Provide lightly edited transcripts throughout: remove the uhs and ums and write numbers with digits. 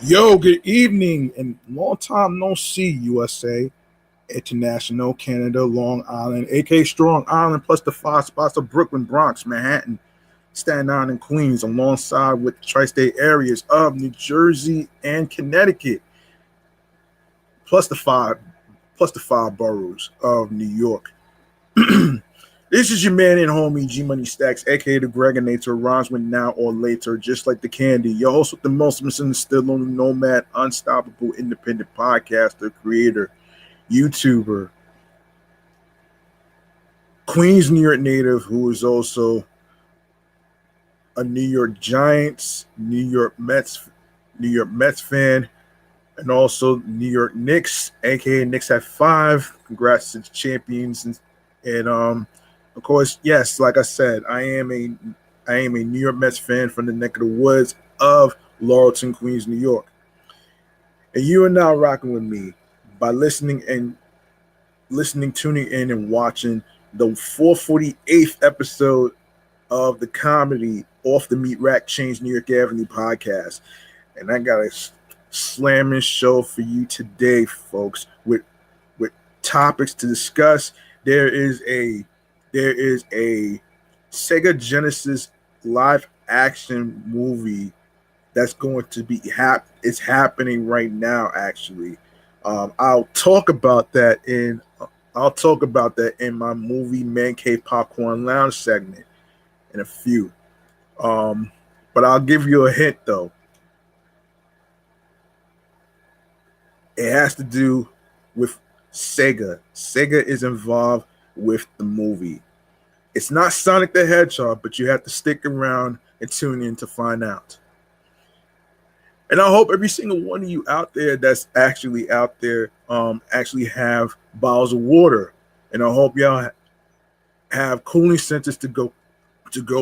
Yo, good evening and long time no see, USA, International, Canada, Long Island, aka Strong Island, plus the five spots of Brooklyn, Bronx, Manhattan, Staten Island, and Queens, alongside with tri-state areas of New Jersey and Connecticut, plus the five boroughs of New York. This is your man and homie G Money Stacks, aka the Gregonator, rhymes with now or later, just like the candy. Your host with the most missing, still only nomad, unstoppable, independent podcaster, creator, YouTuber, Queens, New York native, who is also a New York Giants, New York Mets fan, and also New York Knicks, aka Knicks have 5. Congrats to the champions, and of course, yes, like I said, I am a New York Mets fan from the neck of the woods of Laurelton, Queens, New York. And you are now rocking with me by listening, tuning in, and watching the 448th episode of the comedy Off the Meat Rack Chainz New York Avenue podcast. And I got a slamming show for you today, folks, with topics to discuss. There is a Sega Genesis live action movie that's going to be it's happening right now. Actually, I'll talk about that in my movie Man Cave Popcorn Lounge segment in a few. But I'll give you a hint though. It has to do with Sega. Sega is involved with the movie. It's not Sonic the Hedgehog, but you have to stick around and tune in to find out. And I hope every single one of you out there that's actually out there actually have bottles of water. And I hope y'all have cooling centers to go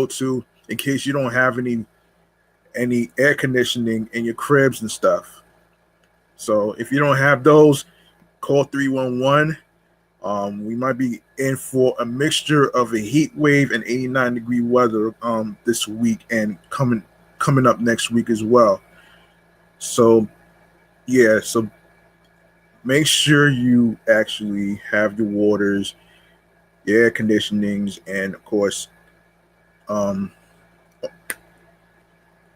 to in case you don't have any air conditioning in your cribs and stuff. So if you don't have those, call 311. We might be in for a mixture of a heat wave and 89-degree weather this week and coming up next week as well. So yeah, so make sure you actually have your waters, your air conditionings, and of course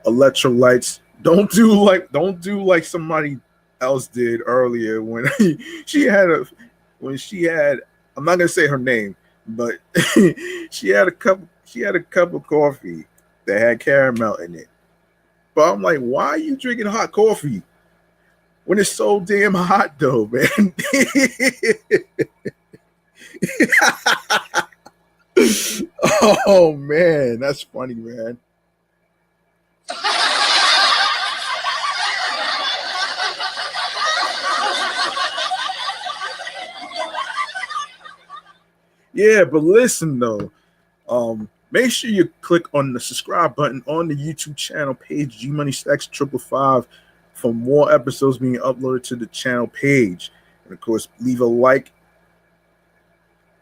electrolytes. Don't do like somebody else did earlier when she had I'm not gonna say her name, but she had a cup of coffee that had caramel in it. But I'm like, why are you drinking hot coffee when it's so damn hot though, man? Oh man, that's funny, man. Yeah, but listen though, make sure you click on the subscribe button on the YouTube channel page, G Money Stacks 555, for more episodes being uploaded to the channel page. And of course, leave a like,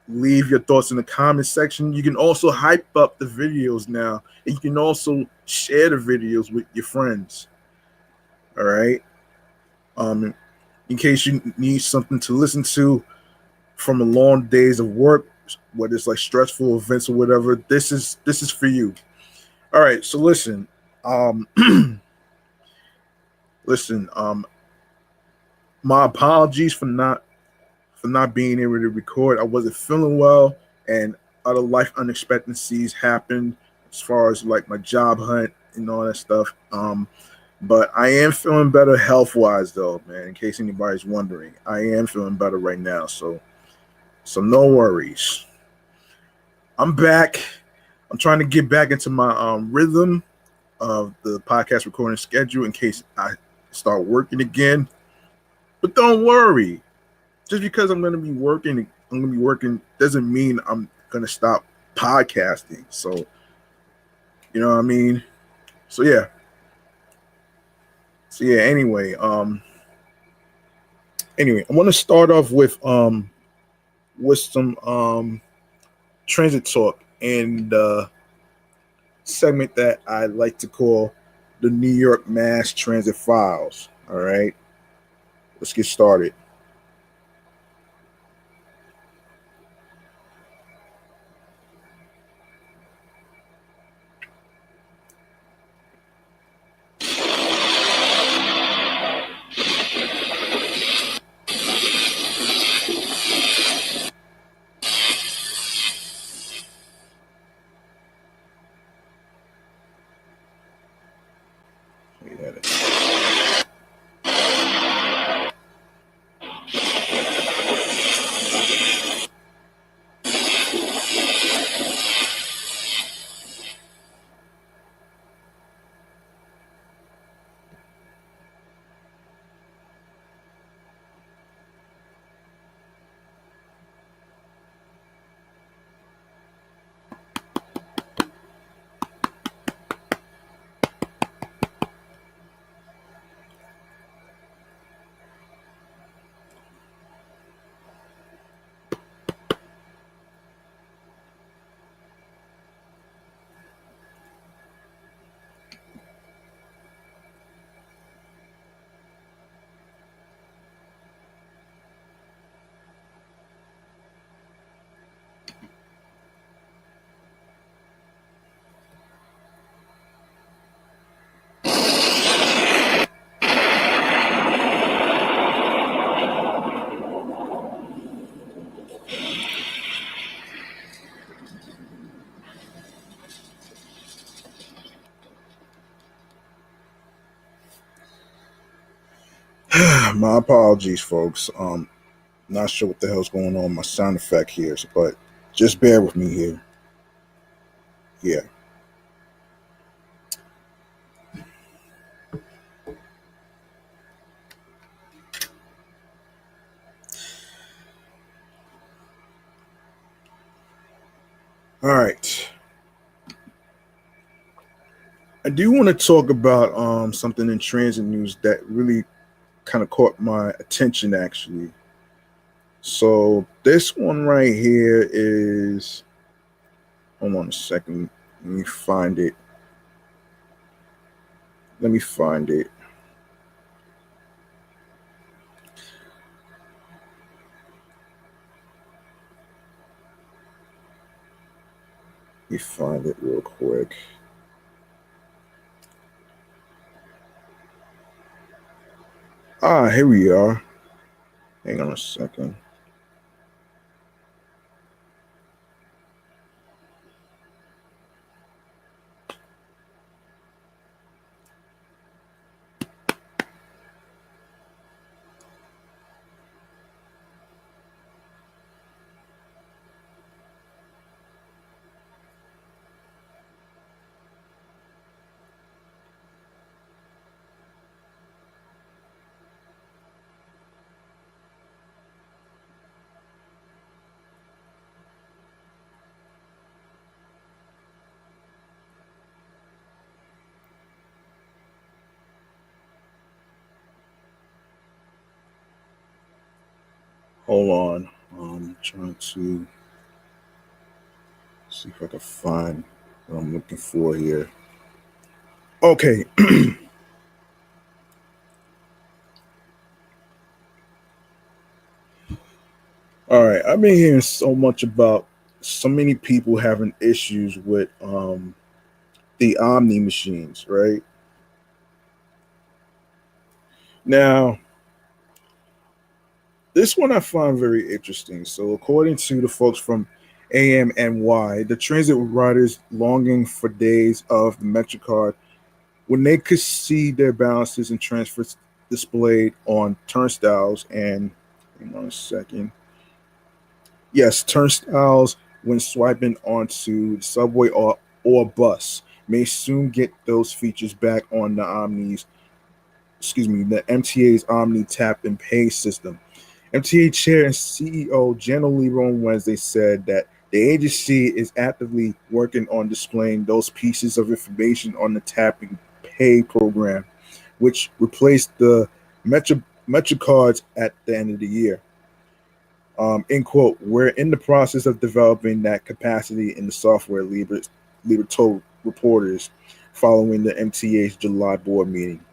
leave your thoughts in the comment section. You can also hype up the videos now, and you can also share the videos with your friends. All right. In case you need something to listen to from a long days of work, whether it's like stressful events or whatever, this is for you. All right, so listen, my apologies for not being able to record. I wasn't feeling well, and other life unexpectancies happened as far as like my job hunt and all that stuff. But I am feeling better health wise though, man. In case anybody's wondering, I am feeling better right now. So no worries. I'm back. I'm trying to get back into my rhythm of the podcast recording schedule in case I start working again. But don't worry. Just because I'm going to be working doesn't mean I'm going to stop podcasting. So, you know what I mean? So yeah. Anyway, I want to start off with some transit talk and segment that I like to call the New York Mass Transit Files. All right, let's get started. My apologies, folks. Not sure what the hell's going on with my sound effect here, but just bear with me here. Yeah. All right. I do want to talk about something in transit news that really kind of caught my attention, actually. So this one right here is, hold on a second, let me find it. Let me find it. Let me find it real quick. Here we are. Hang on a second. Hold on. I'm trying to see if I can find what I'm looking for here. Okay. All right. I've been hearing so much about so many people having issues with the Omni machines, right? Now, this one I find very interesting. So, according to the folks from M.I.A, the transit riders longing for days of the MetroCard when they could see their balances and transfers displayed on turnstiles and, hang on a second. Yes, turnstiles when swiping onto the subway or bus may soon get those features back on the the MTA's Omni Tap and Pay system. MTA Chair and CEO General Lieber on Wednesday said that the agency is actively working on displaying those pieces of information on the Tap and Pay program, which replaced the Metro cards at the end of the year. End quote. We're in the process of developing that capacity in the software, Lieber told reporters following the MTA's July board meeting.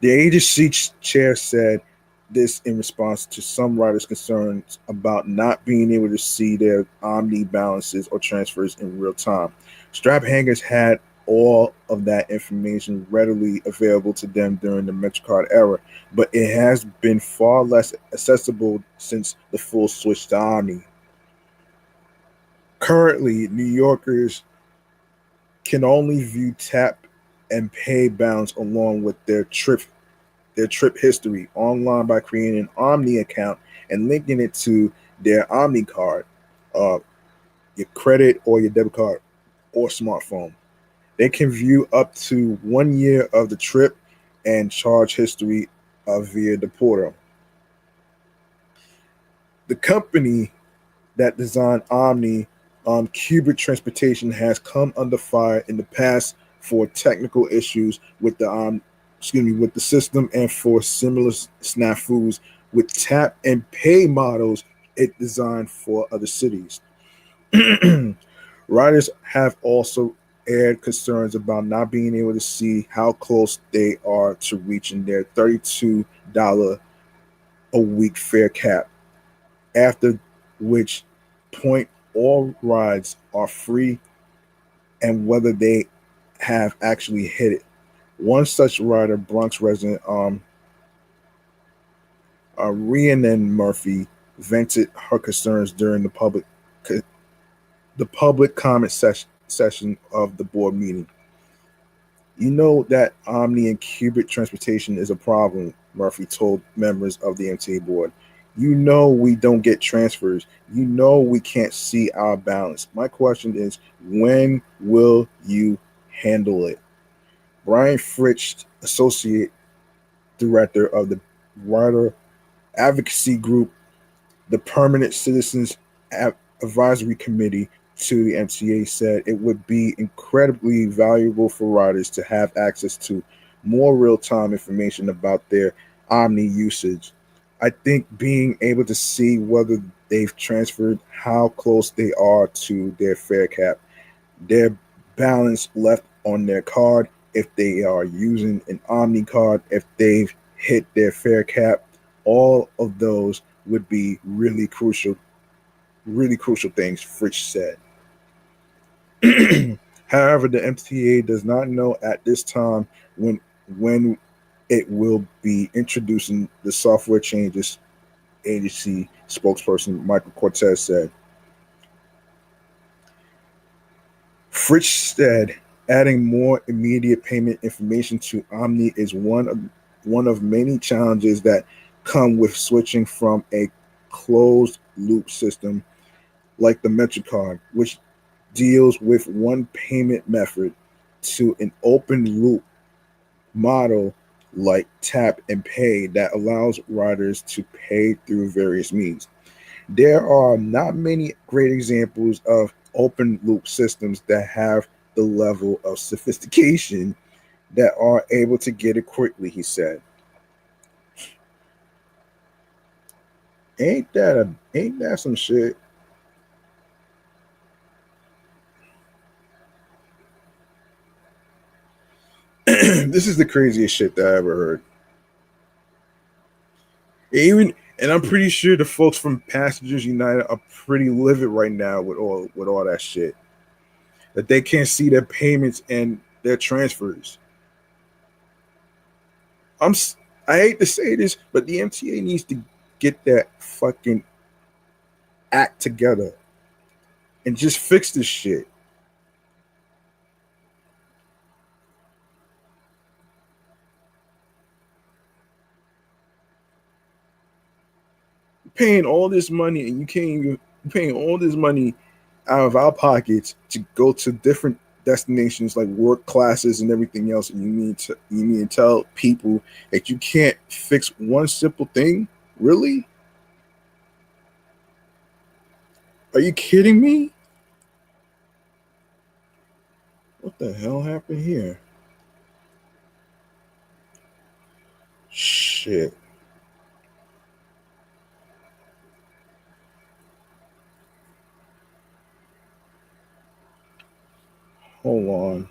The agency chair said this in response to some riders' concerns about not being able to see their Omni balances or transfers in real time. Strap hangers had all of that information readily available to them during the MetroCard era, but it has been far less accessible since the full switch to Omni. Currently, New Yorkers can only view tap and pay balance along with their trip history online by creating an Omni account and linking it to their Omni card, uh, your credit or your debit card or smartphone. They can view up to 1 year of the trip and charge history via the portal. The company that designed Omni, Cubic Transportation, has come under fire in the past for technical issues with the system and for similar snafus with tap and pay models it designed for other cities. Riders have also aired concerns about not being able to see how close they are to reaching their $32 a week fare cap, after which point all rides are free, and whether they have actually hit it. One such rider, Bronx resident Rhiannon Murphy, vented her concerns during the public comment session of the board meeting. You know that Omni and Cubic Transportation is a problem, Murphy told members of the MTA board. You know we don't get transfers. You know we can't see our balance. My question is, when will you handle it? Brian Fritsch, associate director of the rider advocacy group, the Permanent Citizens Advisory Committee to the MTA, said it would be incredibly valuable for riders to have access to more real time information about their Omni usage. I think being able to see whether they've transferred, how close they are to their fare cap, their balance left on their card, if they are using an Omni card, if they've hit their fare cap, all of those would be really crucial things, Fritsch said. However, the MTA does not know at this time when it will be introducing the software changes, agency spokesperson Michael Cortez said. Fritsch said adding more immediate payment information to Omni is one of many challenges that come with switching from a closed loop system like the MetroCard, which deals with one payment method, to an open loop model like tap and pay that allows riders to pay through various means. There are not many great examples of open loop systems that have the level of sophistication that are able to get it quickly, he said. Ain't that some shit? This is the craziest shit that I ever heard. Even and I'm pretty sure the folks from Passengers United are pretty livid right now with all that shit. That they can't see their payments and their transfers. I'm I hate to say this, but the MTA needs to get that fucking act together and just fix this shit. You're paying all this money and you can't even you're paying all this money out of our pockets to go to different destinations like work classes and everything else, and you need to tell people that you can't fix one simple thing. Really? Are you kidding me? What the hell happened here? Shit. Hold on.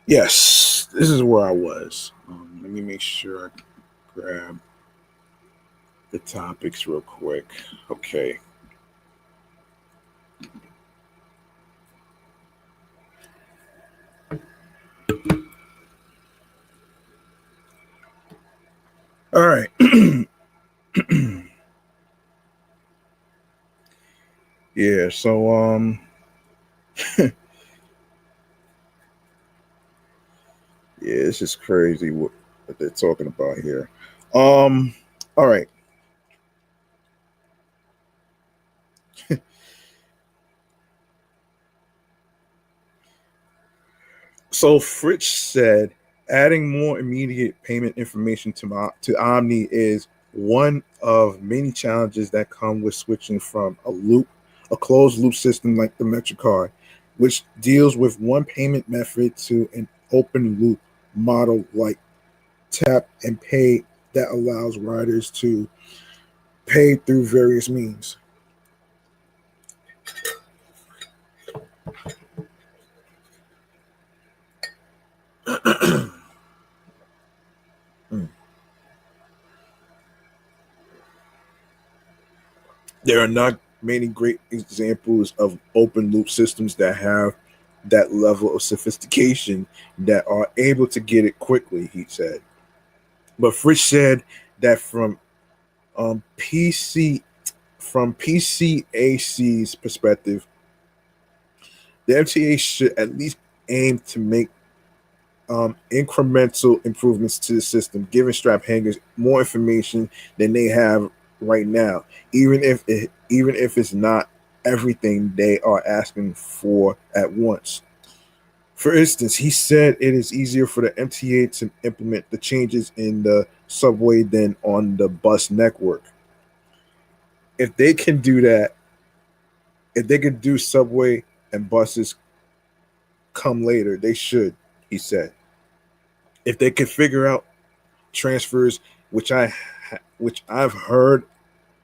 Yes, this is where I was. Let me make sure I grab the topics real quick. Okay. All right. Yeah, so yeah, this is crazy what they're talking about here. All right. So Fritz said adding more immediate payment information to Omni is one of many challenges that come with switching from a closed loop system like the MetroCard, which deals with one payment method, to an open loop model like tap and pay that allows riders to pay through various means. There are not many great examples of open loop systems that have that level of sophistication that are able to get it quickly, he said. But Fritz said that PC from PCAC's perspective, the MTA should at least aim to make incremental improvements to the system, giving strap hangers more information than they have right now, even if it's not everything they are asking for at once. For instance, he said it is easier for the MTA to implement the changes in the subway than on the bus network. If they can do that, if they could do subway and buses come later, they should, he said. If they could figure out transfers, which I've heard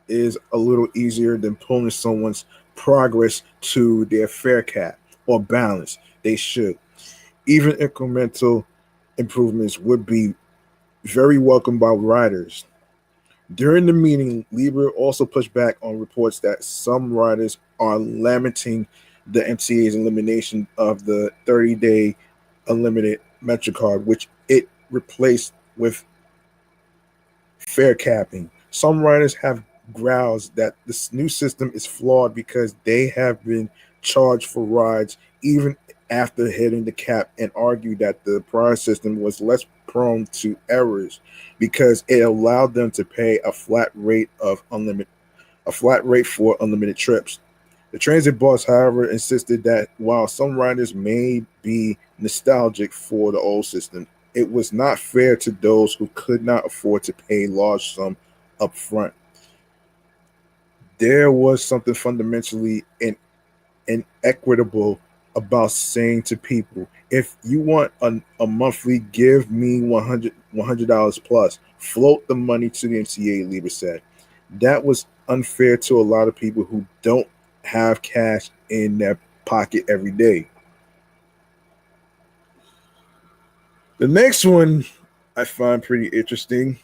is a little easier than pulling someone's progress to their fare cap or balance, they should. Even incremental improvements would be very welcome by riders. During the meeting, Lieber also pushed back on reports that some riders are lamenting the MTA's elimination of the 30-day unlimited MetroCard, which it replaced with fare capping. Some writers have growls that this new system is flawed because they have been charged for rides even after hitting the cap, and argue that the prior system was less prone to errors because it allowed them to pay a flat rate for unlimited trips. The transit boss, however, insisted that while some riders may be nostalgic for the old system, it was not fair to those who could not afford to pay large sum up front. There was something fundamentally inequitable about saying to people, if you want a monthly, give me $100 plus. Float the money to the MCA, Lieber said. That was unfair to a lot of people who don't have cash in their pocket every day. The next one I find pretty interesting.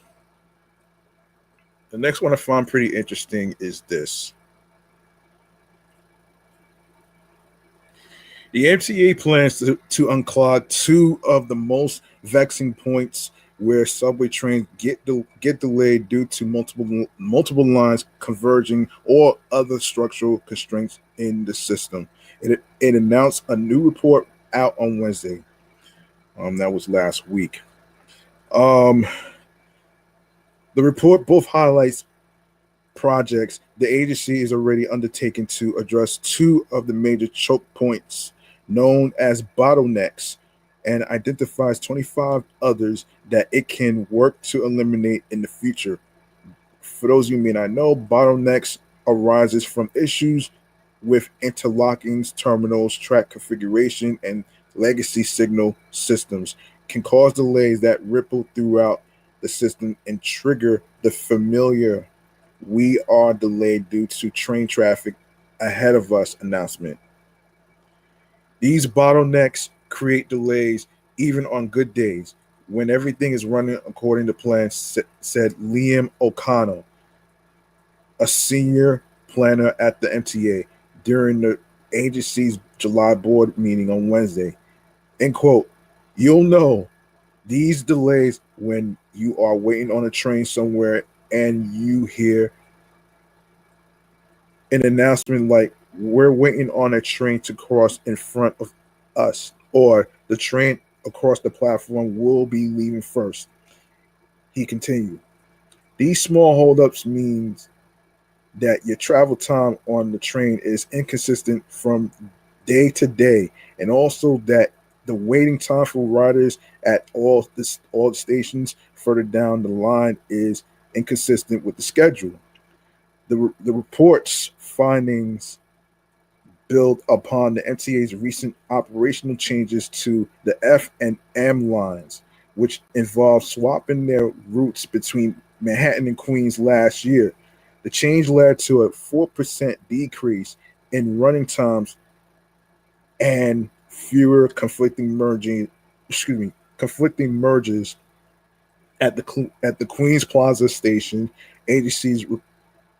The next one I find pretty interesting is this. The MTA plans to unclog two of the most vexing points where subway trains get delayed due to multiple lines converging or other structural constraints in the system. It announced a new report out on Wednesday. That was last week. Um, the report both highlights projects the agency is already undertaking to address two of the major choke points known as bottlenecks, and identifies 25 others that it can work to eliminate in the future. For those of you who may not know, bottlenecks arises from issues with interlocking terminals, track configuration, and legacy signal systems, can cause delays that ripple throughout the system and trigger the familiar "we are delayed due to train traffic ahead of us" announcement. These bottlenecks create delays even on good days, when everything is running according to plan, said Liam O'Connell, a senior planner at the MTA, during the agency's July board meeting on Wednesday. End quote. You'll know these delays when you are waiting on a train somewhere and you hear an announcement like, we're waiting on a train to cross in front of us, or the train across the platform will be leaving first. He continued. These small holdups means that your travel time on the train is inconsistent from day to day, and also that the waiting time for riders at all the stations further down the line is inconsistent with the schedule. The report's findings build upon the MTA's recent operational changes to the F and M lines, which involved swapping their routes between Manhattan and Queens last year. The change led to a 4% decrease in running times and fewer conflicting merges at the Queens Plaza station.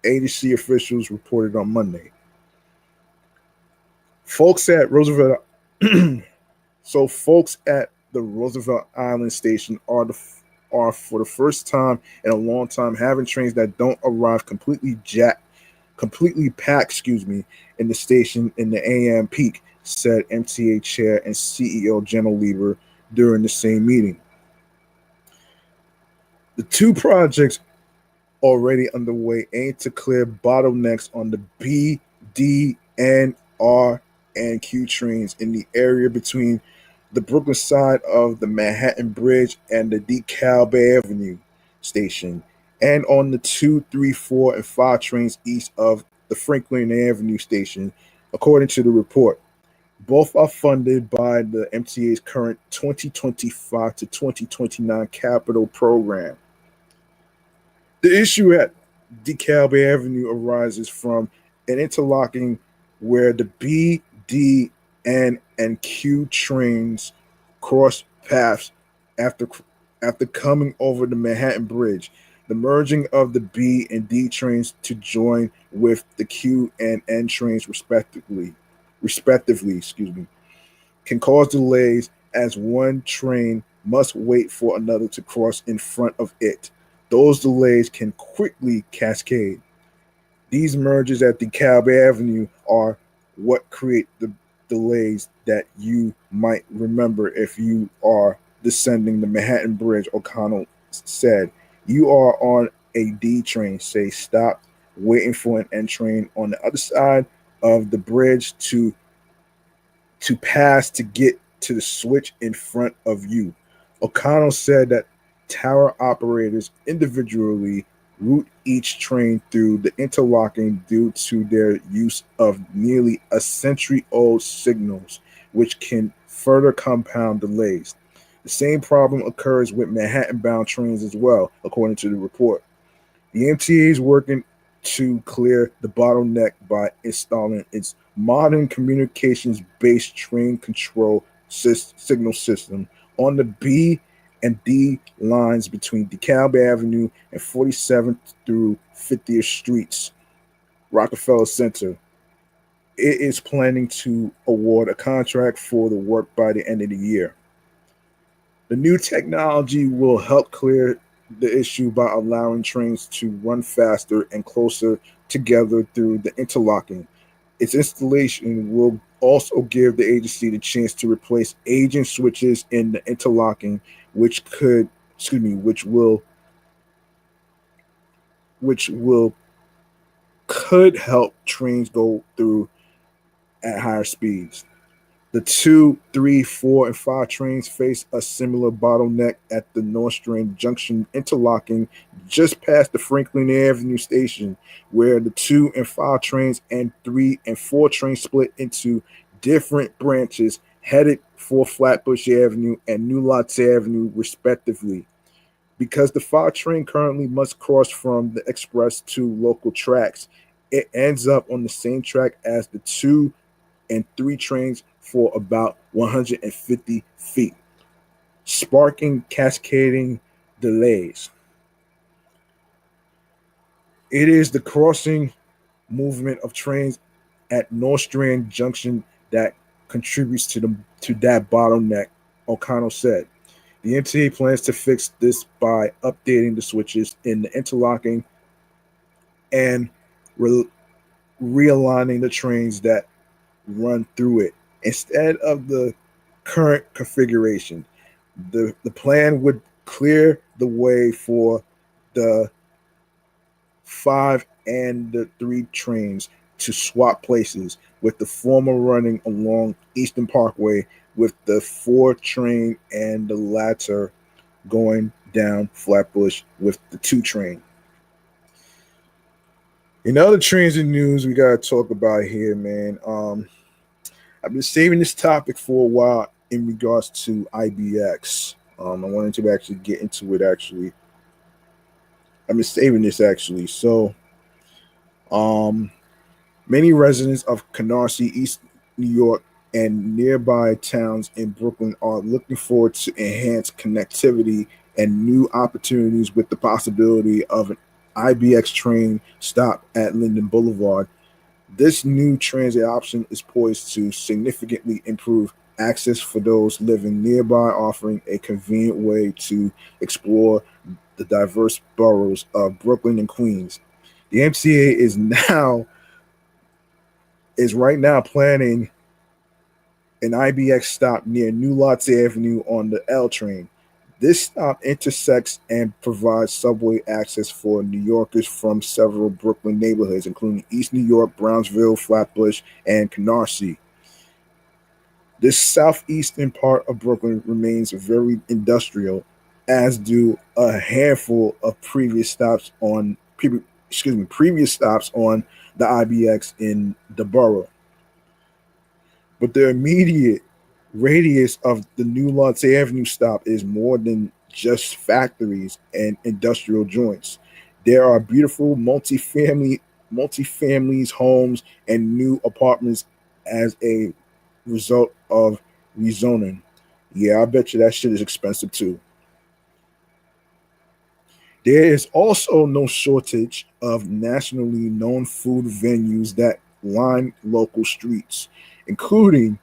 Agency officials reported on Monday. Folks at Roosevelt folks at the Roosevelt Island station are for the first time in a long time having trains that don't arrive completely packed, in the station in the AM peak, said MTA Chair and CEO General Lieber during the same meeting. The two projects already underway aim to clear bottlenecks on the B, D, N, R, and Q trains in the area between the Brooklyn side of the Manhattan Bridge and the DeKalb Avenue station, and on the 2, 3, 4, and 5 trains east of the Franklin Avenue station, according to the report. Both are funded by the MTA's current 2025 to 2029 capital program. The issue at DeKalb Avenue arises from an interlocking where the B, D, N, and Q trains cross paths after coming over the Manhattan Bridge. The merging of the B and D trains to join with the Q and N trains respectively, can cause delays as one train must wait for another to cross in front of it. Those delays can quickly cascade. These mergers at DeKalb Avenue are what create the delays that you might remember if you are descending the Manhattan Bridge, O'Connell said. You are on a D train, say stop, waiting for an N train on the other side of the bridge to pass to get to the switch in front of you. O'Connell said that tower operators individually route each train through the interlocking due to their use of nearly a century-old signals, which can further compound delays. The same problem occurs with Manhattan-bound trains as well, according to the report. The MTA is working to clear the bottleneck by installing its modern communications-based train control signal system on the B and D lines between DeKalb Avenue and 47th through 50th Streets, Rockefeller Center. It is planning to award a contract for the work by the end of the year. The new technology will help clear the issue by allowing trains to run faster and closer together through the interlocking. Its installation will also give the agency the chance to replace aging switches in the interlocking, which will could help trains go through at higher speeds. The 2, 3, 4, and 5 trains face a similar bottleneck at the Nostrand Junction interlocking just past the Franklin Avenue station, where the 2 and 5 trains and 3 and 4 trains split into different branches headed for Flatbush Avenue and New Lots Avenue, respectively. Because the 5 train currently must cross from the express to local tracks, it ends up on the same track as the 2 and 3 trains for about 150 feet. sparking cascading delays. It is the crossing movement of trains at Nostrand Junction that contributes to that bottleneck, O'Connell said. The MTA plans to fix this by updating the switches in the interlocking and re- realigning the trains that run through it. Instead of the current configuration, the plan would clear the way for the 5 and the 3 trains to swap places, with the former running along Eastern Parkway with the 4 train and the latter going down Flatbush with the 2 train. In other transit news we gotta talk about here, man. I've been saving this topic for a while in regards to IBX. I wanted to actually get into it. Actually, I've been saving this actually. So, um, many residents of Canarsie, East New York, and nearby towns in Brooklyn are looking forward to enhanced connectivity and new opportunities with the possibility of an IBX train stop at Linden Boulevard. This new transit option is poised to significantly improve access for those living nearby, offering a convenient way to explore the diverse boroughs of Brooklyn and Queens. The MTA is right now planning an IBX stop near New Lots Avenue on the L train. This stop intersects and provides subway access for New Yorkers from several Brooklyn neighborhoods, including East New York, Brownsville, Flatbush, and Canarsie. This southeastern part of Brooklyn remains very industrial, as do a handful of previous stops on the IBX in the borough. But the immediate radius of the New Lots Avenue stop is more than just factories and industrial joints. There are beautiful multifamilies, homes, and new apartments as a result of rezoning. Yeah, I bet you that shit is expensive too. There is also no shortage of nationally known food venues that line local streets, including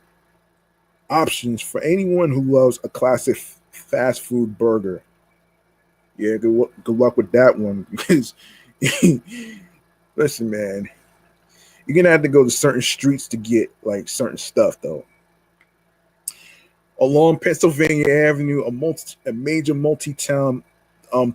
options for anyone who loves a classic fast food burger. Yeah, good luck with that one because listen, man, you're gonna have to go to certain streets to get like certain stuff though. Along Pennsylvania Avenue, a major multi-town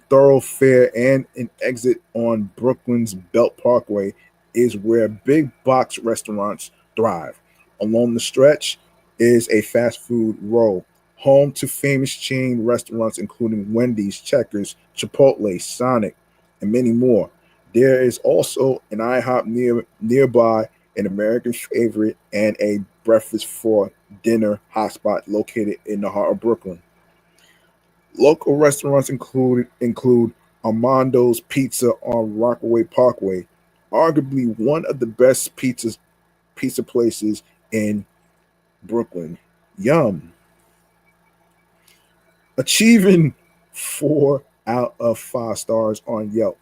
thoroughfare and an exit on Brooklyn's Belt Parkway, is where big box restaurants thrive. Along the stretch is a fast food row, home to famous chain restaurants including Wendy's, Checkers, Chipotle, Sonic, and many more. There is also an IHOP nearby, an American favorite, and a breakfast for dinner hotspot located in the heart of Brooklyn. Local restaurants include Armando's Pizza on Rockaway Parkway, arguably one of the best pizza places in Brooklyn. Yum. Achieving 4 out of 5 stars on Yelp.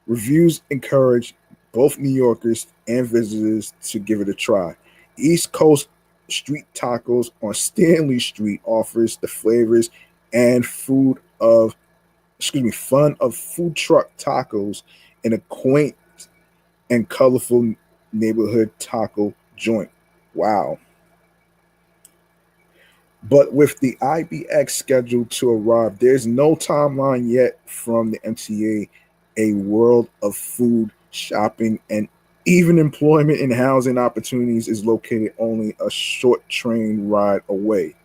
Reviews encourage both New Yorkers and visitors to give it a try. East Coast Street Tacos on Stanley Street offers the flavors and fun of food truck tacos in a quaint and colorful neighborhood taco joint. Wow. But with the IBX scheduled to arrive, there's no timeline yet from the MTA. A world of food, shopping, and even employment and housing opportunities is located only a short train ride away.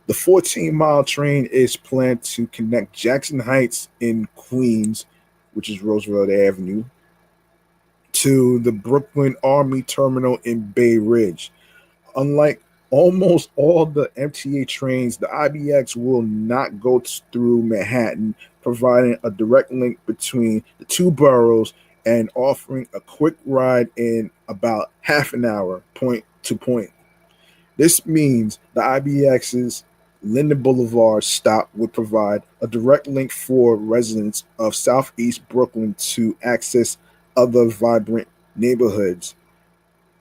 The 14-mile train is planned to connect Jackson Heights in Queens, which is Roosevelt Avenue, to the Brooklyn Army Terminal in Bay Ridge. Unlike almost all the MTA trains, the IBX will not go through Manhattan, providing a direct link between the two boroughs and offering a quick ride in about half an hour, point to point. This means the IBX's Linden Boulevard stop would provide a direct link for residents of Southeast Brooklyn to access other vibrant neighborhoods.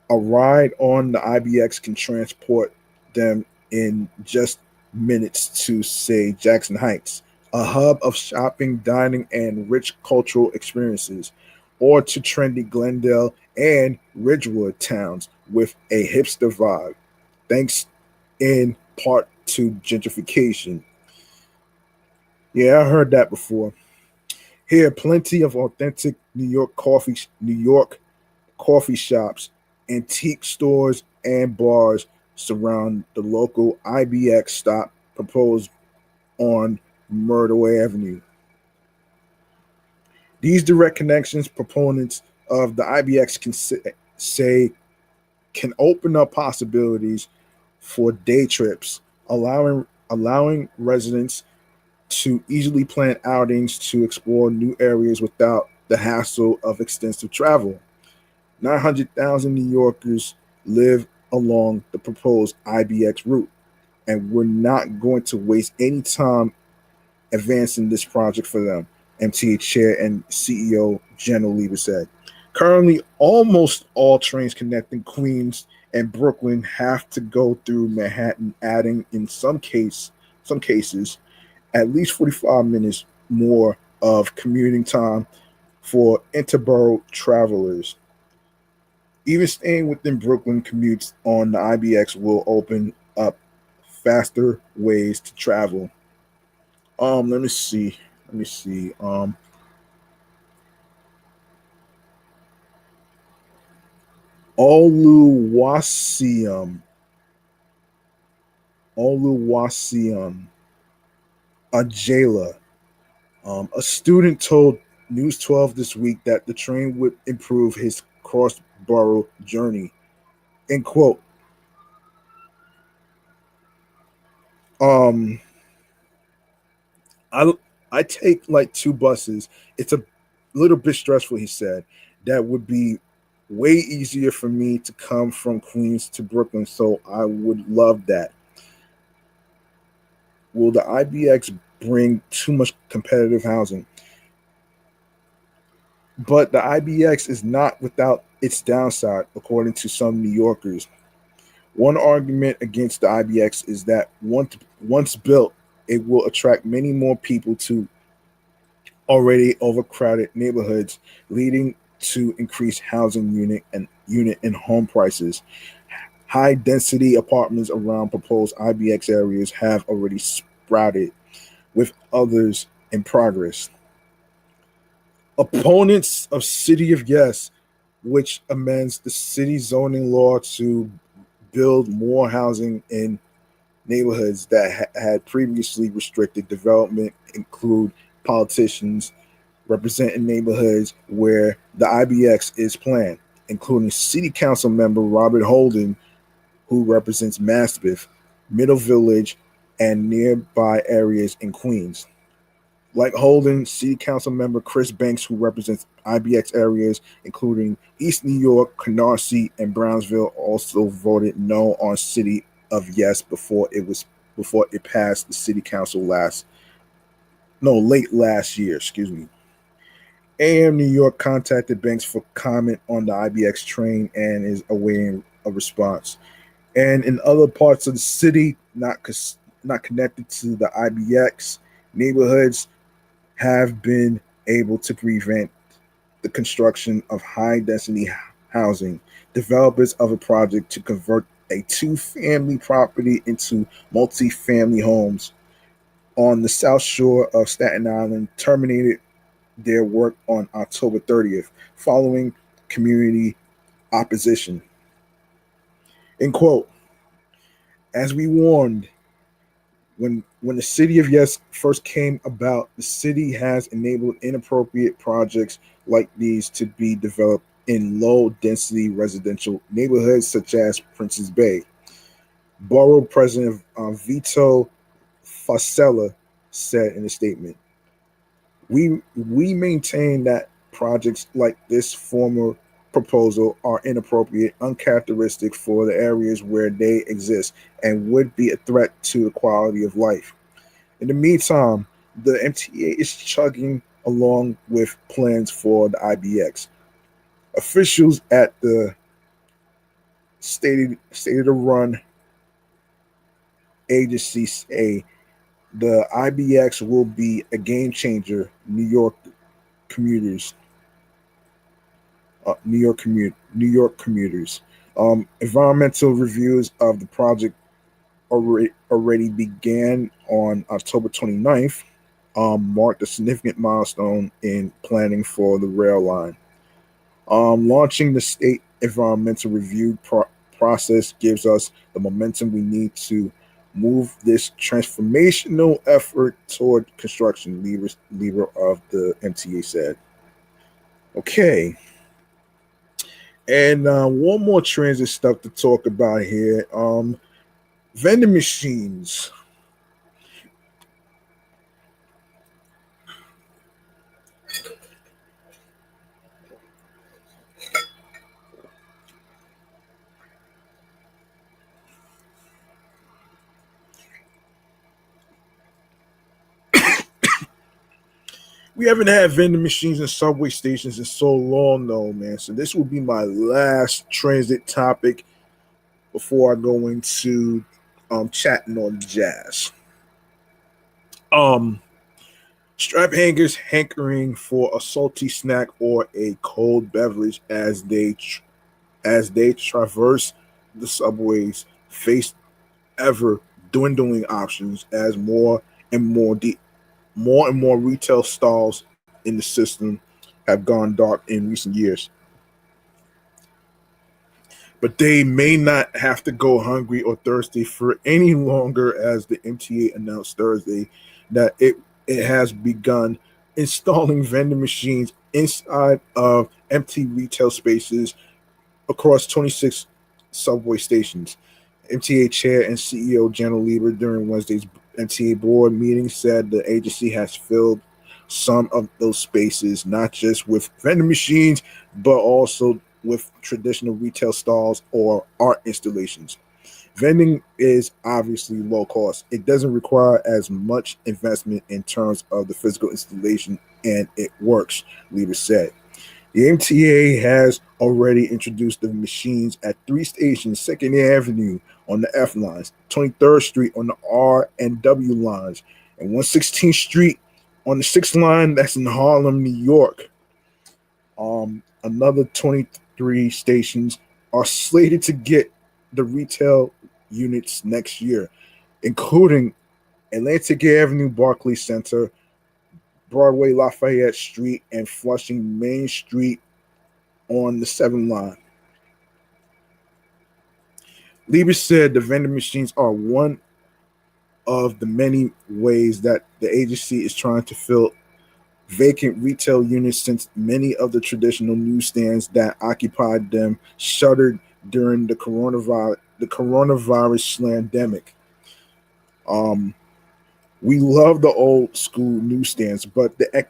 A ride on the IBX can transport them in just minutes to, say, Jackson Heights, a hub of shopping, dining, and rich cultural experiences, or to trendy Glendale and Ridgewood towns with a hipster vibe, thanks in part to gentrification. Yeah, I heard that before. Here, plenty of authentic New York coffee shops, antique stores, and bars surround the local IBX stop proposed on Myrtle Avenue. These direct connections, proponents of the IBX say, can open up possibilities for day trips, allowing residents to easily plan outings to explore new areas without the hassle of extensive travel. 900,000 New Yorkers live along the proposed IBX route, and we're not going to waste any time advancing this project for them, MTA Chair and CEO General Lieber said. Currently, almost all trains connecting Queens and Brooklyn have to go through Manhattan, adding in some cases at least 45 minutes more of commuting time for interborough travelers. Even staying within Brooklyn, commutes on the IBX will open up faster ways to travel. Let me see. Let me see. Oluwasium. Oluwasium Ajala. A student told News 12 this week that the train would improve his cross borough journey. End quote. Um, I I take like two buses. It's a little bit stressful, he said. That would be way easier for me to come from Queens to Brooklyn, so I would love that. Will the IBX bring too much competitive housing? But the IBX is not without its downside, according to some New Yorkers. One argument against the IBX is that once built, it will attract many more people to already overcrowded neighborhoods, leading to increased housing unit and home prices. High density apartments around proposed IBX areas have already sprouted, with others in progress. Opponents of City of Yes, which amends the city zoning law to build more housing in neighborhoods that had previously restricted development, include politicians representing neighborhoods where the IBX is planned, including City Council member Robert Holden, who represents Maspeth, Middle Village, and nearby areas in Queens. Like Holden, City Council member Chris Banks, who represents IBX areas including East New York, Canarsie, and Brownsville, also voted no on City of Yes before it passed the City Council late last year. Excuse me. AM New York contacted Banks for comment on the IBX train and is awaiting a response. And in other parts of the city, not connected to the IBX, neighborhoods have been able to prevent the construction of high density housing. Developers of a project to convert a two-family property into multi-family homes on the south shore of Staten Island terminated their work on October 30th, following community opposition. In quote, as we warned, when the city of Yes first came about, the city has enabled inappropriate projects like these to be developed in low density residential neighborhoods such as Princess Bay. Borough President Vito Fasella said in a statement, we maintain that projects like this former proposal are inappropriate, uncharacteristic for the areas where they exist, and would be a threat to the quality of life. In the meantime, the MTA is chugging along with plans for the IBX. Officials at the state of the run agency say the IBX will be a game changer. Commuters, New York commuters. Environmental reviews of the project already began on October 29th, marked a significant milestone in planning for the rail line. Launching the state environmental review process gives us the momentum we need to move this transformational effort toward construction, leader of the MTA said. Okay, and one more transit stuff to talk about here. Vending machines. We haven't had vending machines in subway stations in so long, though, man. So this will be my last transit topic before I go into chatting on jazz. Um, Strap hangers hankering for a salty snack or a cold beverage as they traverse the subways face ever dwindling options as more and more retail stalls in the system have gone dark in recent years. But they may not have to go hungry or thirsty for any longer, as the MTA announced Thursday that it has begun installing vending machines inside of empty retail spaces across 26 subway stations. MTA Chair and CEO General Lieber during Wednesday's MTA board meeting said the agency has filled some of those spaces, not just with vending machines, but also with traditional retail stalls or art installations. Vending is obviously low cost. It doesn't require as much investment in terms of the physical installation, and it works, Lieber said. The MTA has already introduced the machines at three stations: 2nd Avenue on the F lines, 23rd Street on the R and W lines, and 116th Street on the 6th line. That's in Harlem, New York. Another 23 stations are slated to get the retail units next year, including Atlantic Avenue, Barclays Center, Broadway, Lafayette Street, and Flushing Main Street on the 7th line. Lieber said the vending machines are one of the many ways that the agency is trying to fill vacant retail units, since many of the traditional newsstands that occupied them shuttered during the coronavirus slandemic. Um, we love the old school newsstands, but the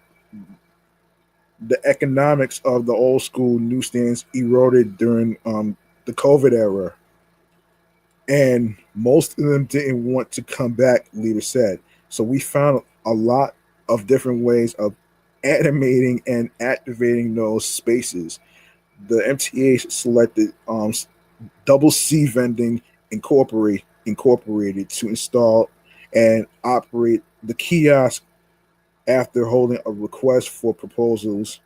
economics of the old school newsstands eroded during the COVID era, and most of them didn't want to come back, Leader said. So we found a lot of different ways of animating and activating those spaces. The MTA selected Double C Vending Incorporated to install and operate the kiosk after holding a request for proposals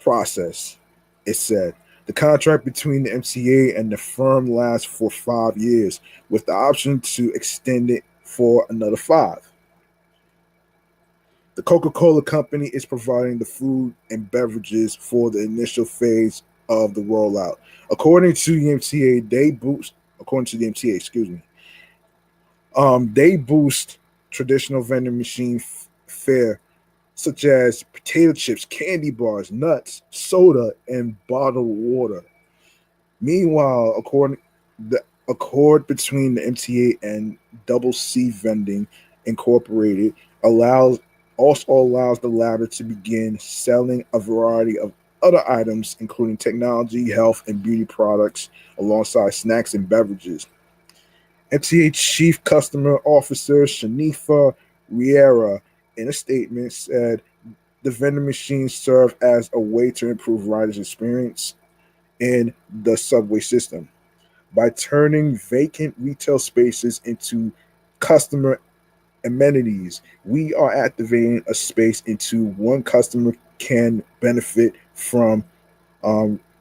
process, it said. The contract between the MTA and the firm lasts for 5 years, with the option to extend it for another 5. The Coca-Cola company is providing the food and beverages for the initial phase of the rollout. According to the MTA, excuse me, they boost traditional vending machine fare, such as potato chips, candy bars, nuts, soda, and bottled water. Meanwhile, the accord between the MTA and Double C Vending Incorporated allows also allows the latter to begin selling a variety of other items, including technology, health, and beauty products, alongside snacks and beverages. MTA Chief Customer Officer Shanifa Riera, in a statement, said the vending machines serve as a way to improve riders' experience in the subway system by turning vacant retail spaces into customer amenities. We are activating a space into one customer can benefit from.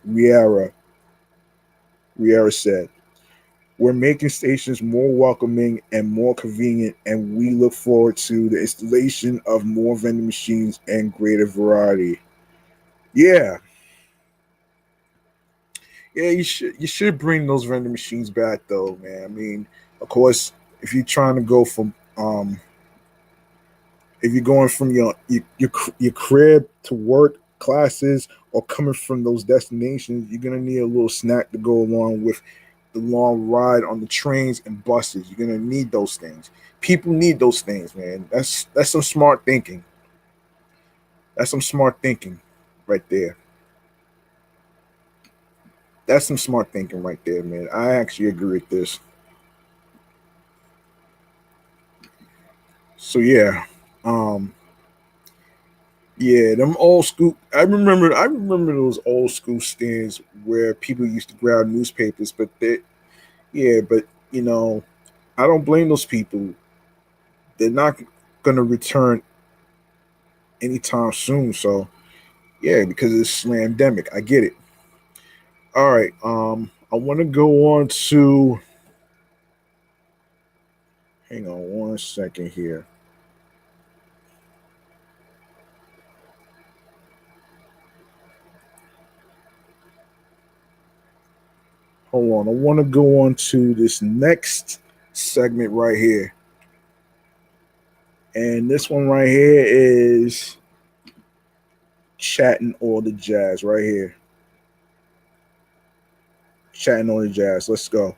Riera said, "We're making stations more welcoming and more convenient, and we look forward to the installation of more vending machines and greater variety." Yeah, yeah, you should bring those vending machines back, though, man. I mean, of course, if you're trying to go from if you're going from your crib to work, classes, or coming from those destinations, you're gonna need a little snack to go along with the long ride on the trains and buses. You're gonna need those things. People need those things, man. That's some smart thinking. That's some smart thinking, right there. That's some smart thinking right there, man. I actually agree with this. So yeah, um, yeah, them old school. I remember those old school stands where people used to grab newspapers, but yeah, but you know, I don't blame those people. They're not gonna return anytime soon. So yeah, because it's slamdemic. I get it. All right. I want to go on to. Hang on one second here. Hold on. I want to go on to this next segment right here, and this one right here is chatting all the jazz right here. Chatting all the jazz. Let's go.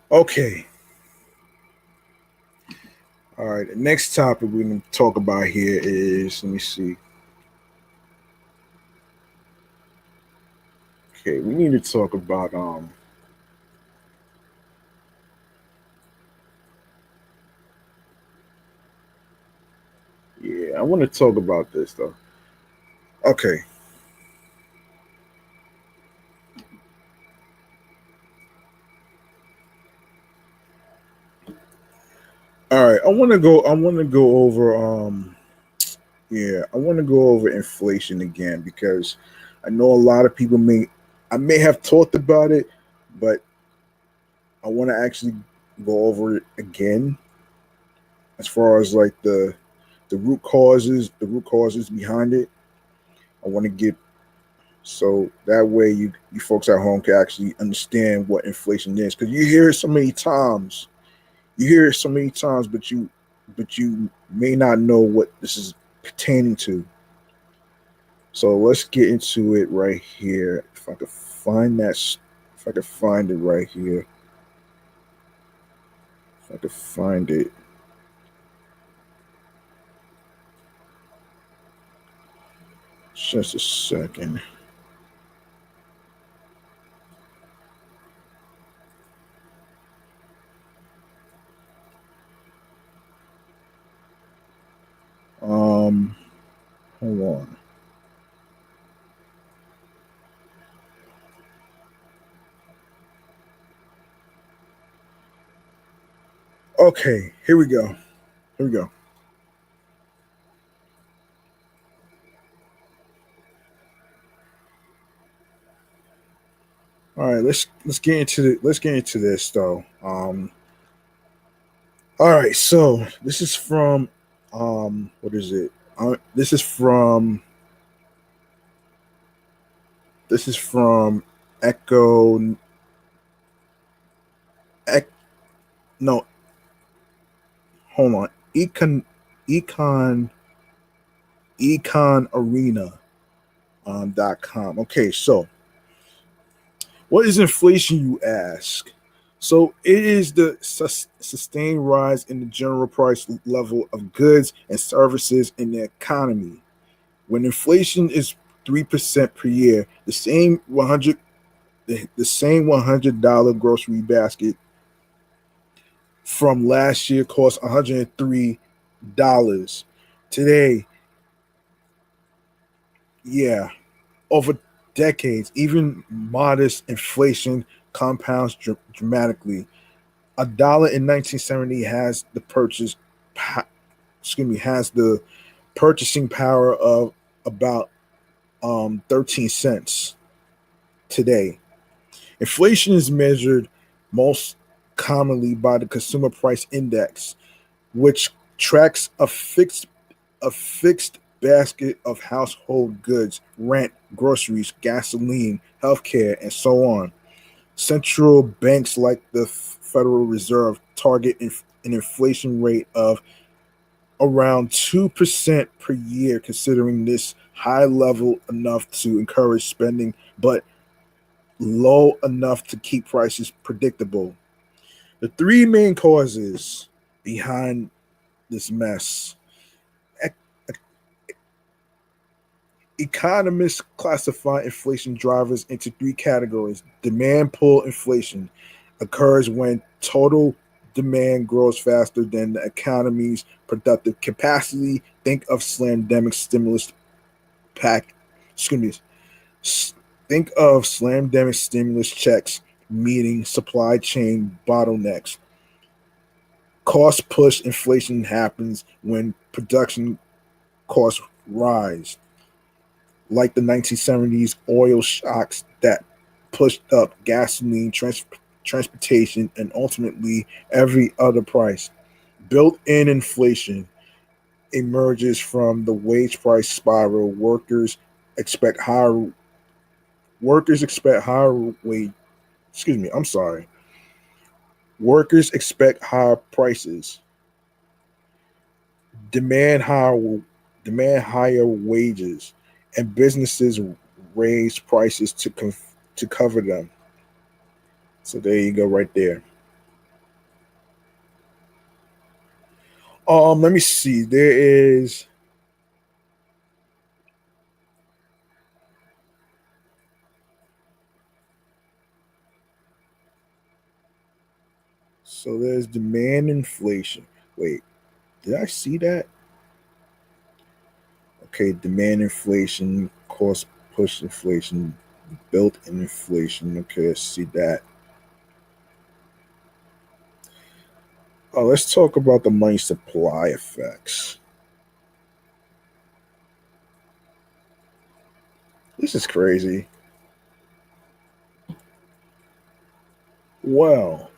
Okay. All right. The next topic we're going to talk about here is, let me see. Okay, we need to talk about yeah, I want to talk about this though. Okay. All right. I want to go over yeah, I want to go over inflation again because I know a lot of people I may have talked about it, but I want to actually go over it again as far as like the root causes behind it. I want to get so that way you folks at home can actually understand what inflation is because you hear it so many times. You hear it so many times, but you may not know what this is pertaining to. So let's get into it right here. If I could find if I could find it right here, if I could find it, just a second. Um, hold on. Okay, here we go. Here we go. All right, let's get into this though. All right, so this is from what is it? This is from Echo. Ec, no, hold on. Econ econarena.com. Okay, so what is inflation, you ask? So it is the sustained rise in the general price level of goods and services in the economy. When inflation is 3% per year, the same $100 grocery basket from last year cost $103 today. Yeah, over decades, even modest inflation compounds dramatically. A dollar in 1970 has has the purchasing power of about 13 cents today. Inflation is measured most commonly by the consumer price index, which tracks a fixed basket of household goods, rent, groceries, gasoline, healthcare, and so on. Central banks like the Federal Reserve target an inflation rate of around 2% per year, considering this high level enough to encourage spending, but low enough to keep prices predictable. The three main causes behind this mess. Economists classify inflation drivers into three categories. Demand pull inflation occurs when total demand grows faster than the economy's productive capacity. Think of slamdemic stimulus pack. Excuse me. Think of slamdemic stimulus checks meeting supply chain bottlenecks. Cost push inflation happens when production costs rise, like the 1970s oil shocks that pushed up gasoline, transportation, and ultimately every other price. Built-in inflation emerges from the wage price spiral. Expect higher workers expect higher wage. Excuse me, I'm sorry. Workers expect higher prices, demand higher demand higher wages, and businesses raise prices to cover them. So there you go, right there. Let me see. There is so there's demand inflation. Wait, did I see that? Okay, demand inflation, cost push inflation, built-in inflation. Okay, I see that. Let's talk about the money supply effects. This is crazy. Wow.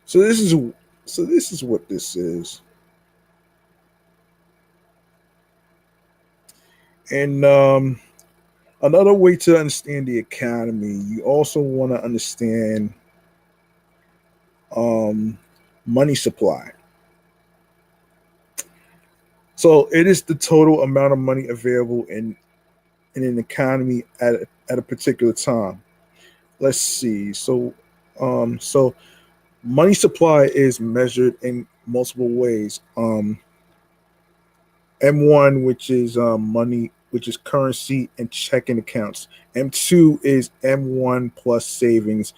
So this is what this is. And another way to understand the economy, you also want to understand um, money supply. So it is the total amount of money available in an economy at a particular time. Let's see. So money supply is measured in multiple ways. M1, which is money, which is currency and checking accounts. M2 is M1 plus savings,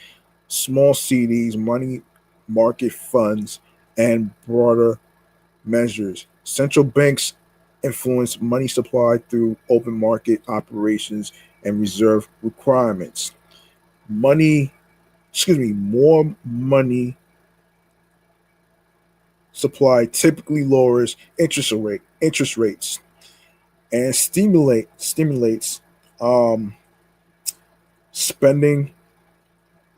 small CDs, money market funds, and broader measures. Central banks influence money supply through open market operations and reserve requirements. Money, more money supply typically lowers interest rates and stimulates um, spending.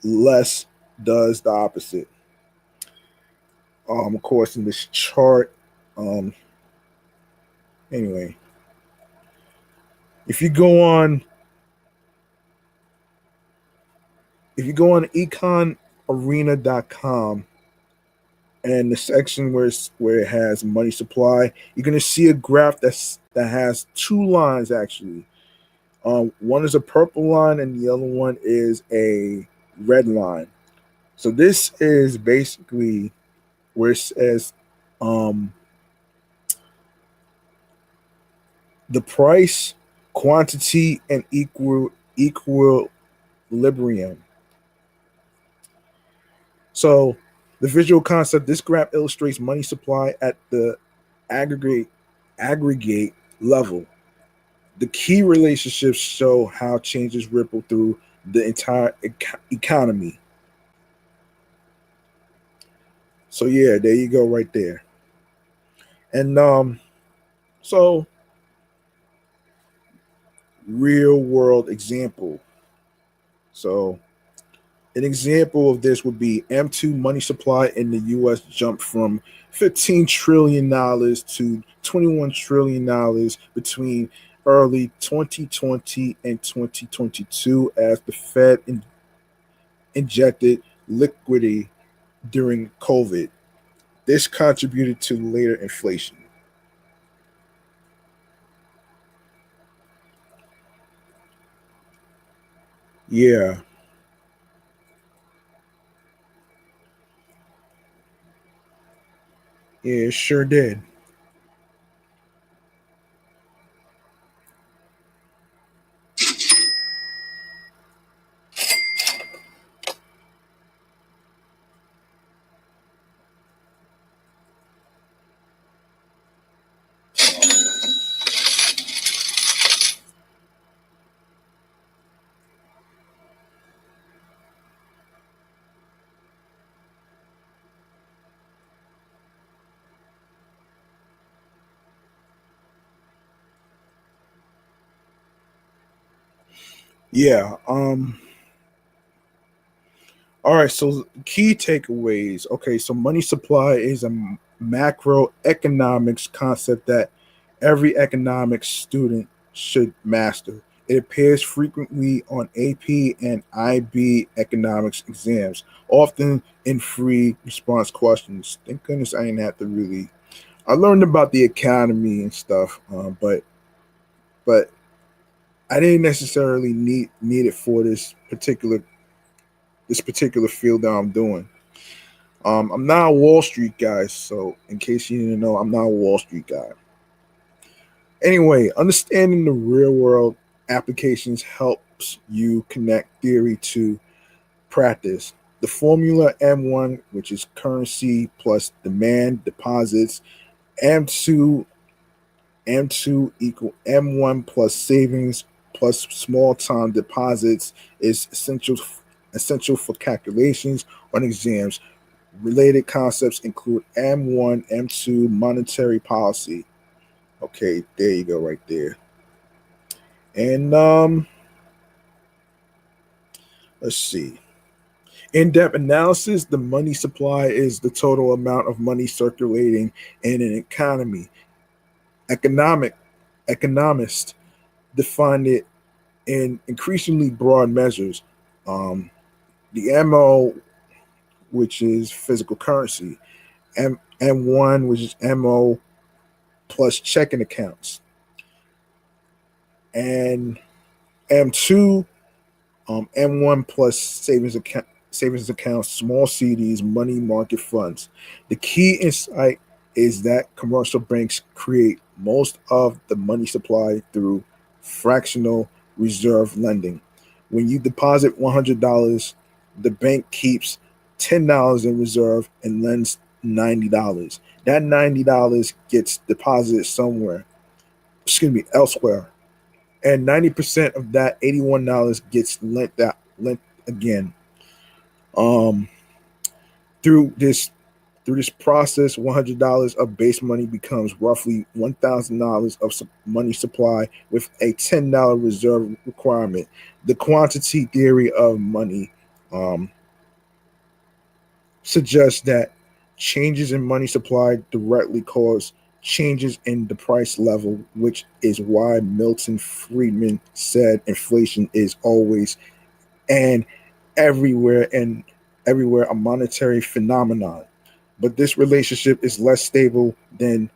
Less does the opposite. Of course, in this chart, um, anyway, if you go on econarena.com, and the section where it has money supply, you're gonna see a graph that has two lines actually. One is a purple line and the other one is a red line. So this is basically where it says um, the price, quantity, and equilibrium. So the visual concept, this graph illustrates money supply at the aggregate aggregate level. The key relationships show how changes ripple through the entire economy. So yeah, there you go, right there. And so real world example. So an example of this would be M2 money supply in the US jumped from $15 trillion to $21 trillion between early 2020 and 2022 as the Fed injected liquidity during COVID. This contributed to later inflation. Yeah, yeah, it sure did. Yeah. All right. So key takeaways. Okay. So money supply is a macroeconomics concept that every economics student should master. It appears frequently on AP and IB economics exams, often in free response questions. Thank goodness I didn't have to really. I learned about the economy and stuff, but I didn't necessarily need it for this particular field that I'm doing. I'm not a Wall Street guy, so in case you didn't know, I'm not a Wall Street guy. Anyway, understanding the real world applications helps you connect theory to practice. The formula M1, which is currency plus demand deposits, M2 M2 equal M1 plus savings plus small time deposits is essential for calculations on exams. Related concepts include M1, M2, monetary policy. Okay, there you go, right there. And let's see. In-depth analysis: the money supply is the total amount of money circulating in an economy. Economic economists define it in increasingly broad measures. Um, the MO, which is physical currency, M1, which is MO plus checking accounts, and M2, M1 plus savings accounts, small CDs, money market funds. The key insight is that commercial banks create most of the money supply through fractional reserve lending. When you deposit $100, the bank keeps $10 in reserve and lends $90. That $90 gets deposited somewhere, excuse me, elsewhere, and 90% of that $81 gets lent again. Um, through this process, $100 of base money becomes roughly $1,000 of money supply with a $10 reserve requirement. The quantity theory of money um, suggests that changes in money supply directly cause changes in the price level, which is why Milton Friedman said inflation is always and everywhere a monetary phenomenon. but this relationship is less stable than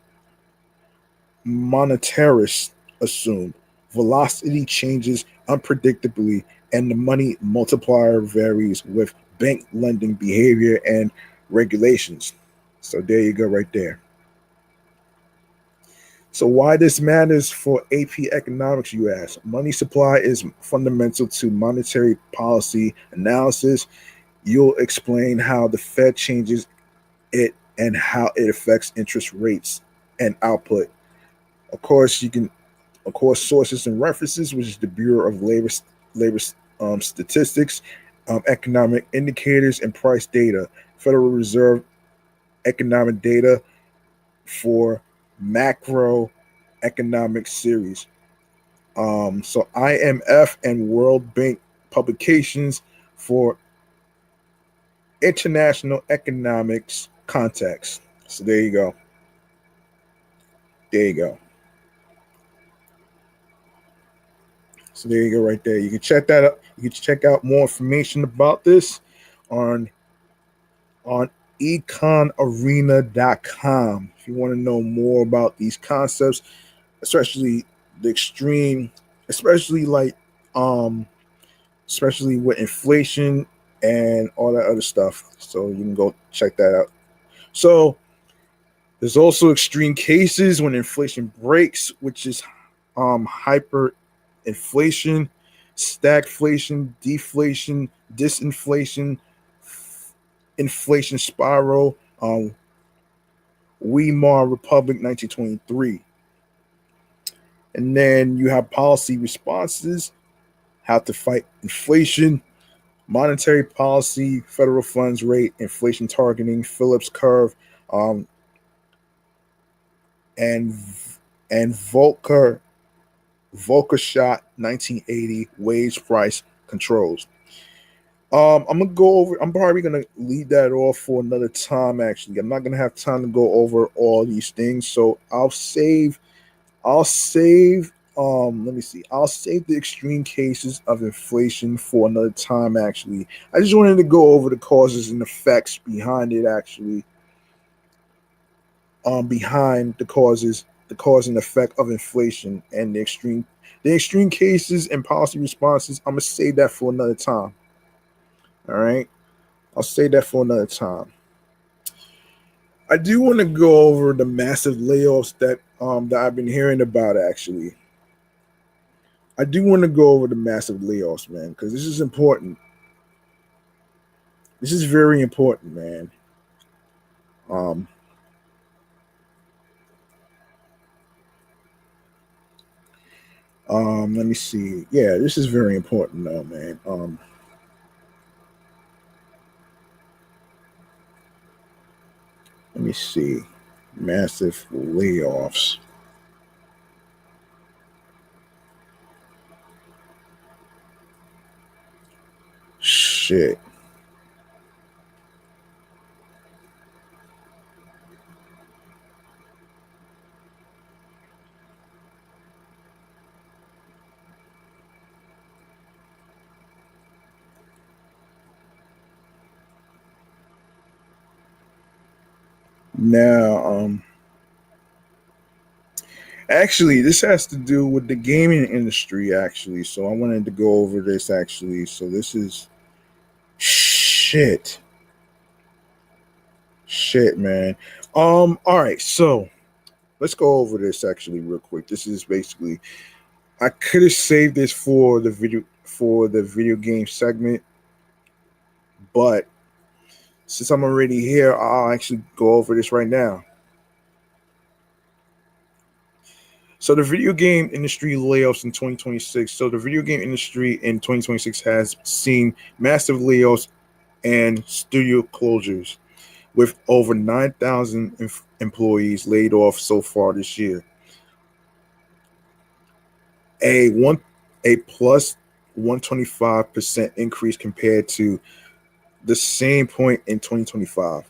monetarists assume. Velocity changes unpredictably, and the money multiplier varies with bank lending behavior and regulations. So there you go, right there. So why this matters for AP economics, you ask? Money supply is fundamental to monetary policy analysis. You'll explain how the Fed changes it and how it affects interest rates and output. Of course, you can, of course, sources and references, which is the Bureau of Labor Statistics, economic indicators, and price data. Federal Reserve economic data for macro economic series. So IMF and World Bank publications for international economics context. So there you go. There you go. So there you go, right there. You can check that out. You can check out more information about this on on econarena.com if you want to know more about these concepts, especially the extreme, especially like um especially with inflation and all that other stuff. So you can go check that out. So there's also extreme cases when inflation breaks, which is hyperinflation, stagflation, deflation, disinflation, inflation spiral, Weimar Republic 1923. And then you have policy responses, how to fight inflation, monetary policy, federal funds rate, inflation targeting, Phillips curve, um, and Volcker shot 1980 wage price controls. I'm gonna go over. I'm probably gonna leave that off for another time. Actually, I'm not gonna have time to go over all these things, so I'll save. I'll save. Let me see. I'll save the extreme cases of inflation for another time. Actually, I just wanted to go over the causes and effects behind it. Actually, behind the cause and effect of inflation and the extreme cases and policy responses. I'm gonna save that for another time. All right, I'll save that for another time. I do want to go over the massive layoffs that I've been hearing about. Actually, I do want to go over the massive layoffs, man, because this is important. This is very important, man. Um, Let me see. Yeah, this is very important, though, man. Let me see. Massive layoffs. Shit. Now, actually, this has to do with the gaming industry, actually. So I wanted to go over this, actually. So this is shit. Shit, man. All right. So let's go over this actually real quick. This is basically I could have saved this for the video game segment, but since I'm already here, I'll actually go over this right now. So the video game industry layoffs in 2026. So the video game industry in 2026 has seen massive layoffs and studio closures, with over 9,000 employees laid off so far this year. A one a plus 125% increase compared to the same point in 2025.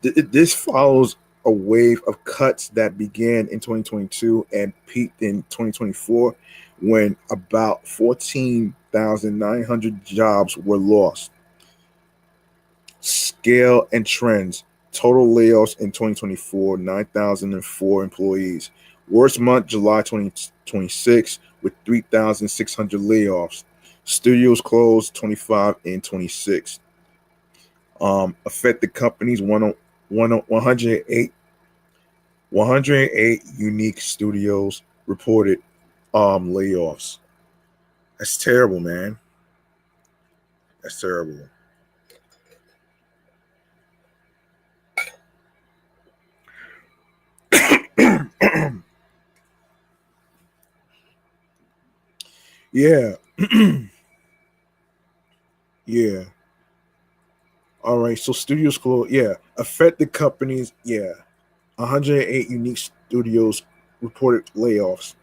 This follows a wave of cuts that began in 2022 and peaked in 2024 when about 14,900 jobs were lost. Scale and trends. Total layoffs in 2024, 9,004 employees. Worst month, July 2026, with 3,600 layoffs. Studios closed 25 and 26. Affected companies, 108 unique studios reported layoffs. That's terrible, man. That's terrible. Yeah. Yeah. All right. So studios closed. Yeah. Affected companies. Yeah. 108 unique studios reported layoffs.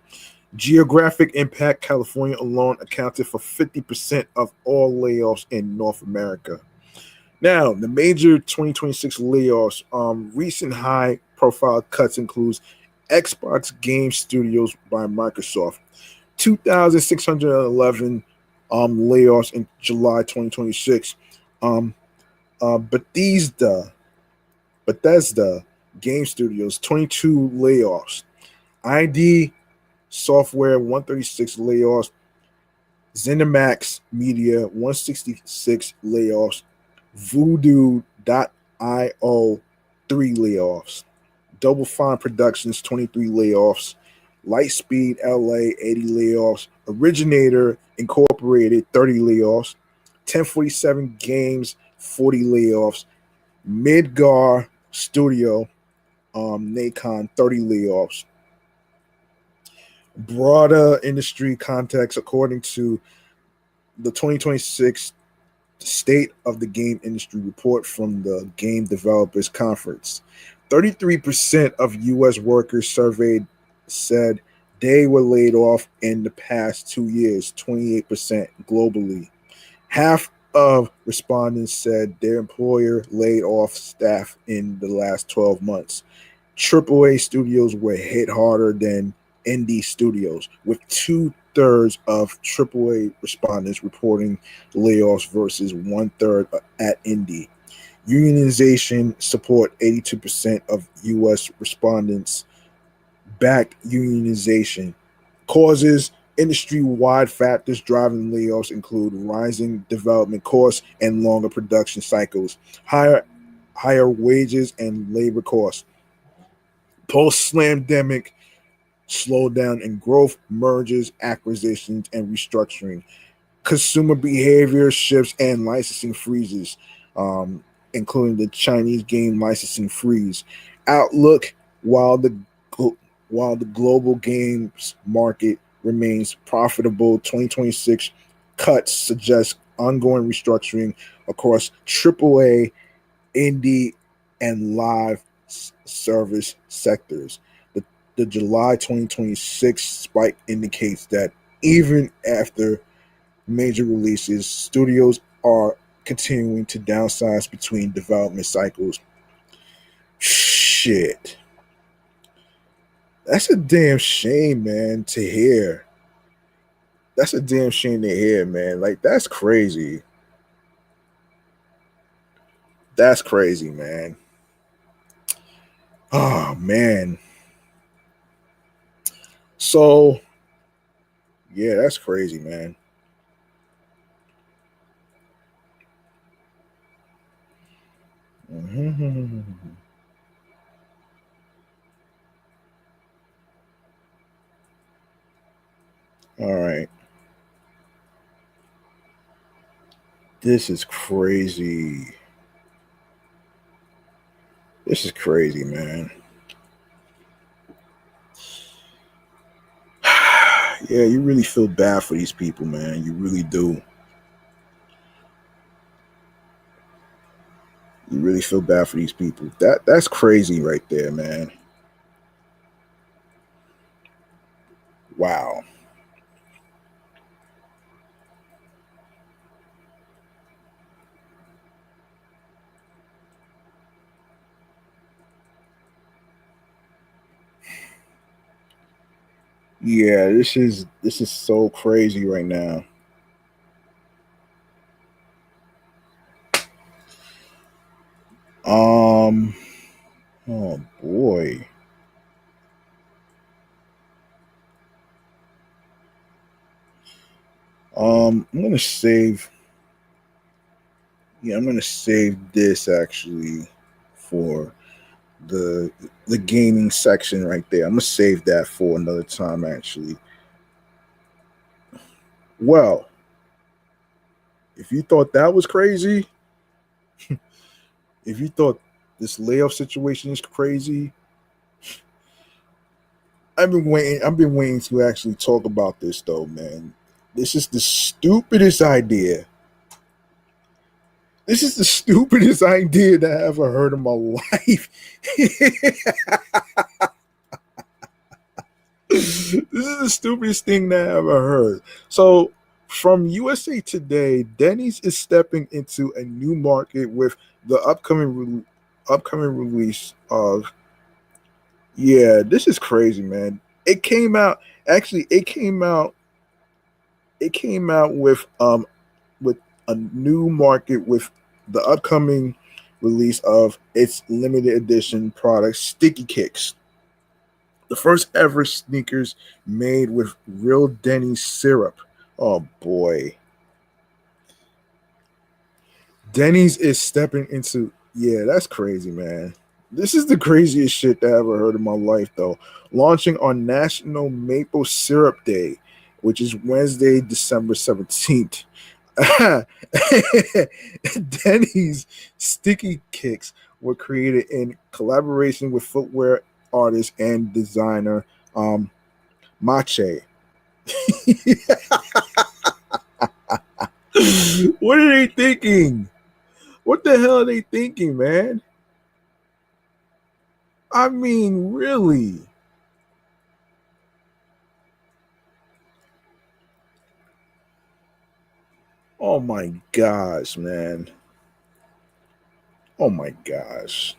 Geographic impact: California alone accounted for 50% of all layoffs in North America. Now, the major 2026 layoffs, recent high-profile cuts includes Xbox Game Studios by Microsoft, 2,611 layoffs in July 2026. Um, Bethesda Game Studios, 22 layoffs. ID Software, 136 layoffs. ZeniMax Media, 166 layoffs. Voodoo.io, 3 layoffs. Double Fine Productions, 23 layoffs. Lightspeed LA, 80 layoffs. Originator Incorporated, 30 layoffs. 1047 Games, 40 layoffs. Midgar Studio, Nacon, 30 layoffs. Broader industry context: according to the 2026 State of the Game Industry report from the Game Developers Conference, 33% of U.S. workers surveyed said they were laid off in the past 2 years, 28% globally. Half of respondents said their employer laid off staff in the last 12 months. AAA studios were hit harder than indie studios, with two-thirds of AAA respondents reporting layoffs versus one-third at indie. Unionization support: 82% of U.S. respondents backed unionization. Causes: industry-wide factors driving layoffs include rising development costs and longer production cycles, higher wages and labor costs. Post-slamdemic slowdown in growth, mergers, acquisitions, and restructuring. Consumer behavior shifts and licensing freezes, including the Chinese game licensing freeze. Outlook: while the global games market remains profitable, 2026 cuts suggest ongoing restructuring across AAA, indie, and live service sectors. The July 2026 spike indicates that even after major releases, studios are continuing to downsize between development cycles. Shit. That's a damn shame, man, to hear. That's a damn shame to hear, man. Like, that's crazy. That's crazy, man. Oh, man. So, yeah, that's crazy, man. Mhm. All right. This is crazy. This is crazy, man. Yeah, you really feel bad for these people, man. You really do. You really feel bad for these people. That's crazy right there, man. Wow. Yeah, this is so crazy right now. Um Oh boy. I'm gonna save. Yeah, I'm gonna save this actually for the the gaming section right there. I'm gonna save that for another time actually. Well, if you thought that was crazy, if you thought this layoff situation is crazy, I've been waiting to actually talk about this though, man. This is the stupidest idea. This is the stupidest idea that I ever heard in my life. This is the stupidest thing that I ever heard. So, from USA Today, Denny's is stepping into a new market with the upcoming release of. Yeah, this is crazy, man. It came out actually. It came out with a new market with the upcoming release of its limited edition product, Sticky Kicks. The first ever sneakers made with real Denny syrup. Oh boy. Denny's is stepping into, yeah, that's crazy, man. This is the craziest shit that I ever heard in my life, though. Launching on National Maple Syrup Day, which is Wednesday, December 17th. Denny's Sticky Kicks were created in collaboration with footwear artist and designer Mache. What are they thinking? What the hell are they thinking, man? I mean, really? Oh my gosh, man. Oh my gosh.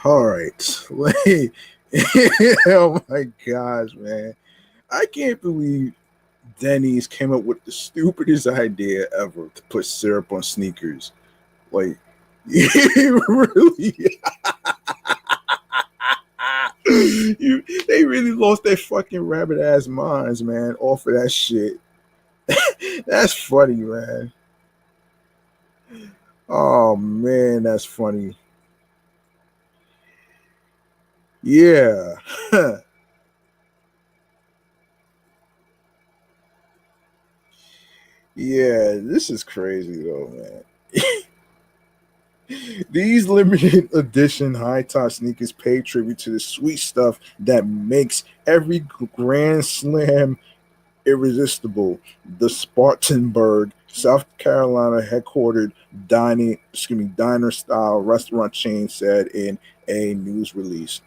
All right. Oh my gosh, man. I can't believe Denny's came up with the stupidest idea ever to put syrup on sneakers. Like, really, they really lost their fucking rabbit ass minds, man, off of that shit. That's funny, man. Oh man, that's funny. Yeah. Yeah, this is crazy though, man. These limited edition high top sneakers pay tribute to the sweet stuff that makes every Grand Slam irresistible. The Spartanburg, South Carolina headquartered diner style restaurant chain said in a news release.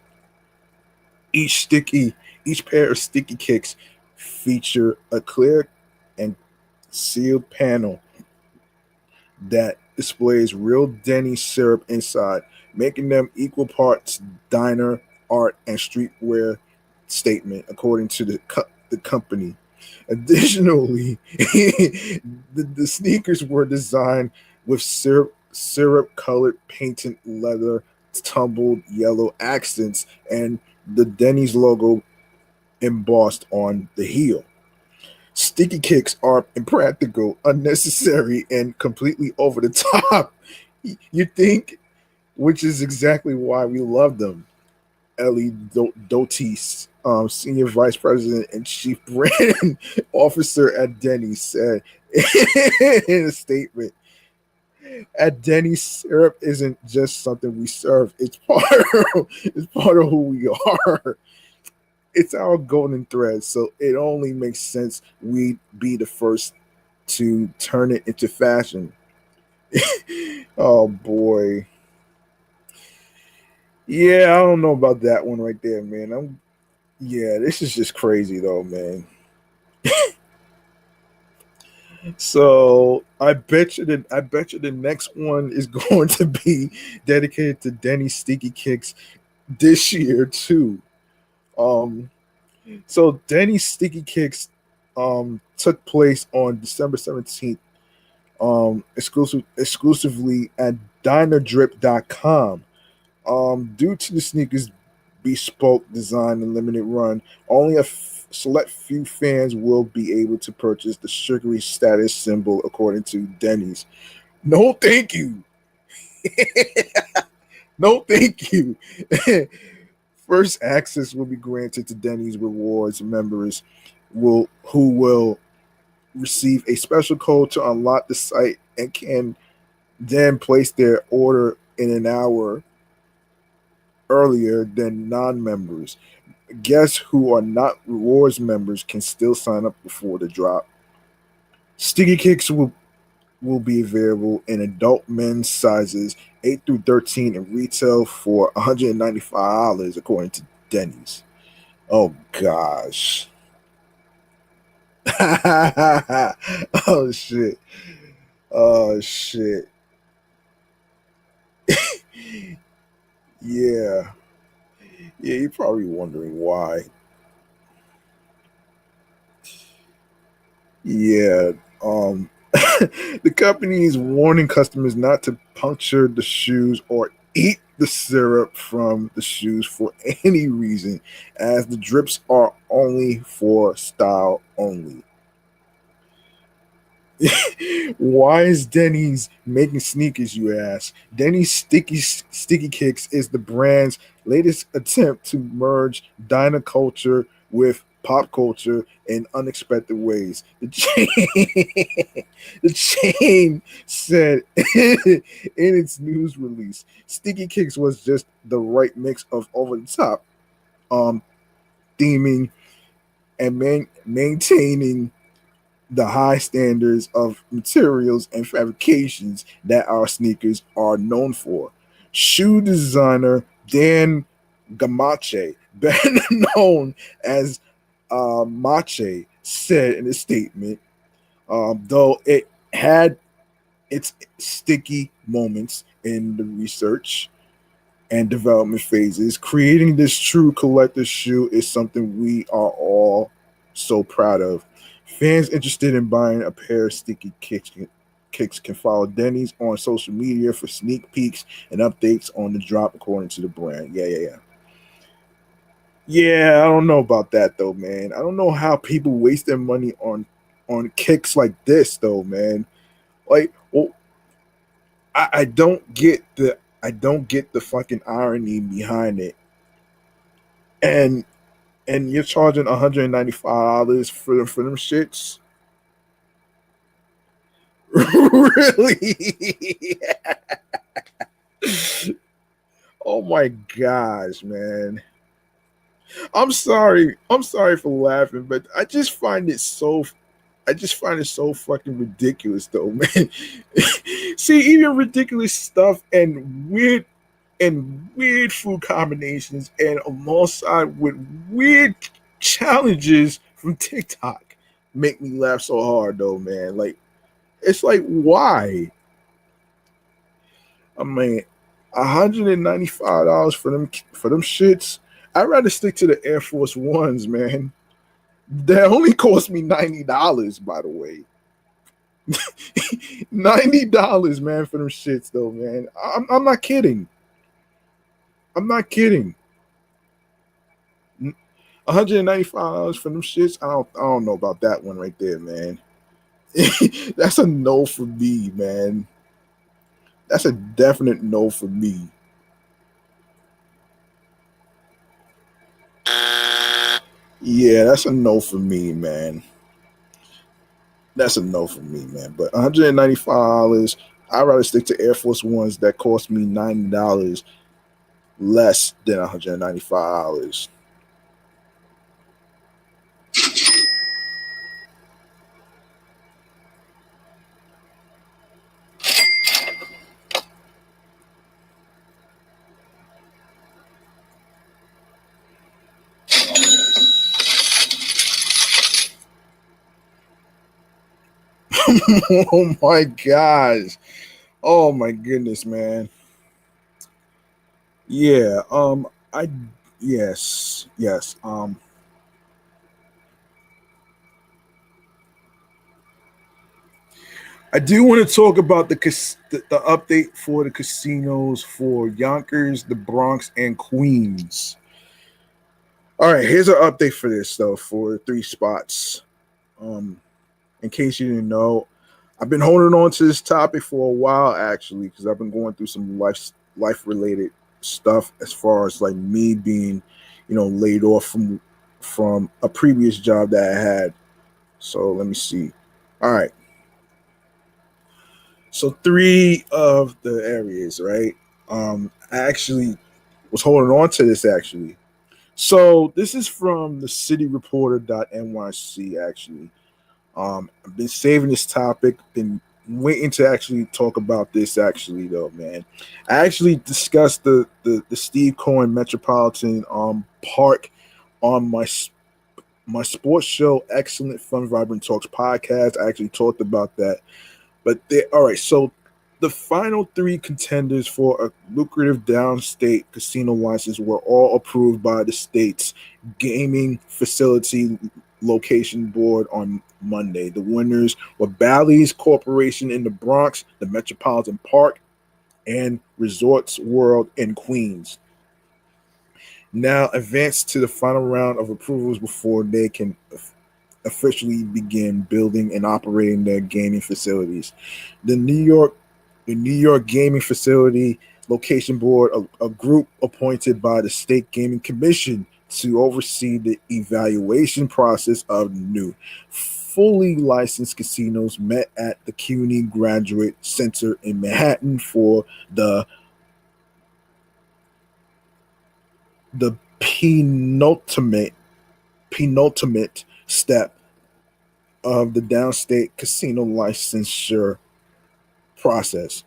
Each sticky, each pair of sticky kicks feature a clear and sealed panel that displays real Denny syrup inside, making them equal parts diner, art, and streetwear statement, according to the company. Additionally, the sneakers were designed with syrup colored painted leather, tumbled yellow accents, and the Denny's logo embossed on the heel. Sticky kicks are impractical, unnecessary, and completely over the top. You think, which is exactly why we love them. Ellie Dotis, Senior Vice President and Chief Brand Officer at Denny, said in a statement, "At Denny, syrup isn't just something we serve; it's part of who we are. It's our golden thread. So it only makes sense we'd be the first to turn it into fashion." Oh boy. Yeah, I don't know about that one right there, man. Yeah, this is just crazy though, man. So I bet you the next one is going to be dedicated to Denny Sticky Kicks this year too. Um so Denny Sticky Kicks took place on December 17th, exclusively at dinerdrip.com. Due to the sneakers bespoke design and limited run, only a select few fans will be able to purchase the sugary status symbol, according to Denny's. No, thank you. No, thank you. First access will be granted to Denny's rewards members who will receive a special code to unlock the site and can then place their order in an hour earlier than non-members. Guests who are not rewards members can still sign up before the drop. Sticky kicks will be available in adult men's sizes 8 through 13 and retail for $195, according to Denny's. Oh gosh. Oh shit. Oh shit. Yeah. Yeah, you're probably wondering why. Yeah. Um the company is warning customers not to puncture the shoes or eat the syrup from the shoes for any reason, as the drips are only for style only. Why is Denny's making sneakers, you ask? Denny's Sticky Kicks is the brand's latest attempt to merge diner culture with pop culture in unexpected ways. The chain said in its news release, Sticky Kicks was just the right mix of over the top um, theming and maintaining the high standards of materials and fabrications that our sneakers are known for. Shoe designer Dan Gamache, better known as Mache, said in a statement, though it had its sticky moments in the research and development phases, creating this true collector shoe is something we are all so proud of. Fans interested in buying a pair of sticky kicks can follow Denny's on social media for sneak peeks and updates on the drop, according to the brand. Yeah. Yeah, I don't know about that though, man. I don't know how people waste their money on kicks like this though, man. Like, well, I don't get the fucking irony behind it. And you're charging $195 for them shits. Really? Oh my gosh, man. I'm sorry for laughing, but I just find it so fucking ridiculous though, man. See, even ridiculous stuff and weird food combinations and alongside with weird challenges from TikTok make me laugh so hard though, man. Like, it's like, why? I mean, $195 for them shits. I'd rather stick to the Air Force Ones, man. That only cost me $90, by the way. $90, man, for them shits, though, man. I'm not kidding. I'm not kidding. $195 for them shits. I don't know about that one right there, man. That's a no for me, man. That's a definite no for me. Yeah, that's a no for me, man. That's a no for me, man. But $195, I'd rather stick to Air Force Ones that cost me $90 less than $195. Oh my gosh. Oh my goodness, man. Yeah, I yes. I do want to talk about the update for the casinos for Yonkers, the Bronx, and Queens. All right, here's an update for this though for three spots. Um, in case you didn't know, I've been holding on to this topic for a while actually because I've been going through some life related stuff as far as like me being, laid off from a previous job that I had. So let me see. All right. So three of the areas, right? I actually was holding on to this actually. So this is from the cityreporter.nyc actually. I've been saving this topic, been waiting to actually talk about this actually though, man. I actually discussed the Steve Cohen Metropolitan Park on my sports show, Excellent Fun Vibrant Talks podcast. I actually talked about that. But they all right, so the final three contenders for a lucrative downstate casino license were all approved by the state's gaming facility location board on Monday. The winners were Bally's Corporation in the Bronx, the Metropolitan Park, and Resorts World in Queens. Now advance to the final round of approvals before they can officially begin building and operating their gaming facilities. The New York Gaming Facility Location Board, a group appointed by the State Gaming Commission to oversee the evaluation process of new fully licensed casinos, met at the CUNY Graduate Center in Manhattan for the penultimate step of the downstate casino licensure process.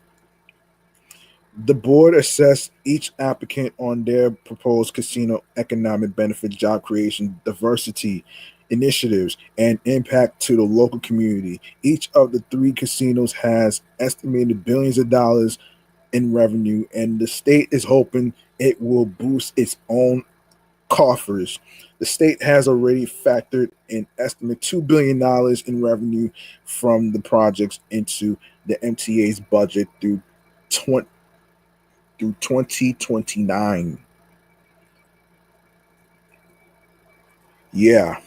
The board assessed each applicant on their proposed casino economic benefit, job creation, diversity initiatives, and impact to the local community. Each of the three casinos has estimated billions of dollars in revenue, and the state is hoping it will boost its own coffers. The state has already factored an estimate $2 billion in revenue from the projects into the MTA's budget through 2029. Yeah.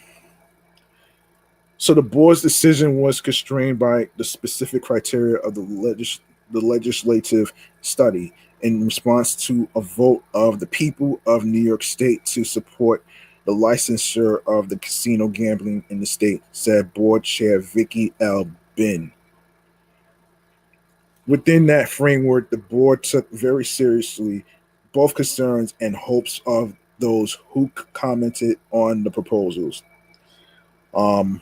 So the board's decision was constrained by the specific criteria of the legislative study in response to a vote of the people of New York State to support the licensure of the casino gambling in the state, said board chair Vicky L. Bin. Within that framework, the board took very seriously both concerns and hopes of those who commented on the proposals. Um,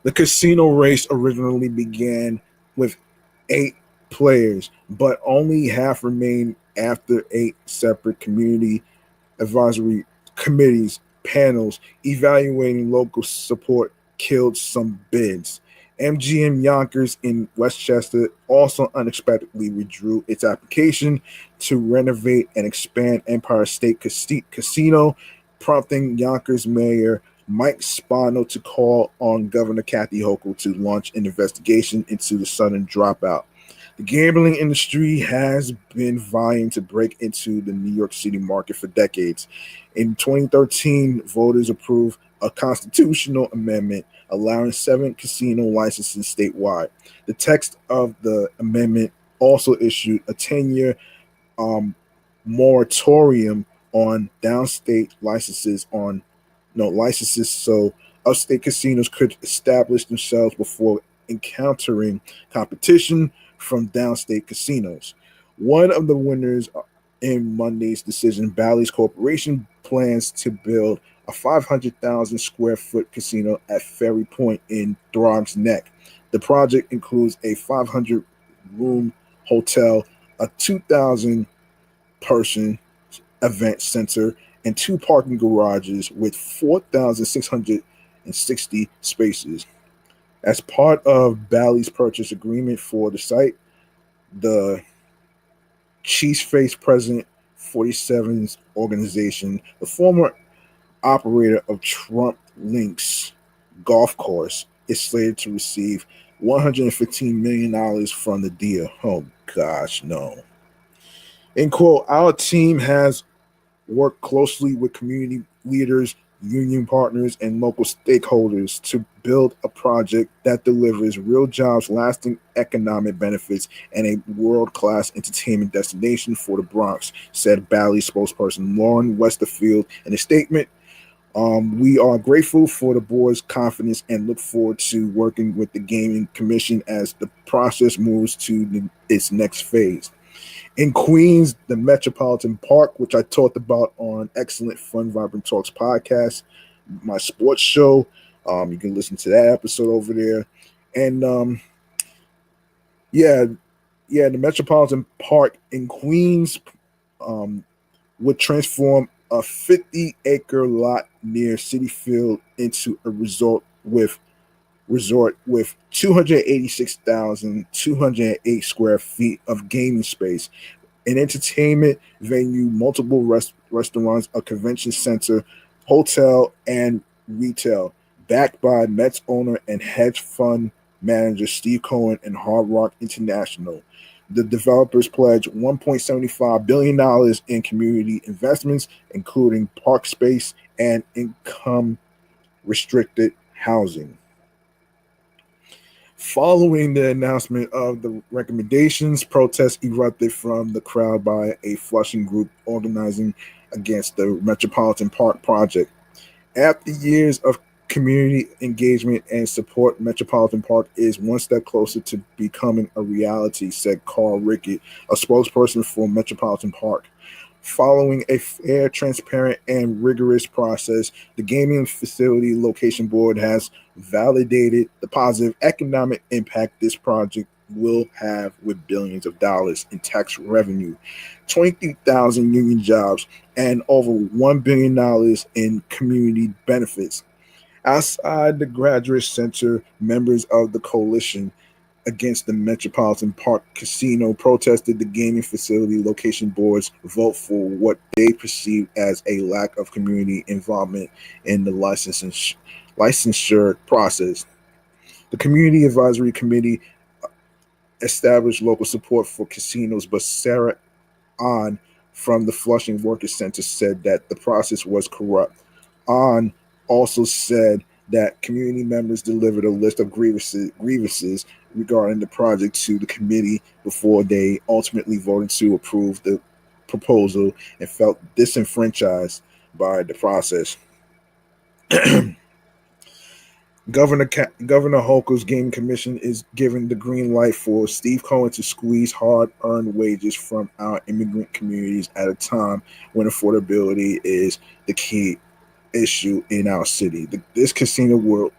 The casino race originally began with 8 players, but only half remained after 8 separate community advisory committees panels evaluating local support killed some bids. MGM Yonkers in Westchester also unexpectedly withdrew its application to renovate and expand Empire State Casino, prompting Yonkers Mayor Mike Spano to call on Governor Kathy Hochul to launch an investigation into the sudden dropout. The gambling industry has been vying to break into the New York City market for decades. In 2013, voters approved a constitutional amendment allowing 7 casino licenses statewide. The text of the amendment also issued a 10-year moratorium on downstate licenses so upstate casinos could establish themselves before encountering competition from downstate casinos. One of the winners in Monday's decision, Bally's Corporation, plans to build a 500,000 square foot casino at Ferry Point in Bronx Neck. The project includes a 500 room hotel, a 2,000 person event center, and 2 parking garages with 4,660 spaces. As part of Bally's purchase agreement for the site, the Cheeseface President 47's organization, the former operator of Trump Links golf course, is slated to receive $115 million from the deal. Oh gosh, no. In quote, our team has work closely with community leaders, union partners, and local stakeholders to build a project that delivers real jobs, lasting economic benefits, and a world-class entertainment destination for the Bronx, said Bally's spokesperson Lauren Westerfield in a statement. We are grateful for the board's confidence and look forward to working with the Gaming Commission as the process moves to its next phase. In Queens, the Metropolitan Park, which I talked about on Excellent Fun Vibrant Talks podcast, my sports show. You can listen to that episode over there. And the Metropolitan Park in Queens would transform a 50-acre lot near Citi Field into a resort with 286,208 square feet of gaming space, an entertainment venue, multiple restaurants, a convention center, hotel, and retail, backed by Mets owner and hedge fund manager Steve Cohen and Hard Rock International. The developers pledged $1.75 billion in community investments, including park space and income-restricted housing. Following the announcement of the recommendations, protests erupted from the crowd by a Flushing group organizing against the Metropolitan Park project. After years of community engagement and support, Metropolitan Park is one step closer to becoming a reality, said Carl Rickett, a spokesperson for Metropolitan Park. Following a fair, transparent, and rigorous process, the Gaming Facility Location Board has validated the positive economic impact this project will have, with billions of dollars in tax revenue, 23,000 union jobs, and over $1 billion in community benefits. Outside the Graduate Center, members of the coalition against the Metropolitan Park Casino protested the gaming facility location board's vote for what they perceived as a lack of community involvement in the licensure process. The Community Advisory Committee established local support for casinos, but Sarah Ahn from the Flushing Workers Center said that the process was corrupt. Ahn also said that community members delivered a list of grievances regarding the project to the committee before they ultimately voted to approve the proposal and felt disenfranchised by the process. Governor Hochul's Gaming Commission is giving the green light for Steve Cohen to squeeze hard-earned wages from our immigrant communities at a time when affordability is the key issue in our city. This casino will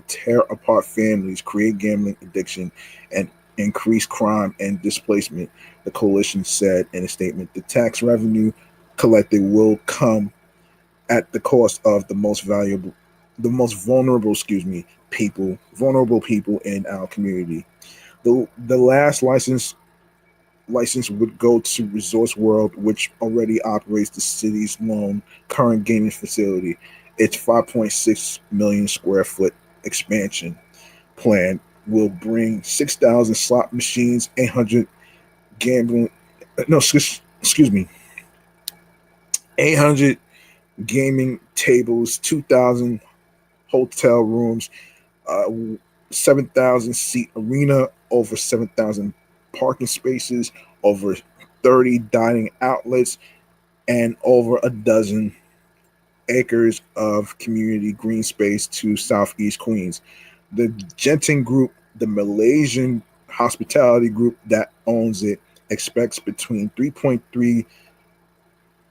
tear apart families, create gambling addiction, and increase crime and displacement, the coalition said in a statement. The tax revenue collected will come at the cost of the most vulnerable people in our community. The last license would go to Resorts World, which already operates the city's lone current gaming facility. Its 5.6 million square foot expansion plan will bring 6,000 slot machines, 800 gambling, no, excuse me, 800 gaming tables, 2,000 hotel rooms, 7,000 seat arena, over 7,000 parking spaces, over 30 dining outlets, and over a dozen acres of community green space to southeast Queens. The Genting Group, the Malaysian hospitality group that owns it, expects between 3.3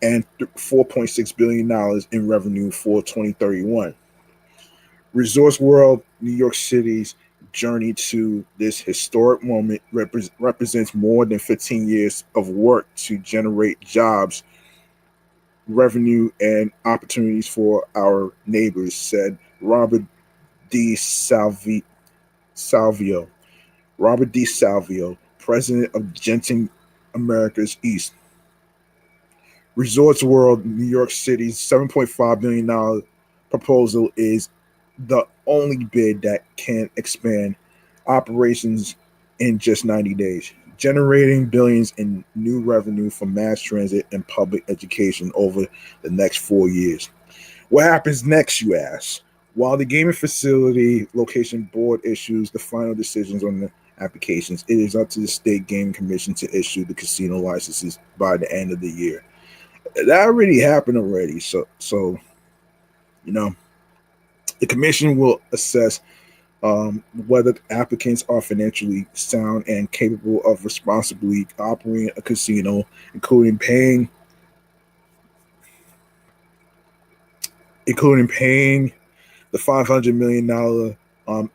and $4.6 billion in revenue for 2031. Resorts World, New York City's journey to this historic moment represents more than 15 years of work to generate jobs, revenue, and opportunities for our neighbors, said Robert D. Salvio. Robert D. Salvio, president of Genting Americas East. Resorts World, New York City's $7.5 billion proposal is the only bid that can expand operations in just 90 days, generating billions in new revenue for mass transit and public education over the next 4 years. What happens next, you ask? While the gaming facility location board issues the final decisions on the applications, it is up to the state gaming commission to issue the casino licenses by the end of the year. That already happened already. So the commission will assess whether applicants are financially sound and capable of responsibly operating a casino, including paying the $500 million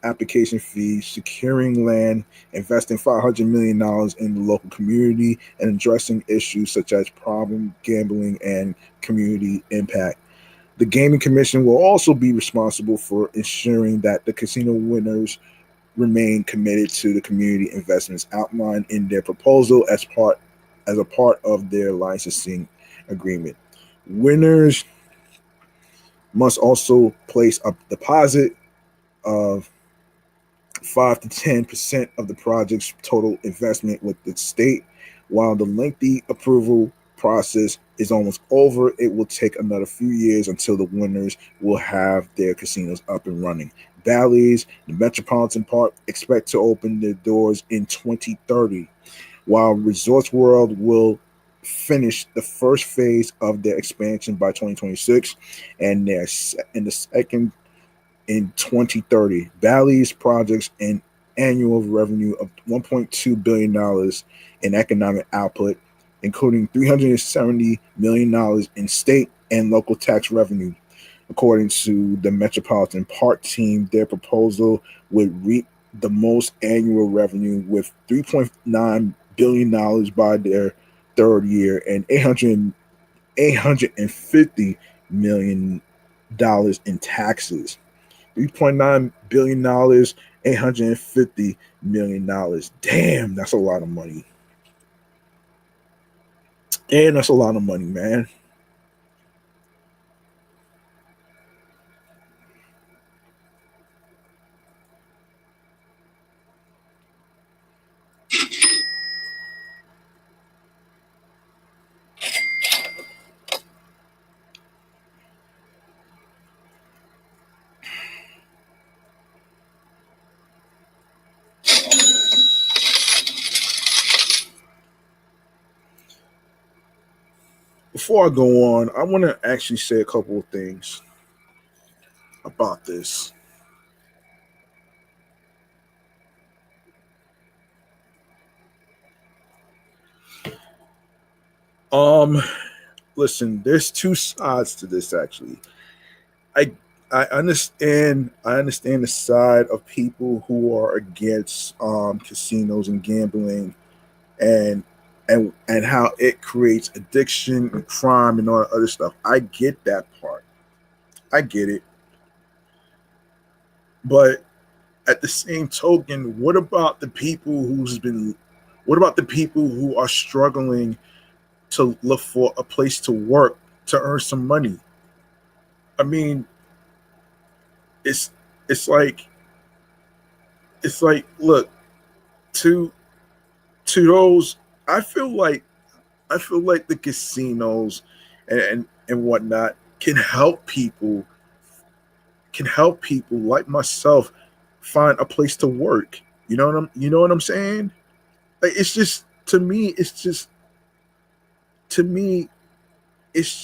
application fee, securing land, investing $500 million in the local community, and addressing issues such as problem gambling and community impact. The Gaming Commission will also be responsible for ensuring that the casino winners remain committed to the community investments outlined in their proposal as a part of their licensing agreement. Winners must also place a deposit of 5 to 10% of the project's total investment with the state. While the lengthy approval process is almost over, it will take another few years until the winners will have their casinos up and running. Bally's, the Metropolitan Park, expect to open their doors in 2030, while Resorts World will finish the first phase of their expansion by 2026, and the second in 2030. Bally's projects an annual revenue of $1.2 billion in economic output, including $370 million in state and local tax revenue. According to the Metropolitan Park team, their proposal would reap the most annual revenue with $3.9 billion by their third year and $850 million in taxes. $3.9 billion, $850 million. Damn, that's a lot of money. And that's a lot of money, man. Before I go on, I want to actually say a couple of things about this. Um, Listen, there's two sides to this actually. I I understand the side of people who are against casinos and gambling and and how it creates addiction and crime and all that other stuff. I get that part. I get it. But at the same token, what about the people who are struggling to look for a place to work to earn some money? I mean, it's it's like look, to those, I feel like the casinos and whatnot can help people like myself find a place to work. You know what I'm saying? Like, it's just, to me it's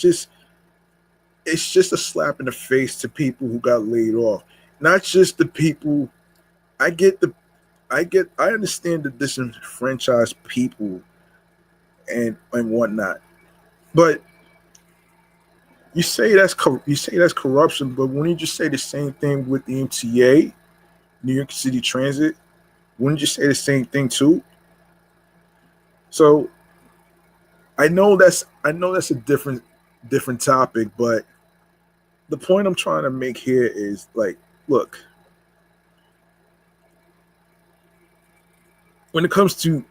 just it's just a slap in the face to people who got laid off. Not just the people. I get the I understand the disenfranchised people and whatnot. But you say that's corruption, but wouldn't you just say the same thing with the MTA, New York City Transit? Wouldn't you say the same thing too? So I know that's a different topic, but the point I'm trying to make here is like, look, when it comes to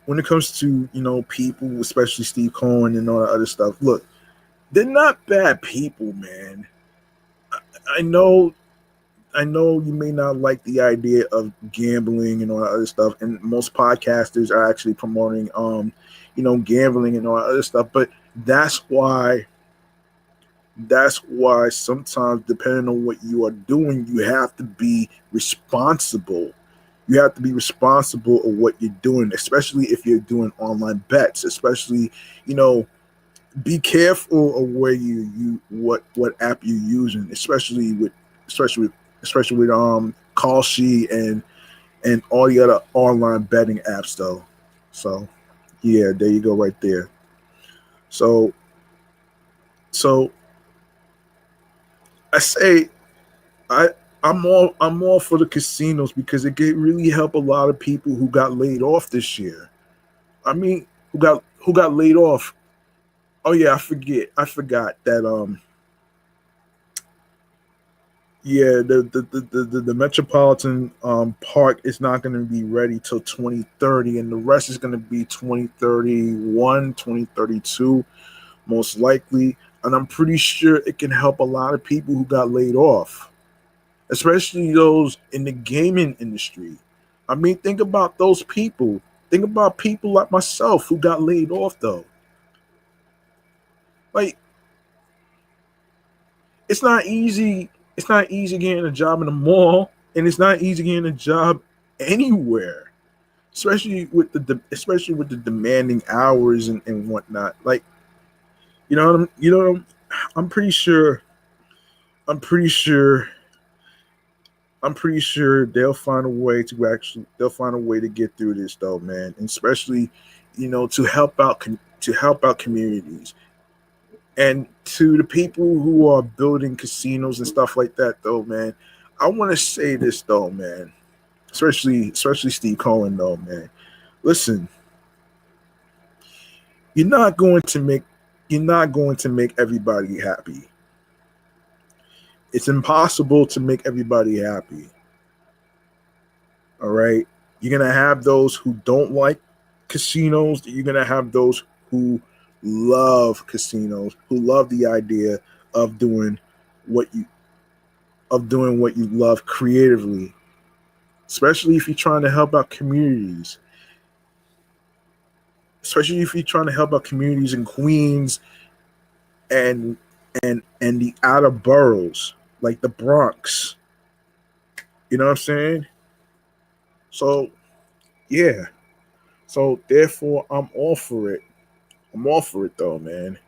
people, especially Steve Cohen and all that other stuff, look, they're not bad people, man. I know I know you may not like the idea of gambling and all that other stuff, and most podcasters are actually promoting, gambling and all that other stuff. But that's why, sometimes, depending on what you are doing, you have to be responsible. You have to be responsible of what you're doing, especially if you're doing online bets. Especially, you know, be careful of where what app you're using, especially with Call She and all the other online betting apps though. So yeah, there you go right there. So so I say I I'm all for the casinos because it could really help a lot of people who got laid off this year. I mean, who got laid off. Oh yeah, I forgot that yeah, the Metropolitan Park is not going to be ready till 2030, and the rest is going to be 2031, 2032, most likely. And I'm pretty sure it can help a lot of people who got laid off, especially those in the gaming industry. I mean, think about those people. Think about people like myself who got laid off, though. Like, it's not easy. It's not easy getting a job in the mall, and it's not easy getting a job anywhere, especially with the demanding hours and whatnot. Like, I'm pretty sure. I'm pretty sure. I'm pretty sure they'll find a way to get through this though, man. And especially, to help out communities. And to the people who are building casinos and stuff like that, though, man, I want to say this though, man. Especially Steve Cohen, though, man. Listen, you're not going to make you're not going to make everybody happy. It's impossible to make everybody happy. All right. You're going to have those who don't like casinos. You're going to have those who love casinos, who love the idea of doing what you love creatively, especially if you're trying to help out communities, especially if you're trying to help out communities in Queens and and the outer boroughs like the Bronx. You know what I'm saying? So yeah. So therefore, I'm all for it. I'm all for it though, man.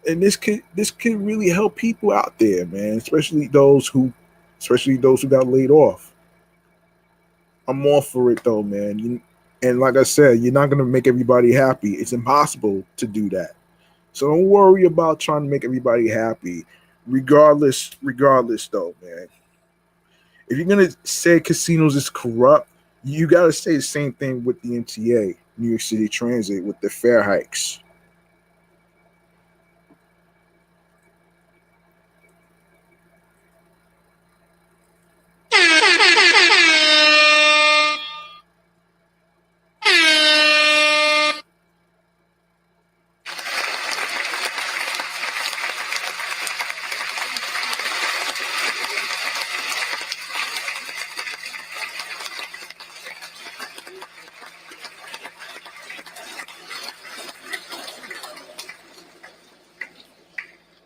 And this could really help people out there, man. Especially those who got laid off. I'm all for it though, man. And like I said, you're not gonna make everybody happy. It's impossible to do that. So don't worry about trying to make everybody happy. Regardless though, man. If you're gonna say casinos is corrupt, you gotta say the same thing with the MTA, New York City Transit, with the fare hikes.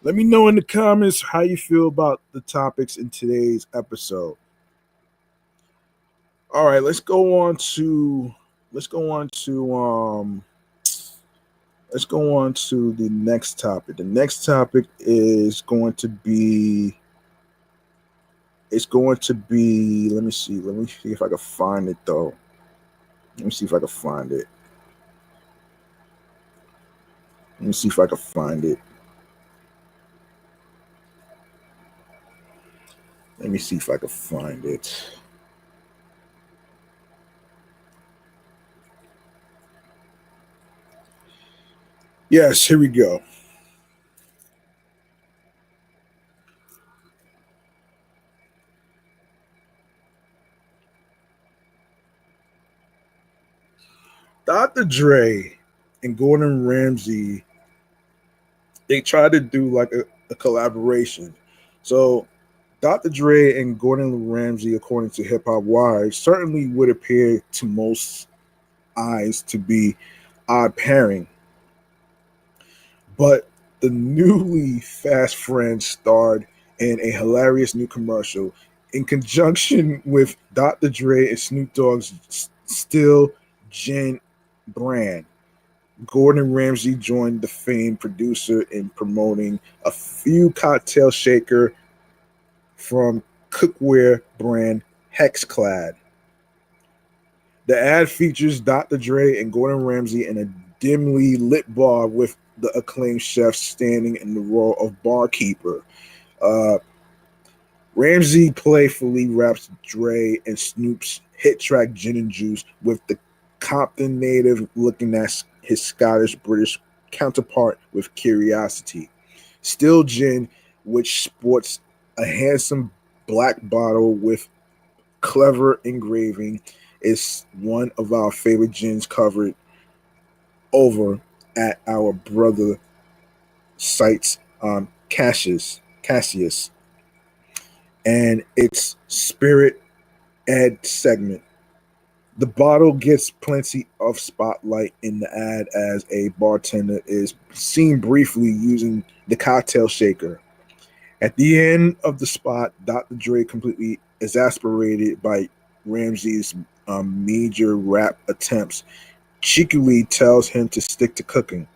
Let me know in the comments how you feel about the topics in today's episode. All right, let's go on to the next topic. The next topic is going to be let me see. Let me see if I can find it though. Let me see if I can find it. Let me see if I can find it. Let me see if I can find it. Yes, here we go. Dr. Dre and Gordon Ramsay, they tried to do like a collaboration. So Dr. Dre and Gordon Ramsay, according to Hip Hop Wives, certainly would appear to most eyes to be odd pairing. But the newly fast friends starred in a hilarious new commercial in conjunction with Dr. Dre and Snoop Dogg's Still Gin brand. Gordon Ramsay joined the famed producer in promoting a few cocktail shaker from cookware brand Hexclad. The ad features Dr. Dre and Gordon Ramsay in a dimly lit bar with the acclaimed chef standing in the role of barkeeper. Uh, Ramsay playfully raps Dre and Snoop's hit track Gin and Juice, with the Compton native looking at his Scottish British counterpart with curiosity. Still Gin, which sports a handsome black bottle with clever engraving, is one of our favorite gins covered over at our brother sites Cassius and its Spirit Ed segment. The bottle gets plenty of spotlight in the ad as a bartender is seen briefly using the cocktail shaker. At the end of the spot, Dr. Dre, completely exasperated by Ramsey's major rap attempts, cheekily tells him to stick to cooking.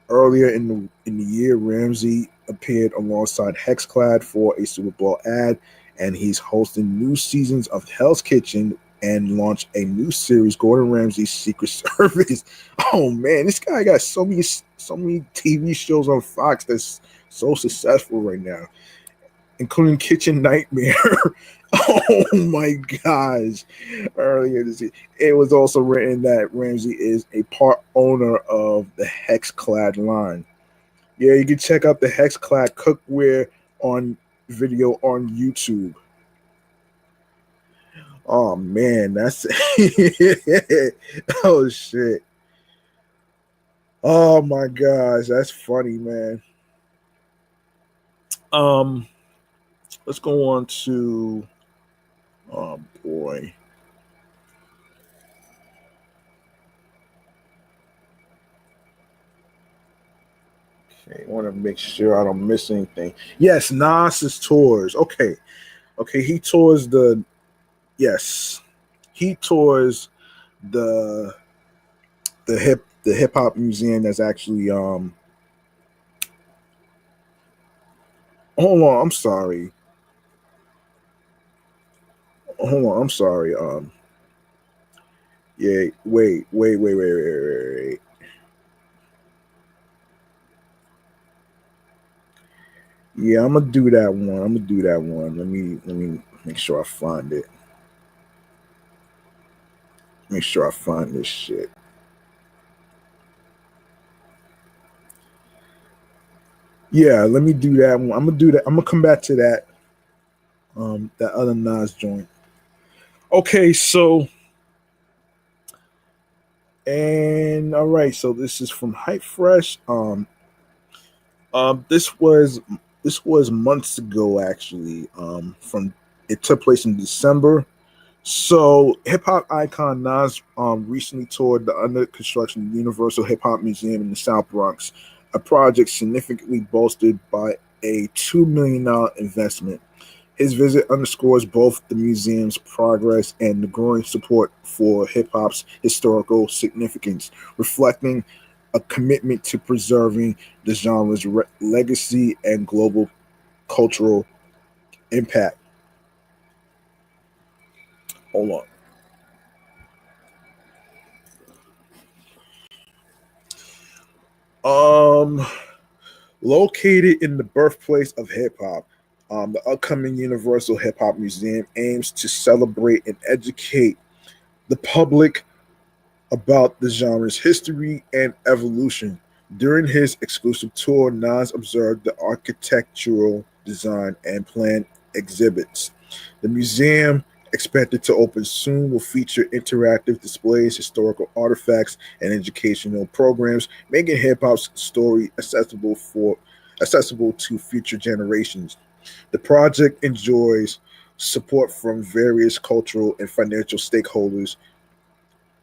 Earlier in the year, Ramsey appeared alongside Hexclad for a Super Bowl ad, and he's hosting new seasons of Hell's Kitchen and launched a new series, Gordon Ramsay's Secret Service. Oh man, this guy got so many TV shows on Fox that's so successful right now, including Kitchen Nightmare. Oh my gosh. Earlier this year. It was also written that Ramsey is a part owner of the Hexclad line. Yeah, you can check out the Hexclad cookware on video on YouTube. Oh man, that's oh shit. Oh my gosh, that's funny, man. Um, let's go on to oh boy. Okay, I want to make sure I don't miss anything. Yes, Nas's tours. Okay, okay, he tours the yes, he tours the the hip hop museum that's actually hold on, I'm sorry. Hold on, I'm sorry. Yeah, wait. Yeah, I'm gonna do that one. I'm gonna do that one. Let me make sure I find it. Make sure I find this shit. Yeah, let me do that one. I'm gonna do that. I'm gonna come back to that. That other Nas joint. Okay, so and all right, so this is from Hype Fresh. This was months ago actually. From it took place in December. So, hip hop icon Nas recently toured the under construction Universal Hip Hop Museum in the South Bronx, a project significantly bolstered by a $2 million investment. His visit underscores both the museum's progress and the growing support for hip hop's historical significance, reflecting a commitment to preserving the genre's legacy and global cultural impact. Hold on. Located in the birthplace of hip hop, the upcoming Universal Hip Hop Museum aims to celebrate and educate the public about the genre's history and evolution. During his exclusive tour, Nas observed the architectural design and planned exhibits. The museum, expected to open soon, will feature interactive displays, historical artifacts, and educational programs, making hip hop's story accessible to future generations. The project enjoys support from various cultural and financial stakeholders,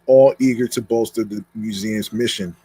all eager to bolster the museum's mission.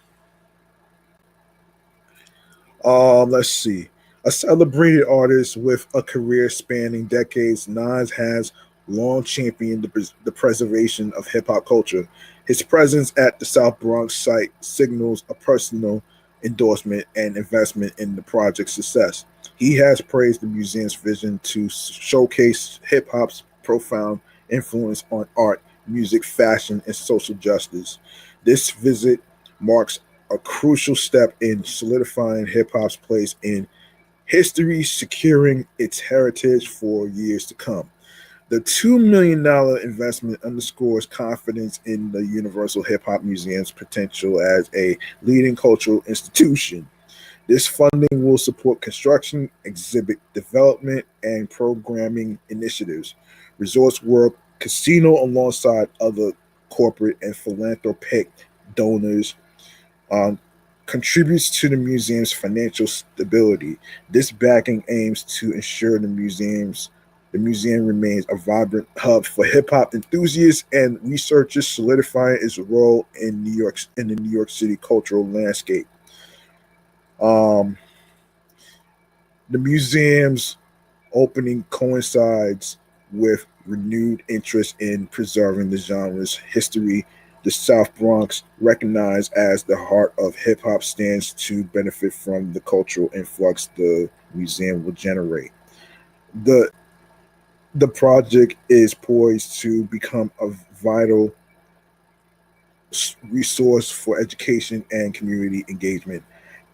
Let's see. A celebrated artist with a career spanning decades, Nas has long championed the preservation of hip hop culture. His presence at the South Bronx site signals a personal endorsement and investment in the project's success. He has praised the museum's vision to showcase hip hop's profound influence on art, music, fashion, and social justice. This visit marks a crucial step in solidifying hip hop's place in history, securing its heritage for years to come. The $2 million investment underscores confidence in the Universal Hip Hop Museum's potential as a leading cultural institution. This funding will support construction, exhibit development, and programming initiatives. Resorts World Casino, alongside other corporate and philanthropic donors, um, contributes to the museum's financial stability. This backing aims to ensure the museum remains a vibrant hub for hip hop enthusiasts and researchers, solidifying its role in the New York City cultural landscape. Um, the museum's opening coincides with renewed interest in preserving the genre's history. The South Bronx, recognized as the heart of hip hop, stands to benefit from the cultural influx the museum will generate. The the project is poised to become a vital resource for education and community engagement.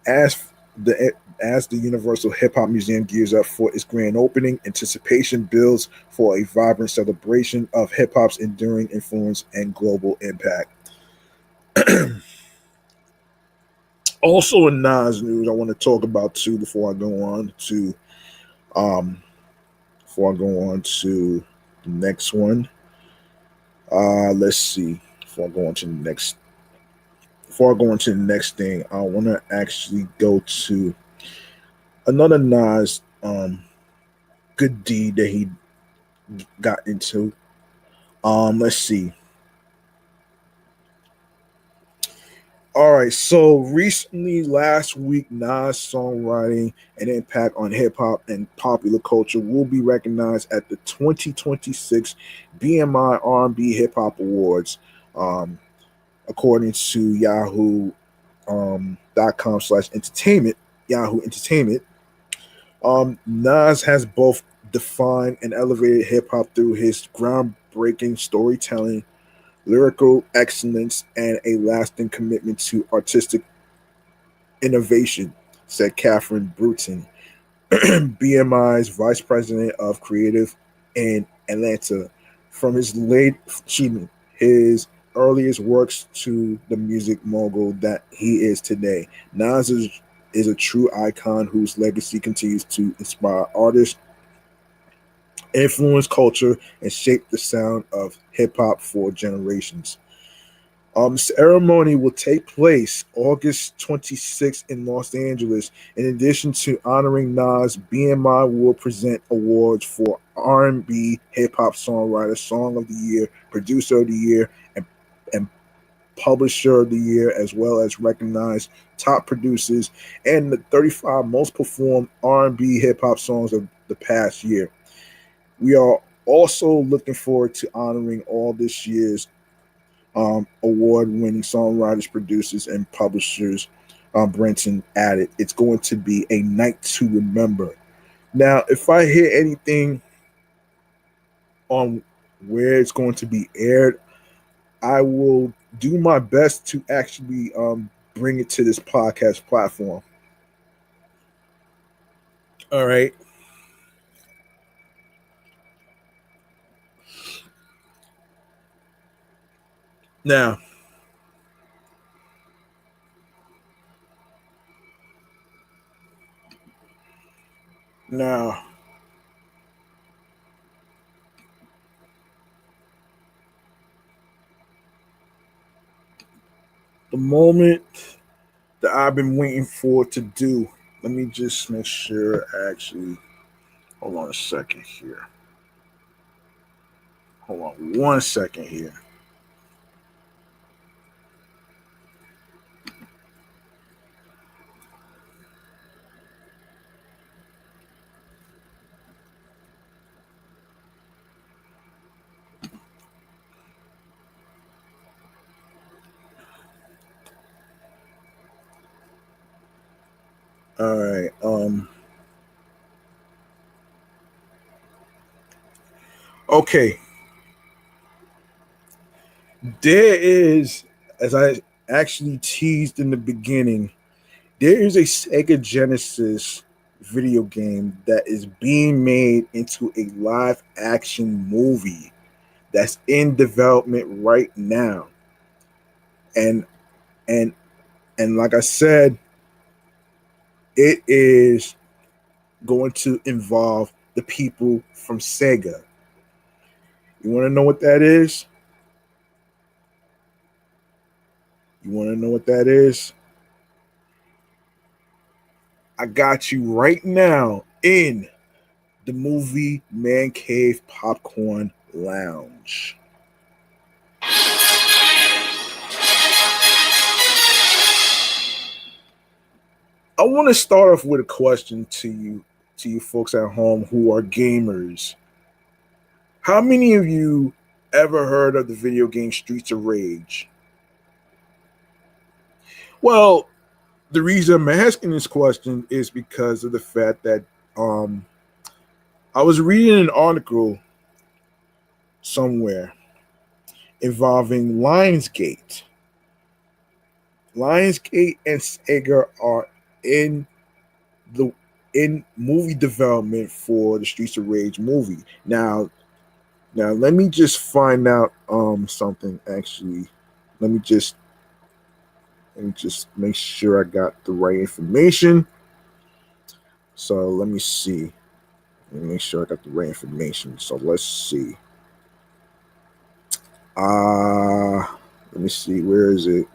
As the Universal Hip Hop Museum gears up for its grand opening, anticipation builds for a vibrant celebration of hip hop's enduring influence and global impact. Also, in Nas news, I want to talk about too before I go on to. Um, before I go on to the next one. Let's see. Before I go on to the next thing, I want to actually go to another Nas good deed that he got into. Let's see. All right, so recently, last week, Nas' songwriting and impact on hip hop and popular culture will be recognized at the 2026 BMI R&B Hip Hop Awards, um, according to Yahoo .com/entertainment. Yahoo Entertainment. Nas has both defined and elevated hip hop through his groundbreaking storytelling, lyrical excellence, and a lasting commitment to artistic innovation, said Catherine Bruton, BMI's vice president of creative in Atlanta. From his earliest works to the music mogul that he is today, Nas is a true icon whose legacy continues to inspire artists, influence culture, and shape the sound of hip hop for generations. Ceremony will take place August 26th in Los Angeles. In addition to honoring Nas, BMI will present awards for R&B, hip hop songwriter, song of the year, producer of the year, and publisher of the year, as well as recognize top producers and the 35 most performed R&B hip hop songs of the past year. We are also looking forward to honoring all this year's award-winning songwriters, producers, and publishers. Brenton added, "It's going to be a night to remember." Now, if I hear anything on where it's going to be aired, I will do my best to actually bring it to this podcast platform. All right. Now, now, the moment that I've been waiting for to do. Let me just make sure. Actually, hold on a second here. Hold on 1 second here. All right. Okay. There is, as I actually teased in the beginning, there is a Sega Genesis video game that is being made into a live action movie that's in development right now. And and and like I said, it is going to involve the people from Sega. You want to know what that is? You want to know what that is? I got you right now in the movie Man Cave Popcorn Lounge. I want to start off with a question to you folks at home who are gamers. How many of you ever heard of the video game Streets of Rage? Well, the reason I'm asking this question is because of the fact that um, I was reading an article somewhere involving Lionsgate. Lionsgate and Sega are in the in movie development for the Streets of Rage movie. Now let me just find out something actually. Let me just make sure I got the right information. So let me see. Let me make sure I got the right information. So let's see. Let me see. Where is it?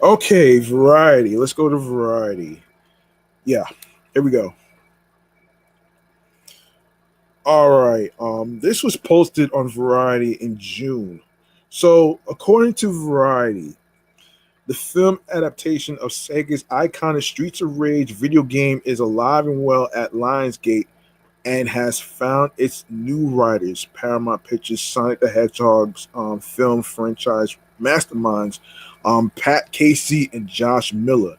Okay, Variety. Let's go to Variety. Yeah, here we go. All right. This was posted on Variety in June. So, according to Variety, the film adaptation of Sega's iconic Streets of Rage video game is alive and well at Lionsgate and has found its new writers, Paramount Pictures, Sonic the Hedgehog's film franchise masterminds, Pat Casey and Josh Miller.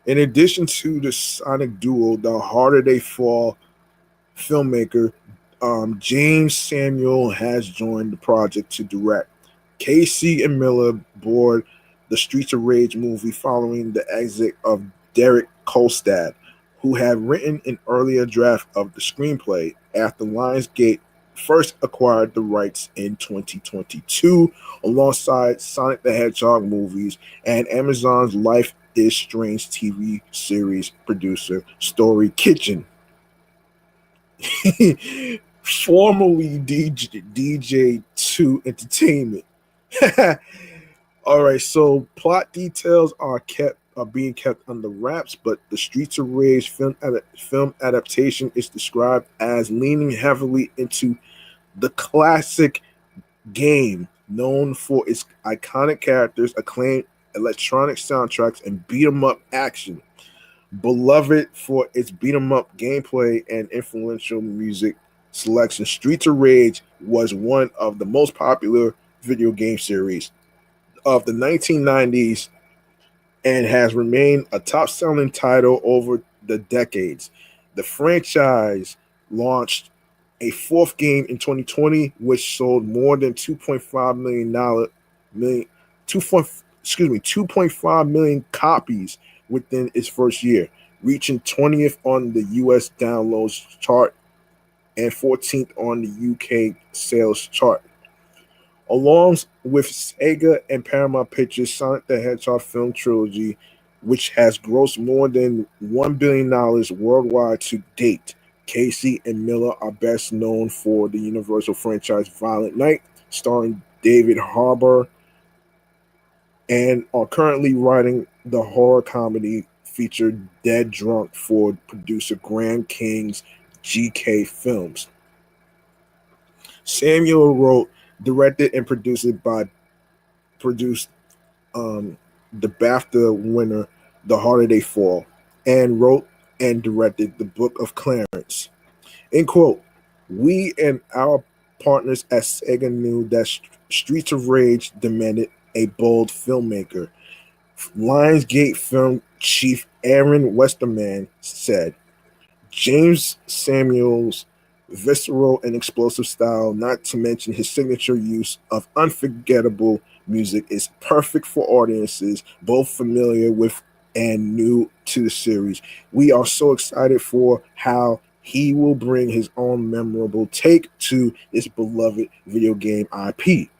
In addition to the Sonic duo, The Harder They Fall filmmaker James Samuel has joined the project to direct. Casey and Miller board the Streets of Rage movie following the exit of Derek Kolstad, who had written an earlier draft of the screenplay after Lionsgate first acquired the rights in 2022 alongside Sonic the Hedgehog movies and Amazon's Life is Strange TV series producer Story Kitchen. Formerly DJ2 Entertainment. All right, so plot details are being kept under wraps, but the Streets of Rage film adaptation is described as leaning heavily into the classic game, known for its iconic characters, acclaimed electronic soundtracks, and beat 'em up action. Beloved for its beat 'em up gameplay and influential music selection, Streets of Rage was one of the most popular video game series of the 1990s and has remained a top-selling title over the decades. The franchise launched a fourth game in 2020, which sold more than 2.5 million, 2.5 million copies within its first year, reaching 20th on the US downloads chart and 14th on the UK sales chart. Along with Sega and Paramount Pictures' Sonic the Hedgehog film trilogy, which has grossed more than $1 billion worldwide to date. Casey and Miller are best known for the Universal franchise Violent Night, starring David Harbour, and are currently writing the horror comedy feature Dead Drunk for producer Graham King's GK Films. Samuel wrote, directed, and produced the BAFTA winner The Harder They Fall, and wrote and directed The Book of Clarence. In quote, we and our partners at Sega knew that Streets of Rage demanded a bold filmmaker. Lionsgate film chief Aaron Westerman said, James Samuel's visceral and explosive style, not to mention his signature use of unforgettable music, is perfect for audiences both familiar with and new to the series. We are so excited for how he will bring his own memorable take to this beloved video game IP.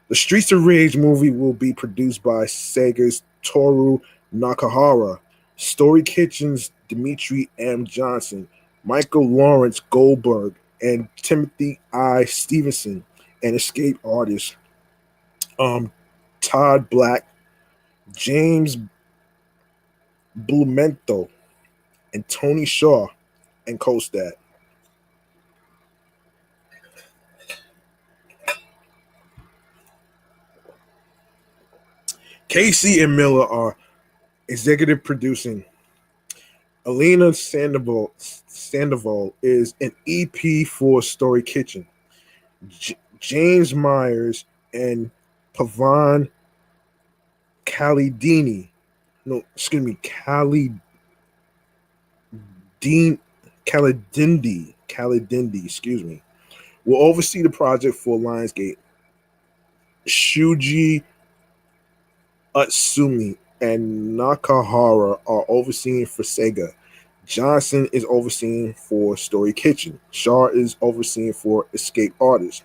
The Streets of Rage movie will be produced by Sega's Toru Nakahara, Story Kitchen's Dimitri M. Johnson, Michael Lawrence Goldberg, and Timothy I. Stevenson, and escape artists Todd Black, James Blumento, and Tony Shaw and Kostad. Casey and Miller are executive producing. Alina Sandoval is an EP for Story Kitchen. James Myers and Pavan Kalidini, no, excuse me, Kalidindi, excuse me, will oversee the project for Lionsgate. Shuji Utsumi and Nakahara are overseeing for Sega. Johnson is overseeing for Story Kitchen. Shaw is overseeing for Escape Artists.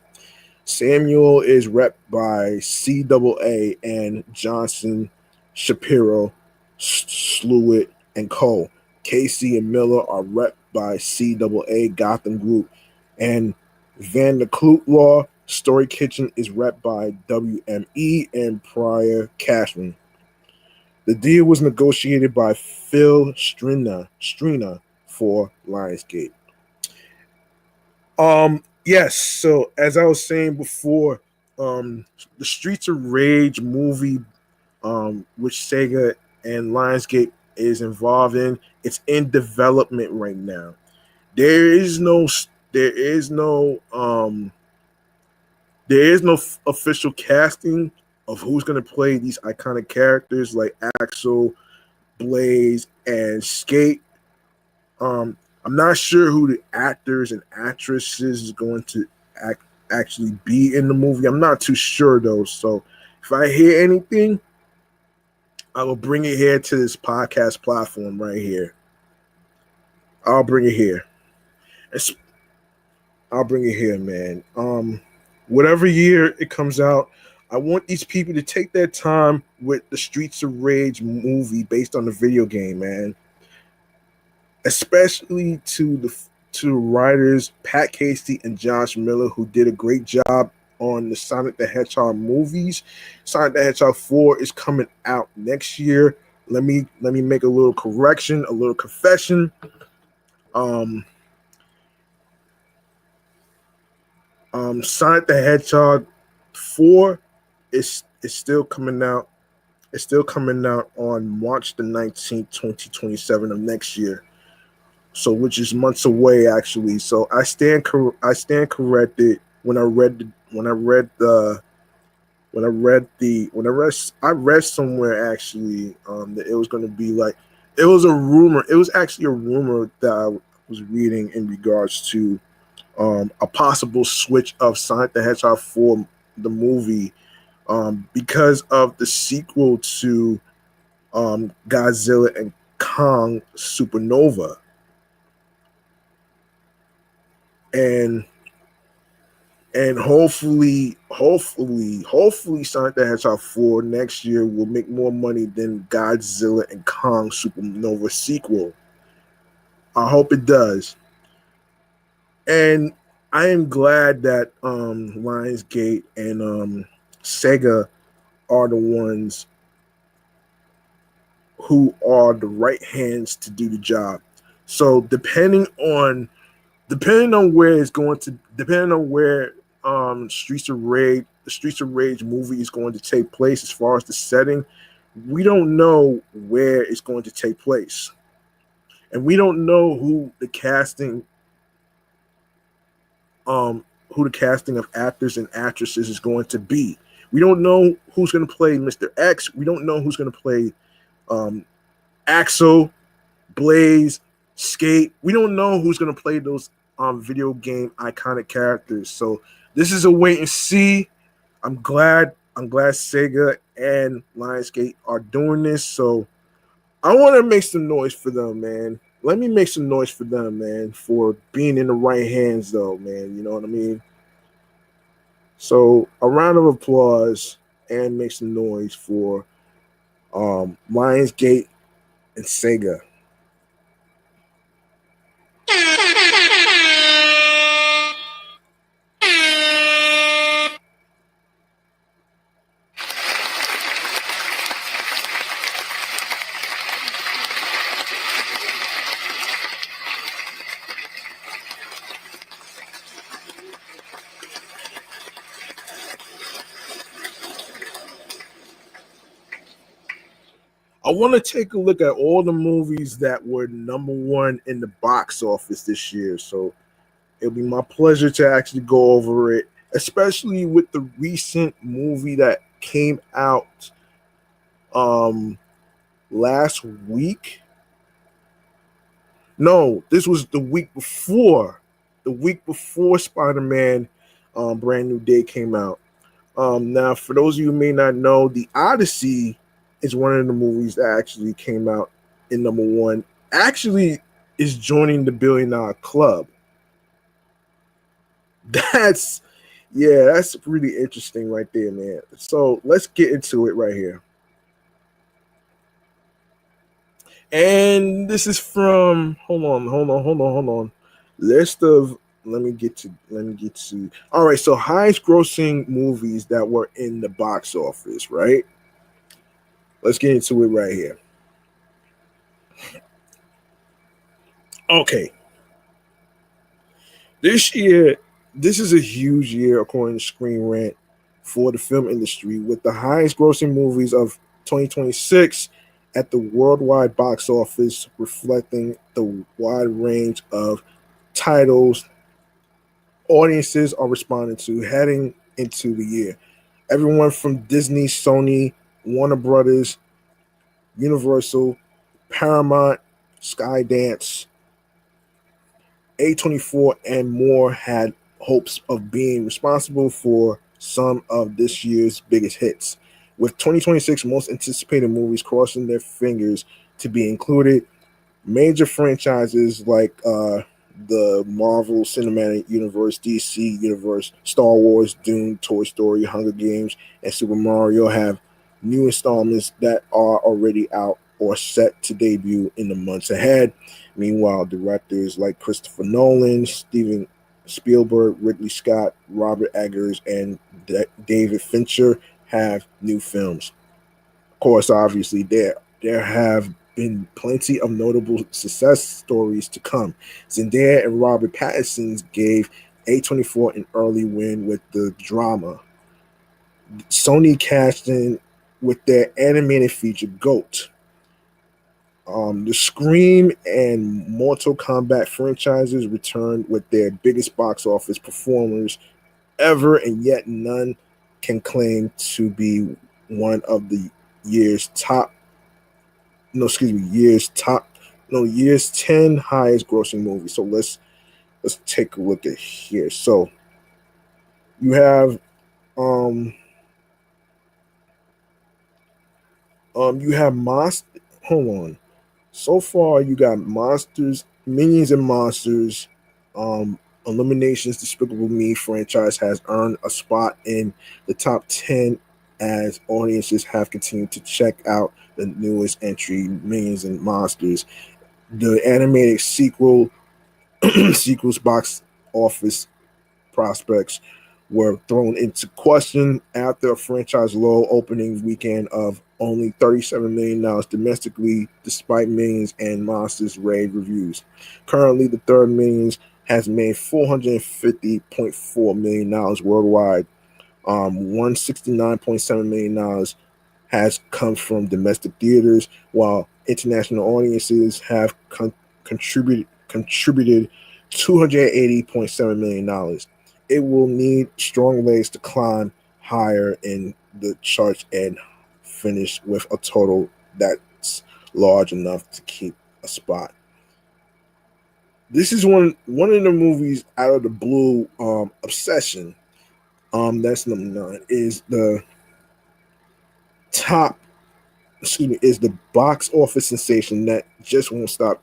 Samuel is repped by CAA and Johnson, Shapiro, Sluitt, and Cole. Casey and Miller are rep by CAA Gotham Group, and Van der Kloot Law Story Kitchen is rep by WME and Prior Cashman. The deal was negotiated by Phil Strina for Lionsgate. Yes, so as I was saying before, the Streets of Rage movie, which Sega and Lionsgate is involved in, it's in development right now. There is no official casting of who's going to play these iconic characters like Axel, Blaze, and Skate. I'm not sure who the actors and actresses is going to actually be in the movie. I'm not too sure though. So if I hear anything, I will bring it here to this podcast platform right here. I'll bring it here. I'll bring it here, man. Whatever year it comes out, I want these people to take their time with the Streets of Rage movie based on the video game, man. Especially to the writers Pat Casey and Josh Miller, who did a great job on the Sonic the Hedgehog movies. Sonic the Hedgehog 4 is coming out next year. Let me make a little correction, a little confession. Sonic the Hedgehog 4 is still coming out. It's still coming out on March the 19th, 2027 of next year. So which is months away actually. So I stand corrected when I read somewhere actually that it was going to be like, it was a rumor. It was actually a rumor that I was reading in regards to a possible switch of Sonic the Hedgehog 4 the movie because of the sequel to Godzilla and Kong Supernova. And hopefully Sonic the Hedgehog 4 next year will make more money than Godzilla and Kong Supernova sequel. I hope it does. And I am glad that Lionsgate and Sega are the ones who are the right hands to do the job. So depending on where it's going to, depending on where the Streets of Rage movie is going to take place as far as the setting, we don't know where it's going to take place. And we don't know who the casting of actors and actresses is going to be. We don't know who's going to play Mr. X. We don't know who's going to play Axel, Blaze, Skate. We don't know who's going to play those video game iconic characters. So this is a wait and see. I'm glad Sega and Lionsgate are doing this. So I want to make some noise for them, man. Let me make some noise for them, man, for being in the right hands, though, man. You know what I mean? So a round of applause and make some noise for Lionsgate and Sega. I want to take a look at all the movies that were number one in the box office this year. So it'll be my pleasure to actually go over it, especially with the recent movie that came out last week. No, this was the week before. The week before Spider-Man Brand New Day came out. Now, for those of you who may not know, The Odyssey is one of the movies that actually came out in number one. Actually, is joining the $1 billion club. That's really interesting right there, man. So let's get into it right here. And this is from hold on. List of let me get to all right, so highest grossing movies that were in the box office, right? Let's get into it right here. Okay. This year, this is a huge year according to Screen Rant for the film industry, with the highest grossing movies of 2026 at the worldwide box office, reflecting the wide range of titles audiences are responding to heading into the year. Everyone from Disney, Sony, Warner Brothers, Universal, Paramount, Skydance, A24, and more had hopes of being responsible for some of this year's biggest hits. With 2026 most anticipated movies crossing their fingers to be included, major franchises like the Marvel Cinematic Universe, DC Universe, Star Wars, Dune, Toy Story, Hunger Games, and Super Mario have new installments that are already out or set to debut in the months ahead. Meanwhile, directors like Christopher Nolan, Steven Spielberg, Ridley Scott, Robert Eggers, and David Fincher have new films. Of course, obviously, there have been plenty of notable success stories to come. Zendaya and Robert Pattinson gave A24 an early win with the drama. Sony cashed in with their animated feature GOAT. The Scream and Mortal Kombat franchises returned with their biggest box office performers ever, and yet none can claim to be one of the year's top no, excuse me, year's 10 highest grossing movies. So let's take a look at here. So you have um monster hold on. So far you got Monsters, Minions and Monsters, Eliminations Despicable Me franchise has earned a spot in the top 10 as audiences have continued to check out the newest entry, Minions and Monsters. The animated sequels box office prospects were thrown into question after a franchise low opening weekend of only $37 million domestically, despite Minions and Monsters rave reviews. Currently, the third Minions has made $450.4 million worldwide. $169.7 million has come from domestic theaters, while international audiences have contributed $280.7 million. It will need strong legs to climb higher in the charts and finish with a total that's large enough to keep a spot. This is one of the movies out of the blue. Obsession. That's number 9. Is the top is the box office sensation that just won't stop.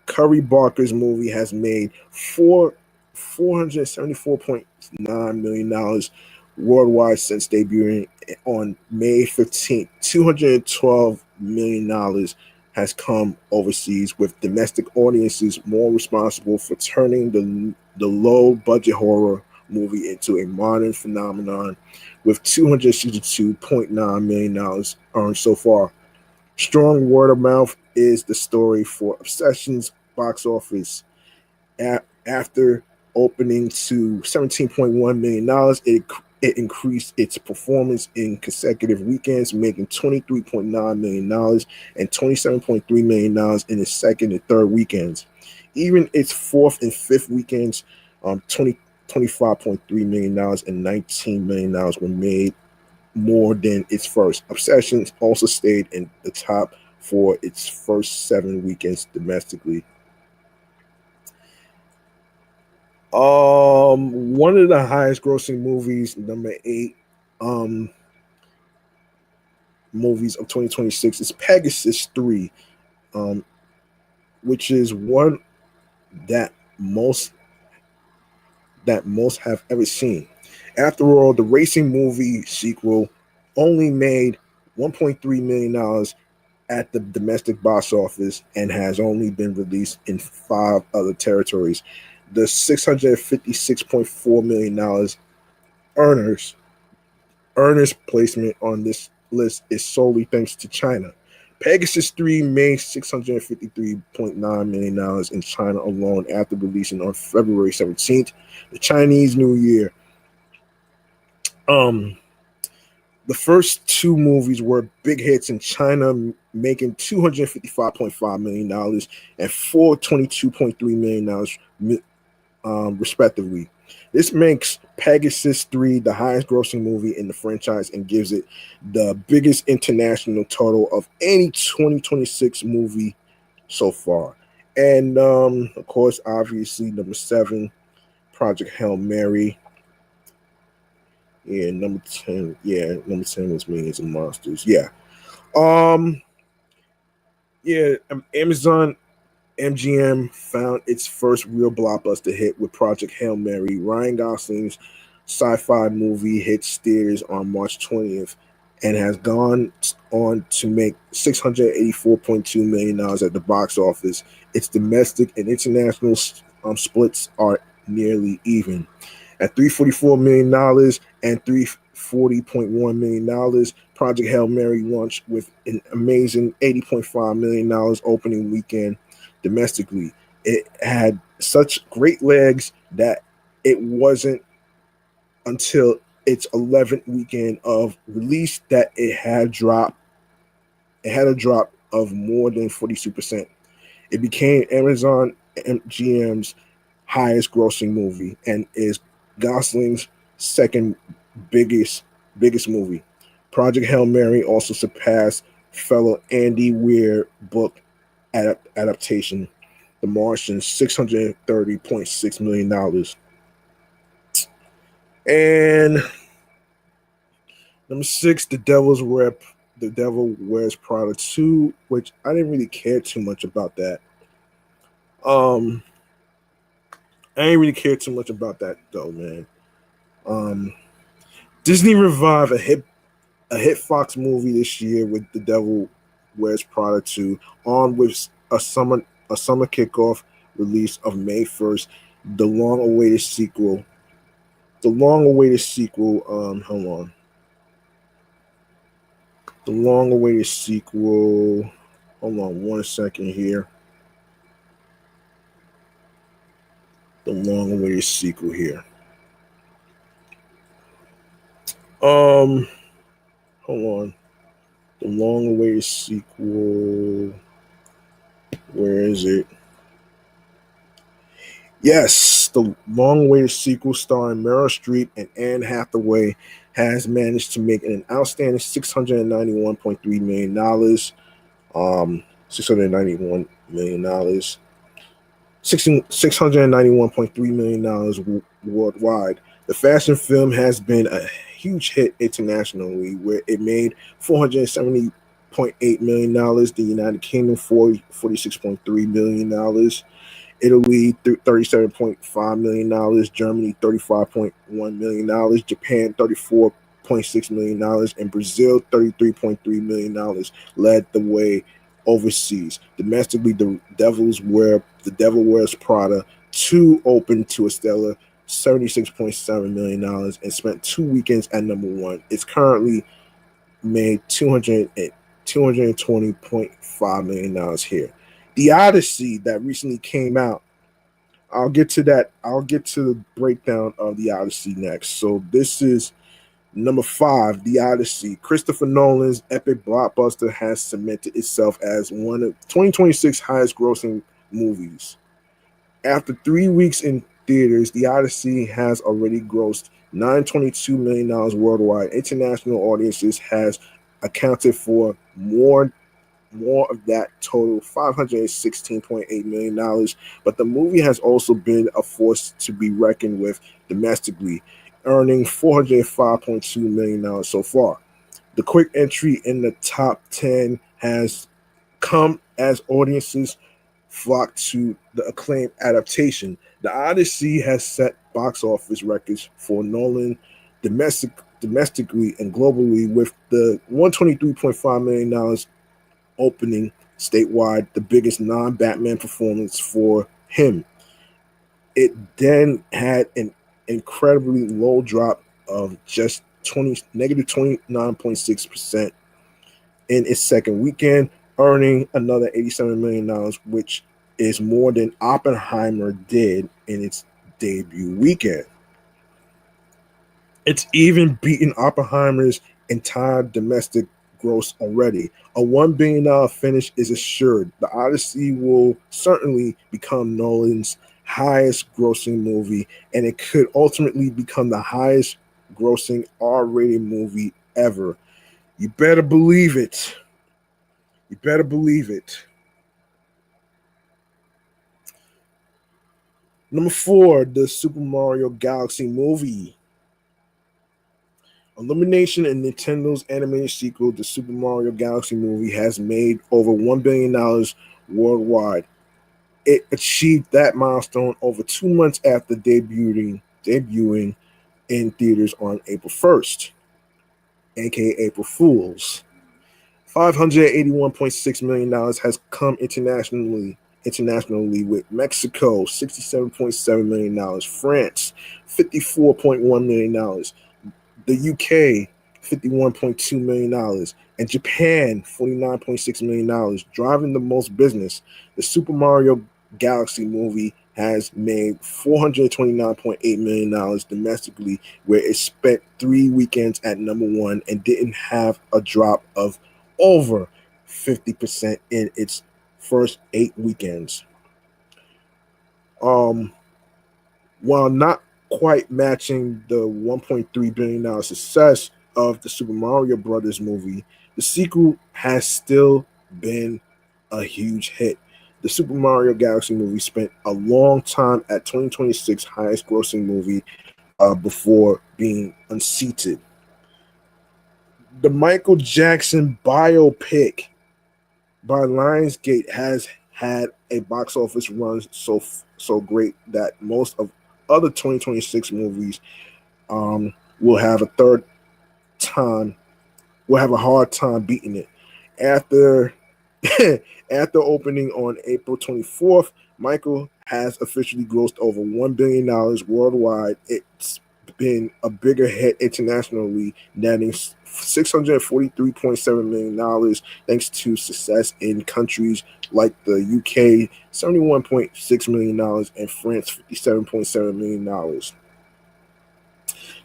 Curry Barker's movie has made $474.9 million worldwide since debuting on May 15th. $212 million has come overseas, with domestic audiences more responsible for turning the low budget horror movie into a modern phenomenon, with $262.9 million earned so far. Strong word of mouth is the story for Obsession's box office. After opening to $17.1 million, it increased its performance in consecutive weekends, making $23.9 million and $27.3 million in its second and third weekends. Even its fourth and fifth weekends, $25.3 million and $19 million were made more than its first. Obsession also stayed in the top for its first 7 weekends domestically. One of the highest grossing movies, number 8, movies of 2026 is Pegasus 3, which is one that most have ever seen. After all, the racing movie sequel only made $1.3 million at the domestic box office and has only been released in 5 other territories. The $656.4 million earners earners placement on this list is solely thanks to China. Pegasus 3 made $653.9 million in China alone after releasing on February 17th, the Chinese New Year. The first 2 movies were big hits in China, making $255.5 million and $422.3 million, respectively. This makes Pegasus 3 the highest grossing movie in the franchise and gives it the biggest international total of any 2026 movie so far. And of course, obviously, number 7, Project Hail Mary. Yeah, number 10. Yeah, number 10 was Millions and Monsters. Yeah. Amazon MGM found its first real blockbuster hit with Project Hail Mary. Ryan Gosling's sci-fi movie hits theaters on March 20th and has gone on to make $684.2 million at the box office. Its domestic and international splits are nearly even. At $344 million and $340.1 million, Project Hail Mary launched with an amazing $80.5 million opening weekend domestically. It had such great legs that it wasn't until its 11th weekend of release that it had a drop of more than 42%. It became Amazon MGM's highest grossing movie and is Gosling's second biggest movie. Project Hail Mary also surpassed fellow Andy Weir book adaptation, The Martian, $630.6 million. And number 6, The Devil Wears Prada 2, which I didn't really care too much about that. I ain't really care too much about that though, man. Disney revived a hit Fox movie this year with The Devil Wears Prada 2, on with a summer kickoff release of May 1st. The long-awaited sequel. Hold on. The long-awaited sequel. Hold on 1 second here. The long-awaited sequel here. Hold on. The long-awaited sequel. Where is it? Yes, the long-awaited sequel starring Meryl Streep and Anne Hathaway has managed to make an outstanding $691.3 million. $691 million. $691.3 million worldwide. The fashion film has been a huge hit internationally, where it made $470.8 million. The United Kingdom, $46.3 million. Italy, $37.5 million. Germany, $35.1 million. Japan, $34.6 million. And Brazil, $33.3 million led the way overseas. Domestically, The Devil Wears Prada 2 opened to a stellar $76.7 million and spent 2 weekends at number 1. It's currently made $220.5 million here. The Odyssey that recently came out, I'll get to that. I'll get to the breakdown of The Odyssey next. So this is number 5, The Odyssey. Christopher Nolan's epic blockbuster has cemented itself as one of 2026 highest grossing movies. After 3 weeks in theaters, The Odyssey has already grossed $922 million worldwide. International audiences has accounted for more of that total, $516.8 million. But the movie has also been a force to be reckoned with domestically, earning $405.2 million so far. The quick entry in the top 10 has come as audiences flock to the acclaimed adaptation. The Odyssey has set box office records for Nolan domestically and globally, with the $123.5 million opening statewide, the biggest non-Batman performance for him. It then had an incredibly low drop of just negative 29.6% in its second weekend, earning another $87 million, which is more than Oppenheimer did in its debut weekend. It's even beaten Oppenheimer's entire domestic gross already. A $1 billion finish is assured. The Odyssey will certainly become Nolan's highest grossing movie, and it could ultimately become the highest grossing R-rated movie ever. You better believe it. You better believe it. Number 4, the Super Mario Galaxy movie. Illumination and Nintendo's animated sequel, the Super Mario Galaxy movie, has made over $1 billion worldwide. It achieved that milestone over 2 months after debuting in theaters on April 1st, aka April Fools. $581.6 million has come internationally with Mexico $67.7 million, France $54.1 million, the UK $51.2 million, and Japan $49.6 million, driving the most business. The Super Mario Galaxy movie has made $429.8 million domestically, where it spent 3 weekends at number 1 and didn't have a drop of over 50% in its first 8 weekends. While not quite matching the $1.3 billion success of the Super Mario Brothers movie, the sequel has still been a huge hit. The Super Mario Galaxy movie spent a long time at 2026 highest grossing movie before being unseated. The Michael Jackson biopic by Lionsgate has had a box office run so great that most of other 2026 movies will have a hard time beating it. After after opening on April 24th, Michael has officially grossed over $1 billion worldwide. It's been a bigger hit internationally, netting $643.7 million thanks to success in countries like the UK, $71.6 million, and France, $57.7 million.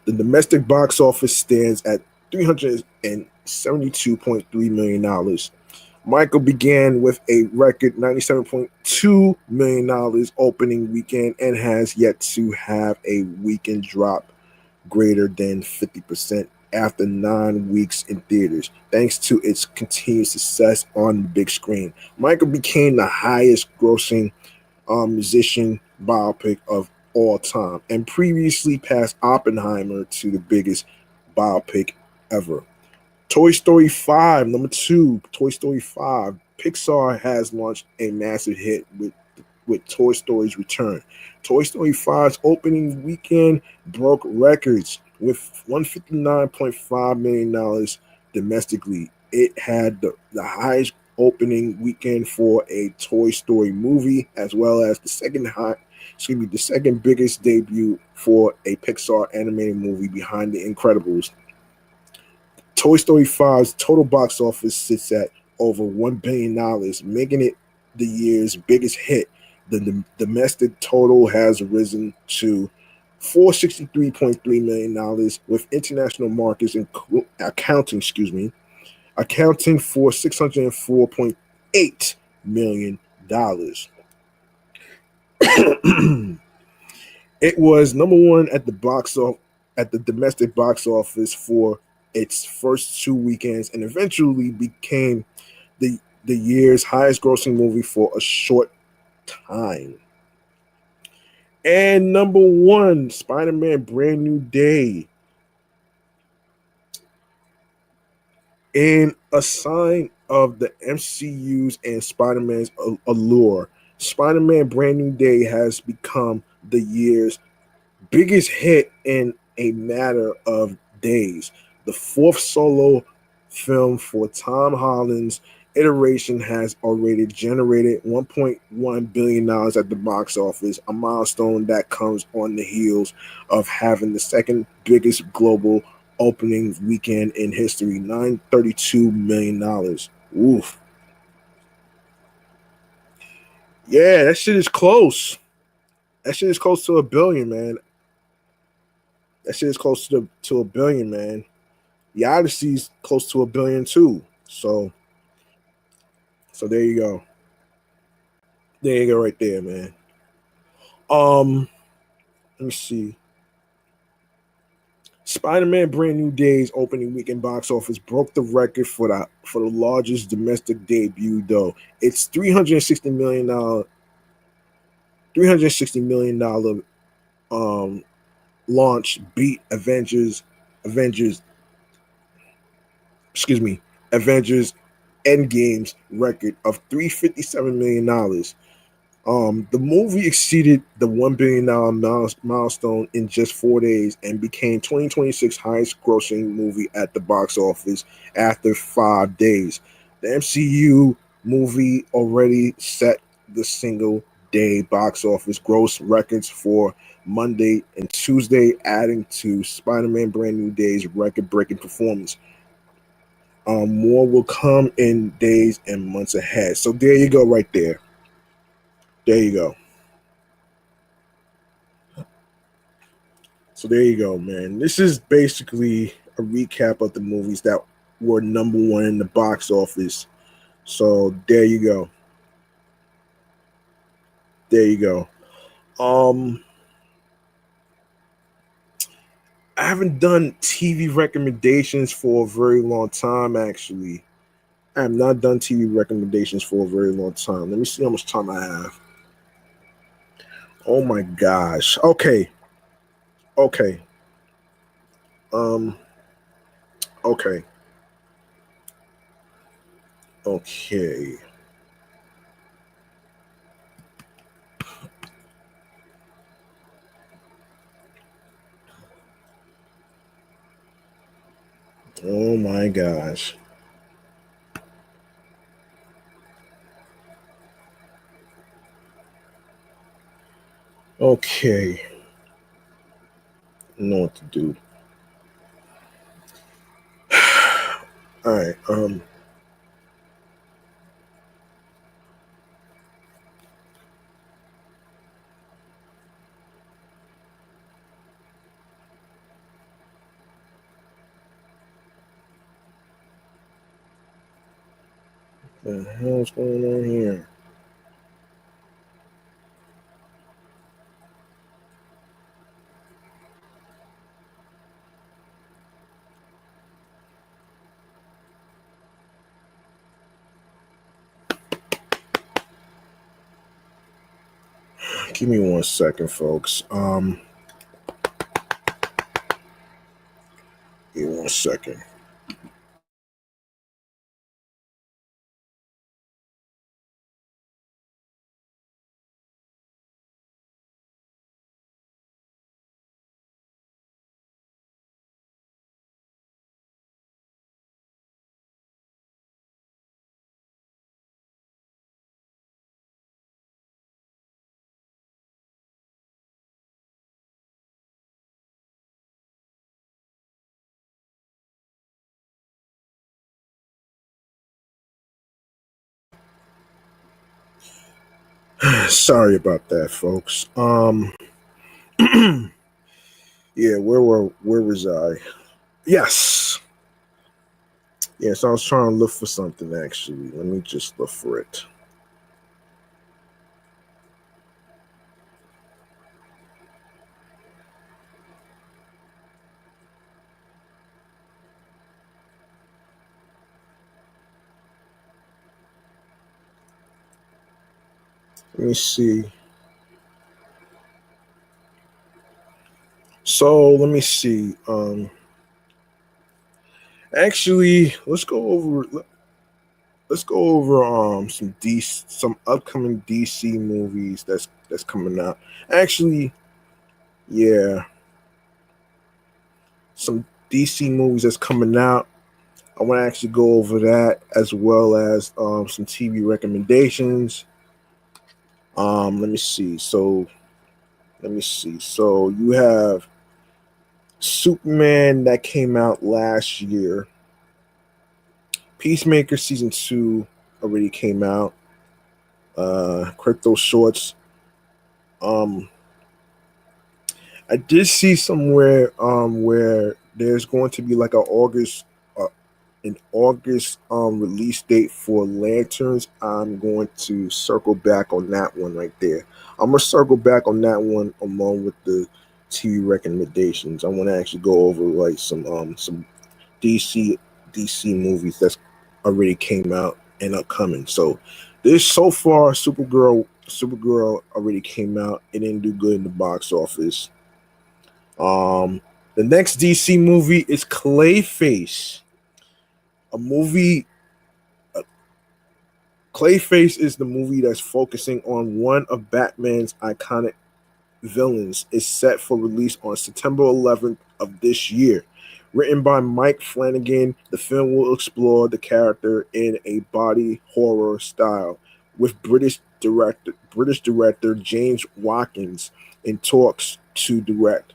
The domestic box office stands at $372.3 million. Michael began with a record $97.2 million opening weekend and has yet to have a weekend drop greater than 50% after 9 weeks in theaters, thanks to its continued success on the big screen. Michael became the highest grossing musician biopic of all time and previously passed Oppenheimer to the biggest biopic ever. Toy Story 5, number 2, Toy Story 5. Pixar has launched a massive hit with Toy Story's return. Toy Story 5's opening weekend broke records with $159.5 million domestically. It had the highest opening weekend for a Toy Story movie, as well as the second biggest debut for a Pixar animated movie behind The Incredibles. Toy Story 5's total box office sits at over $1 billion, making it the year's biggest hit. The domestic total has risen to $463.3 million, with international markets accounting for $604.8 million. It was number 1 at the domestic box office for its first 2 weekends and eventually became the year's highest grossing movie for a short time. And number 1, Spider-Man Brand New Day. In a sign of the MCU's and Spider-Man's allure, Spider-Man Brand New Day has become the year's biggest hit in a matter of days. The 4th solo film for Tom Holland's iteration has already generated $1.1 billion at the box office, a milestone that comes on the heels of having the second biggest global opening weekend in history, $932 million. Oof. Yeah, that shit is close. That shit is close to a billion, man. That shit is close to a billion, man. The Odyssey's close to a billion too. So there you go. There you go, right there, man. Let me see. Spider-Man: Brand New Day's opening weekend box office broke the record for the largest domestic debut. Though its $360 million launch beat Avengers, excuse me, Avengers Endgame's record of $357 million. The movie exceeded the $1 billion milestone in just 4 days and became 2026 highest grossing movie at the box office after 5 days. The MCU movie already set the single day box office gross records for Monday and Tuesday, adding to Spider-Man Brand New Day's record-breaking performance. More will come in days and months ahead. So there you go, right there. There you go. So there you go, man. This is basically a recap of the movies that were number one in the box office. So there you go. There you go. I haven't done TV recommendations for a very long time, actually. I have not done TV recommendations for a very long time. Let me see how much time I have. Oh my gosh. Okay. Okay. Um, okay. Okay. Oh my gosh. Okay. I know what to do. All right. What the hell's going on here? Give me 1 second, folks. Give me 1 second. Sorry about that, folks. Yeah, where was I? Yes. Yeah, so I was trying to look for something actually. Let me just look for it. Let me see. So let me see. Actually, let's go over some upcoming DC movies that's coming out. Actually, yeah, some DC movies that's coming out. I want to actually go over that as well as some TV recommendations. Let me see. So you have Superman that came out last year. Peacemaker season 2 already came out. Crypto Shorts. Um, I did see somewhere where there's going to be like an August release date for Lanterns. I'm going to circle back on that one right there. I'm gonna circle back on that one along with the TV recommendations. I want to actually go over like some DC movies that's already came out and upcoming. So this so far, Supergirl already came out. It didn't do good in the box office. The next DC movie is Clayface, a movie. Clayface is the movie that's focusing on one of Batman's iconic villains. Is set for release on September 11th of this year. Written by Mike Flanagan, the film will explore the character in a body horror style, with British director James Watkins in talks to direct.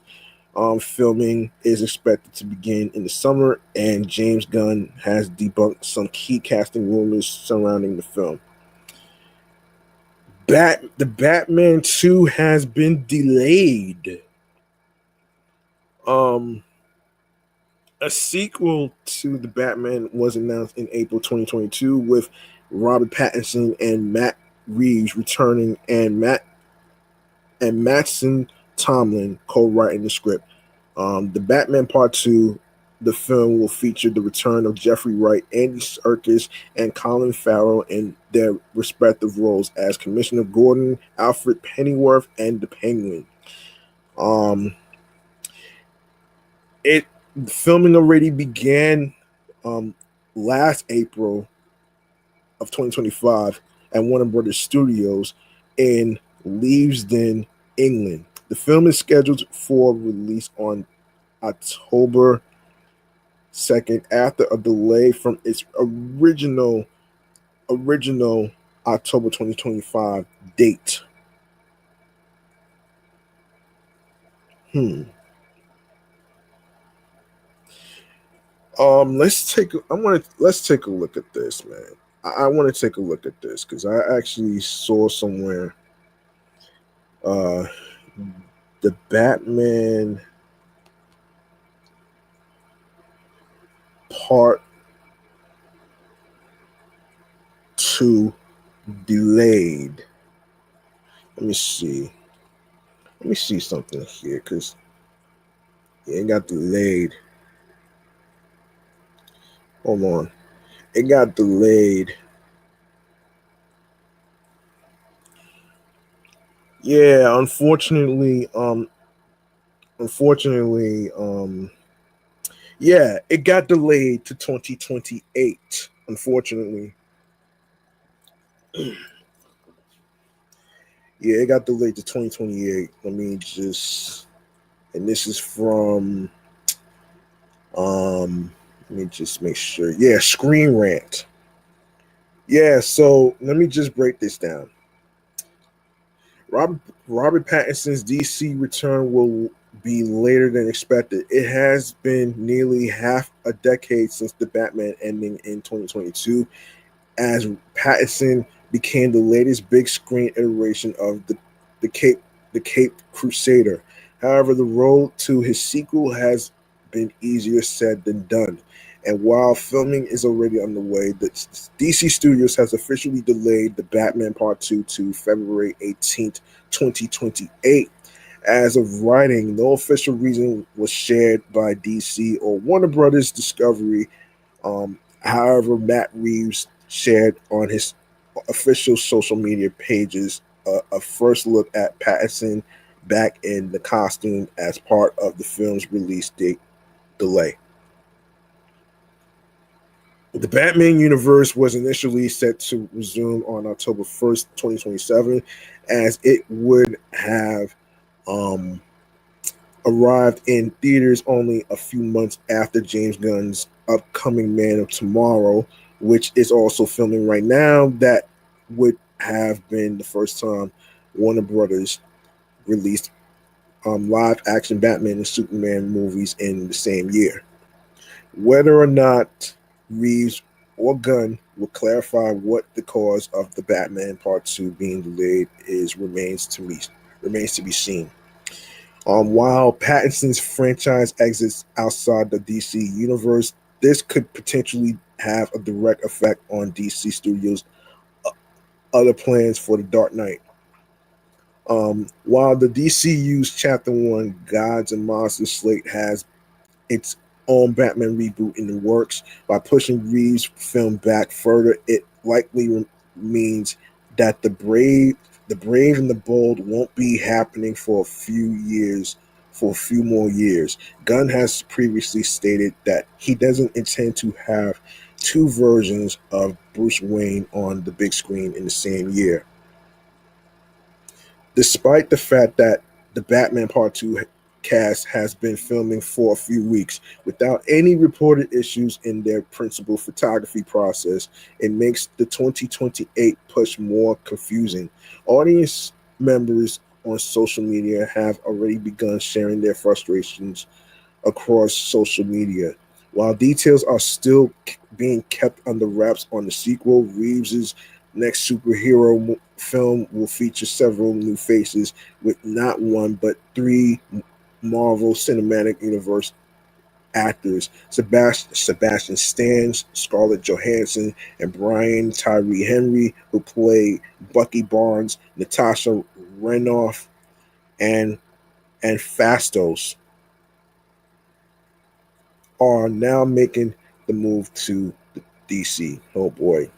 Filming is expected to begin in the summer, and James Gunn has debunked some key casting rumors surrounding the film. The Batman 2 has been delayed. A sequel to the Batman was announced in April 2022 with Robert Pattinson and Matt Reeves returning, and Mattson Tomlin co-writing the script. The Batman Part 2, the film will feature the return of Jeffrey Wright, Andy Serkis, and Colin Farrell in their respective roles as Commissioner Gordon, Alfred Pennyworth, and the Penguin. It Filming already began last April of 2025 at Warner Brothers Studios in Leavesden, England. The film is scheduled for release on October 2nd after a delay from its original October 2025 date. Let's take a look at this, man. I want to take a look at this because I actually saw somewhere the Batman Part 2 delayed. Let me see something here because it got delayed. Hold on. It got delayed. Yeah, unfortunately, yeah, it got delayed to 2028. Unfortunately. Yeah, it got delayed to 2028. Let me just, and this is from, let me just make sure. Yeah, Screen Rant. Yeah, so let me just break this down. Robert Pattinson's DC return will be later than expected. It has been nearly half a decade since the Batman ending in 2022, as Pattinson became the latest big screen iteration of the Cape Crusader. However, the road to his sequel has been easier said than done. And while filming is already underway, the DC Studios has officially delayed the Batman Part 2 to February 18th, 2028. As of writing, no official reason was shared by DC or Warner Brothers Discovery. However, Matt Reeves shared on his official social media pages a first look at Pattinson back in the costume as part of the film's release date delay. The Batman universe was initially set to resume on October 1st, 2027, as it would have arrived in theaters only a few months after James Gunn's upcoming Man of Tomorrow, which is also filming right now. That would have been the first time Warner Brothers released live action Batman and Superman movies in the same year. Whether or not Reeves or Gunn will clarify what the cause of the Batman Part 2 being delayed is remains to be seen. While Pattinson's franchise exits outside the DC universe, this could potentially have a direct effect on DC Studios' other plans for the Dark Knight. While the DCU's Chapter 1 Gods and Monsters slate has its own Batman reboot in the works, by pushing Reeves' film back further, it likely means that the brave and the bold won't be happening for a few more years. Gunn has previously stated that he doesn't intend to have two versions of Bruce Wayne on the big screen in the same year. Despite the fact that the Batman Part 2 cast has been filming for a few weeks without any reported issues in their principal photography process, it makes the 2028 push more confusing. Audience members on social media have already begun sharing their frustrations across social media. While details are still being kept under wraps on the sequel, Reeves's next film will feature several new faces, with not one but three Marvel Cinematic Universe actors: Sebastian Stan, Scarlett Johansson, and Brian Tyree Henry, who play Bucky Barnes, Natasha Romanoff, and Fastos, are now making the move to DC. Oh boy.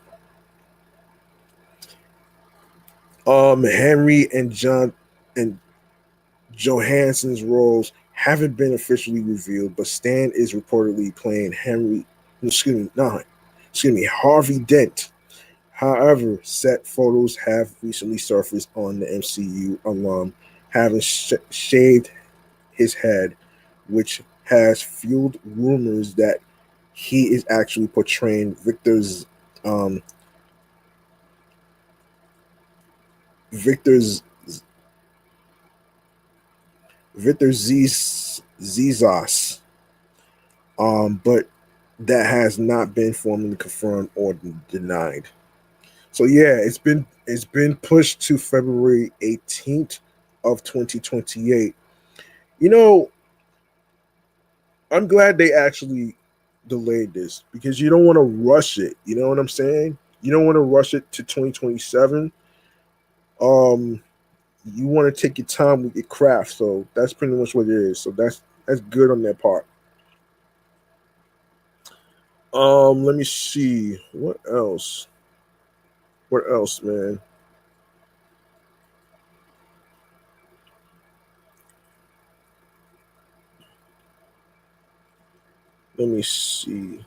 Henry and John and Johansson's roles haven't been officially revealed, but Stan is reportedly playing Harvey Dent. However, set photos have recently surfaced on the MCU alum having shaved his head, which has fueled rumors that he is actually portraying um, Victor's Victor Zizas, but that has not been formally confirmed or denied. So yeah, it's been pushed to February 18th of 2028. You know, I'm glad they actually delayed this because you don't want to rush it. You know what I'm saying? You don't want to rush it to 2027. Um, you want to take your time with your craft. So that's pretty much what it is. So that's good on their part. Let me see. What else? What else, man? Let me see.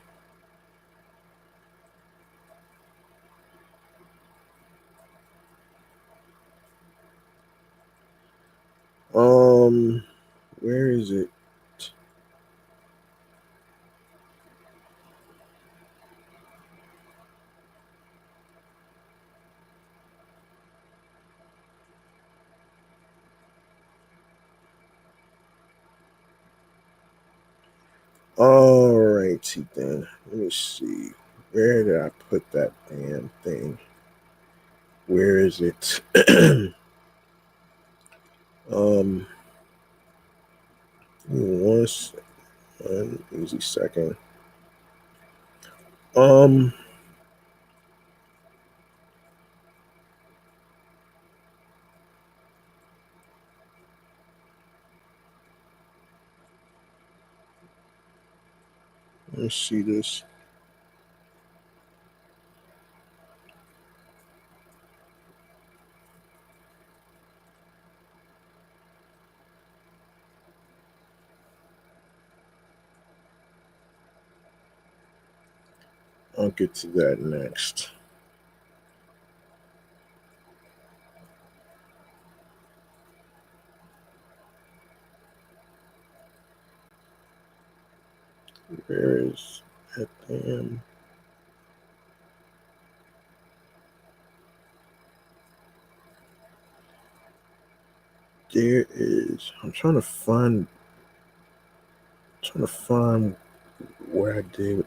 Um, where is it? Alrighty then. Let me see. Where did I put that damn thing? Where is it? um, give me one easy second. Um, let's see this. I'll get to that next. Where is that damn? There is. I'm trying to find where I did.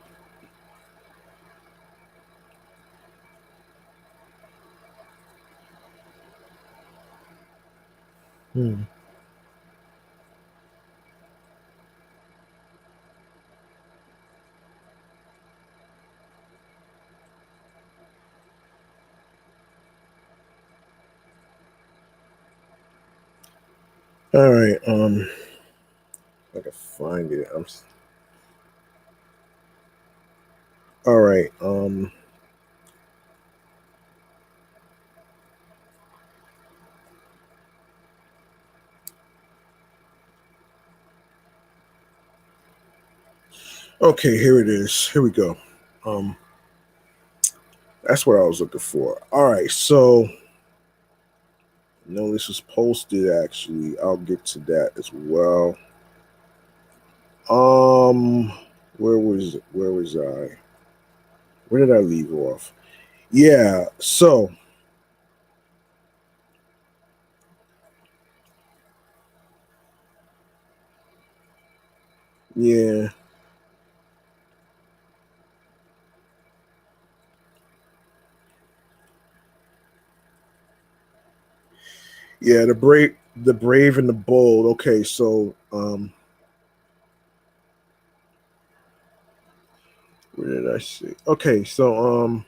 Hmm. All right. I can find it. All right. Okay. Here it is. Here we go. Um. That's what I was looking for. All right. So no, this was posted actually. I'll get to that as well. Um. Where was I? Where did I leave off? Yeah. So yeah. Yeah, the brave and the bold. Okay, so where did I see? Okay, so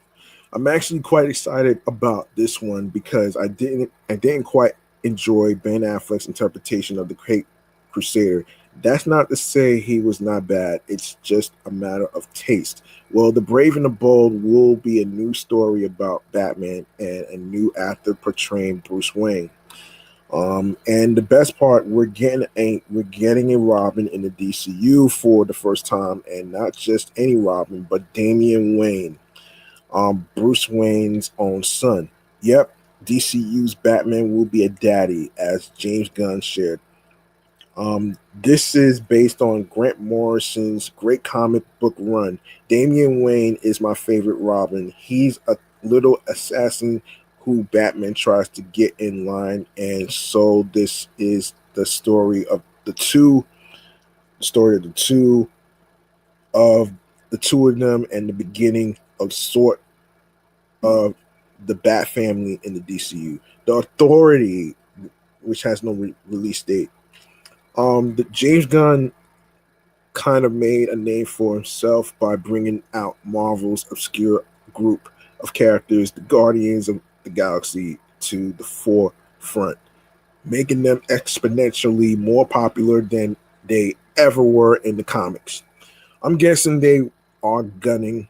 I'm actually quite excited about this one because I didn't quite enjoy Ben Affleck's interpretation of the Great Crusader. That's not to say he was not bad. It's just a matter of taste. Well, The Brave and the Bold will be a new story about Batman and a new actor portraying Bruce Wayne. And the best part, we're getting a Robin in the DCU for the first time, and not just any Robin, but Damian Wayne, Bruce Wayne's own son. Yep, DCU's Batman will be a daddy, as James Gunn shared. This is based on Grant Morrison's great comic book run. Damian Wayne is my favorite Robin. He's a little assassin who Batman tries to get in line, and so this is the story of of the two of them, and the beginning of sort of the Bat family in the DCU. The Authority, which has no release date. The James Gunn kind of made a name for himself by bringing out Marvel's obscure group of characters, the Guardians of the Galaxy, to the forefront, making them exponentially more popular than they ever were in the comics. I'm guessing they are gunning,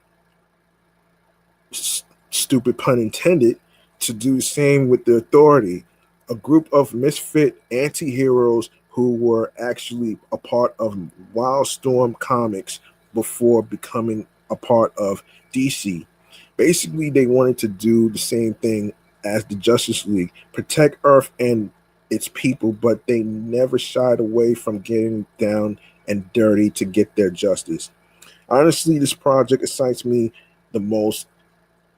stupid pun intended, to do the same with the Authority, a group of misfit anti heroes who were actually a part of Wildstorm Comics before becoming a part of DC. Basically, they wanted to do the same thing as the Justice League, protect Earth and its people, but they never shied away from getting down and dirty to get their justice. Honestly, this project excites me the most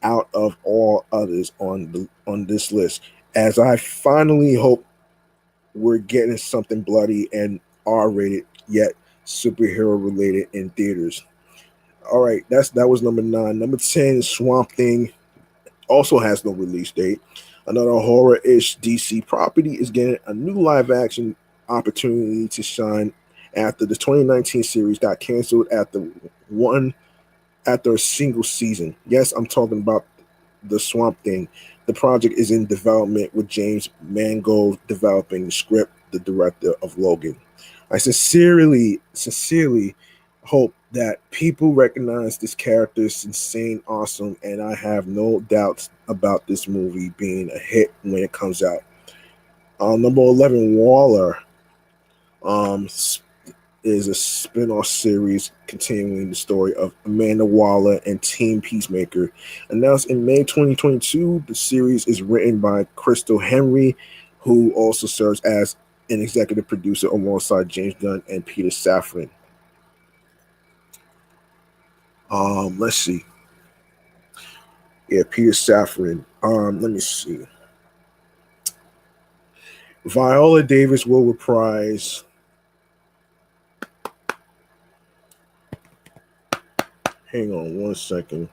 out of all others on this list, as I finally hope we're getting something bloody and R-rated yet superhero related in theaters. All right, that was number 9. Number 10, Swamp Thing, also has no release date. Another horror-ish DC property is getting a new live action opportunity to shine after the 2019 series got canceled after a single season. Yes, I'm talking about the Swamp Thing. The project is in development with James Mangold developing the script, the director of Logan. I sincerely hope that people recognize this character's insane awesome, and I have no doubts about this movie being a hit when it comes out. Number 11, Waller. Um, is a spin-off series continuing the story of Amanda Waller and Team Peacemaker. Announced in May 2022, the series is written by Crystal Henry, who also serves as an executive producer alongside James Gunn and Peter Safran. Let's see. Yeah, Peter Safran. Let me see. Viola Davis will reprise. Hang on one second.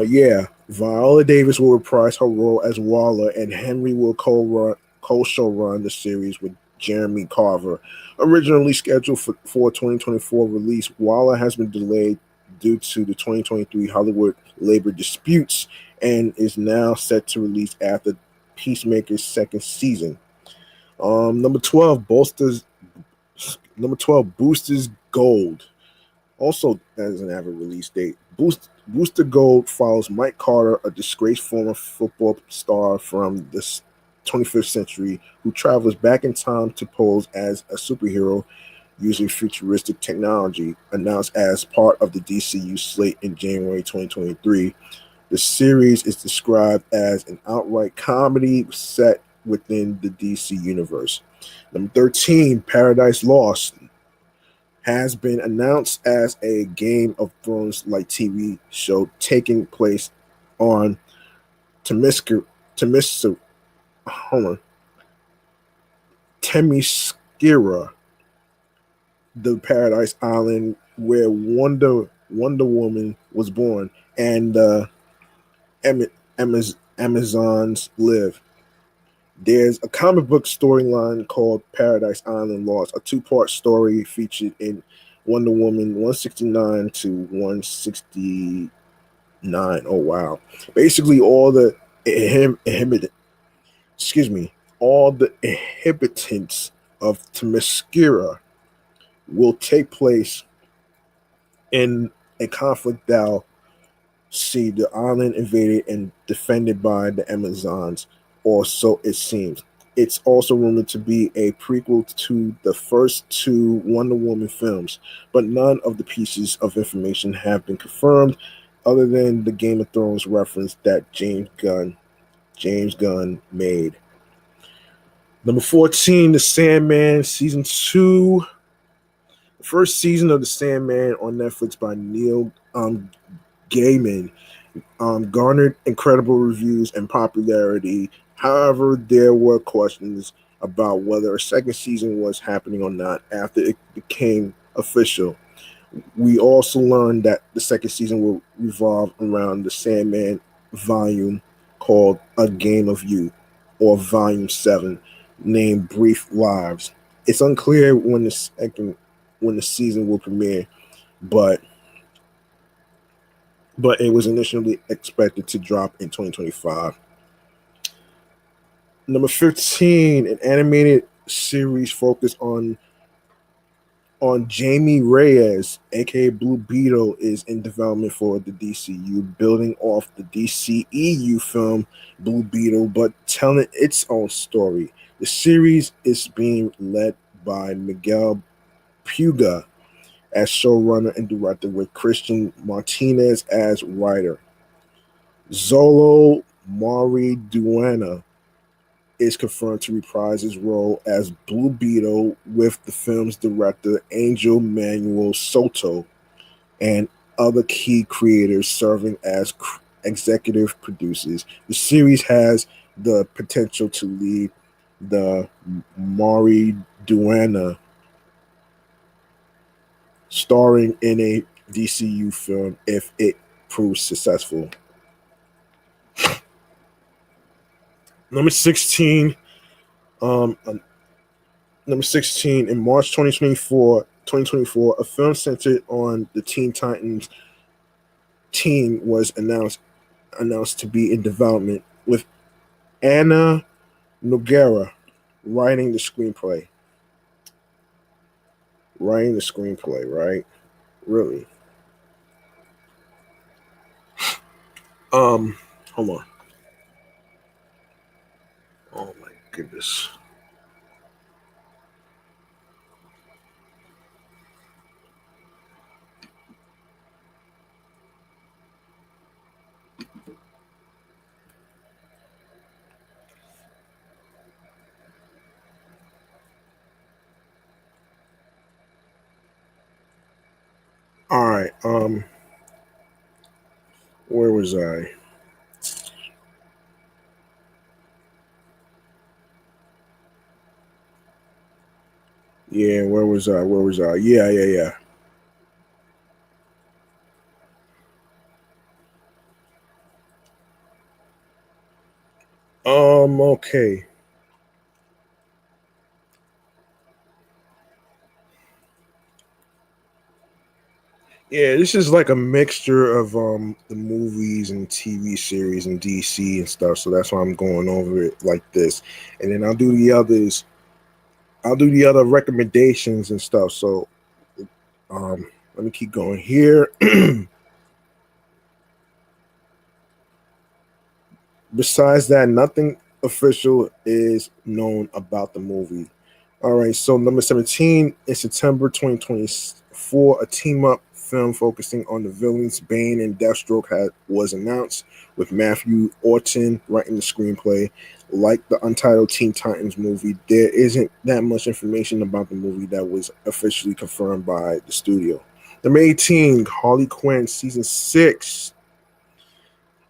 Yeah, Viola Davis will reprise her role as Waller, and Henry will co-show run the series with Jeremy Carver. Originally scheduled for 2024 release, Waller has been delayed due to the 2023 Hollywood labor disputes and is now set to release after Peacemaker's second season. Number 12, Boosters Gold also doesn't have a release date. Booster Gold follows Mike Carter, a disgraced former football star from the 25th century who travels back in time to pose as a superhero using futuristic technology, announced as part of the DCU slate in January 2023. The series is described as an outright comedy set within the DC universe. Number 13, Paradise Lost has been announced as a Game of Thrones like TV show taking place on Themyscira, hold on, Themyscira, the Paradise Island where Wonder Woman was born, and the Amazons live. There's a comic book storyline called Paradise Island Lost, a two-part story featured in Wonder Woman 169 to 169. Oh wow! Basically, excuse me, all the inhabitants of Themyscira will take place in a conflict that'll see the island invaded and defended by the Amazons, or so it seems. It's also rumored to be a prequel to the first two Wonder Woman films, but none of the pieces of information have been confirmed other than the Game of Thrones reference that James Gunn made. Number 14, The Sandman Season 2. The first season of The Sandman on Netflix by Neil Gaiman garnered incredible reviews and popularity. However, there were questions about whether a second season was happening or not after it became official. We also learned that the second season will revolve around the Sandman volume called A Game of You, or Volume 7, named Brief Lives. It's unclear when the season will premiere, but it was initially expected to drop in 2025. Number 15, an animated series focused on Jamie Reyes, aka Blue Beetle, is in development for the DCU, building off the DCEU film Blue Beetle, but telling its own story. The series is being led by Miguel Puga as showrunner and director, with Christian Martinez as writer. Zolo Mariduena is confirmed to reprise his role as Blue Beetle, with the film's director Angel Manuel Soto and other key creators serving as executive producers. The series has the potential to lead the Mariduena starring in a DCU film if it proves successful. Number 16, um, Number 16, in March 2024, a film centered on the Teen Titans team was announced to be in development, with Anna Noguera writing the screenplay. Right? Really? Hold on. Oh my goodness. All right. Where was I? Yeah, where was I? Where was I? Yeah, yeah, yeah. Okay. Yeah, this is like a mixture of the movies and TV series and DC and stuff. So that's why I'm going over it like this. And then I'll do the other recommendations and stuff. So let me keep going here. Besides that, nothing official is known about the movie. All right, so number 17 in September 2024, a team up film focusing on the villains Bane and Deathstroke was announced, with Matthew Orton writing the screenplay. Like the untitled Teen Titans movie, there isn't that much information about the movie that was officially confirmed by the studio. Number 18, Harley Quinn season 6.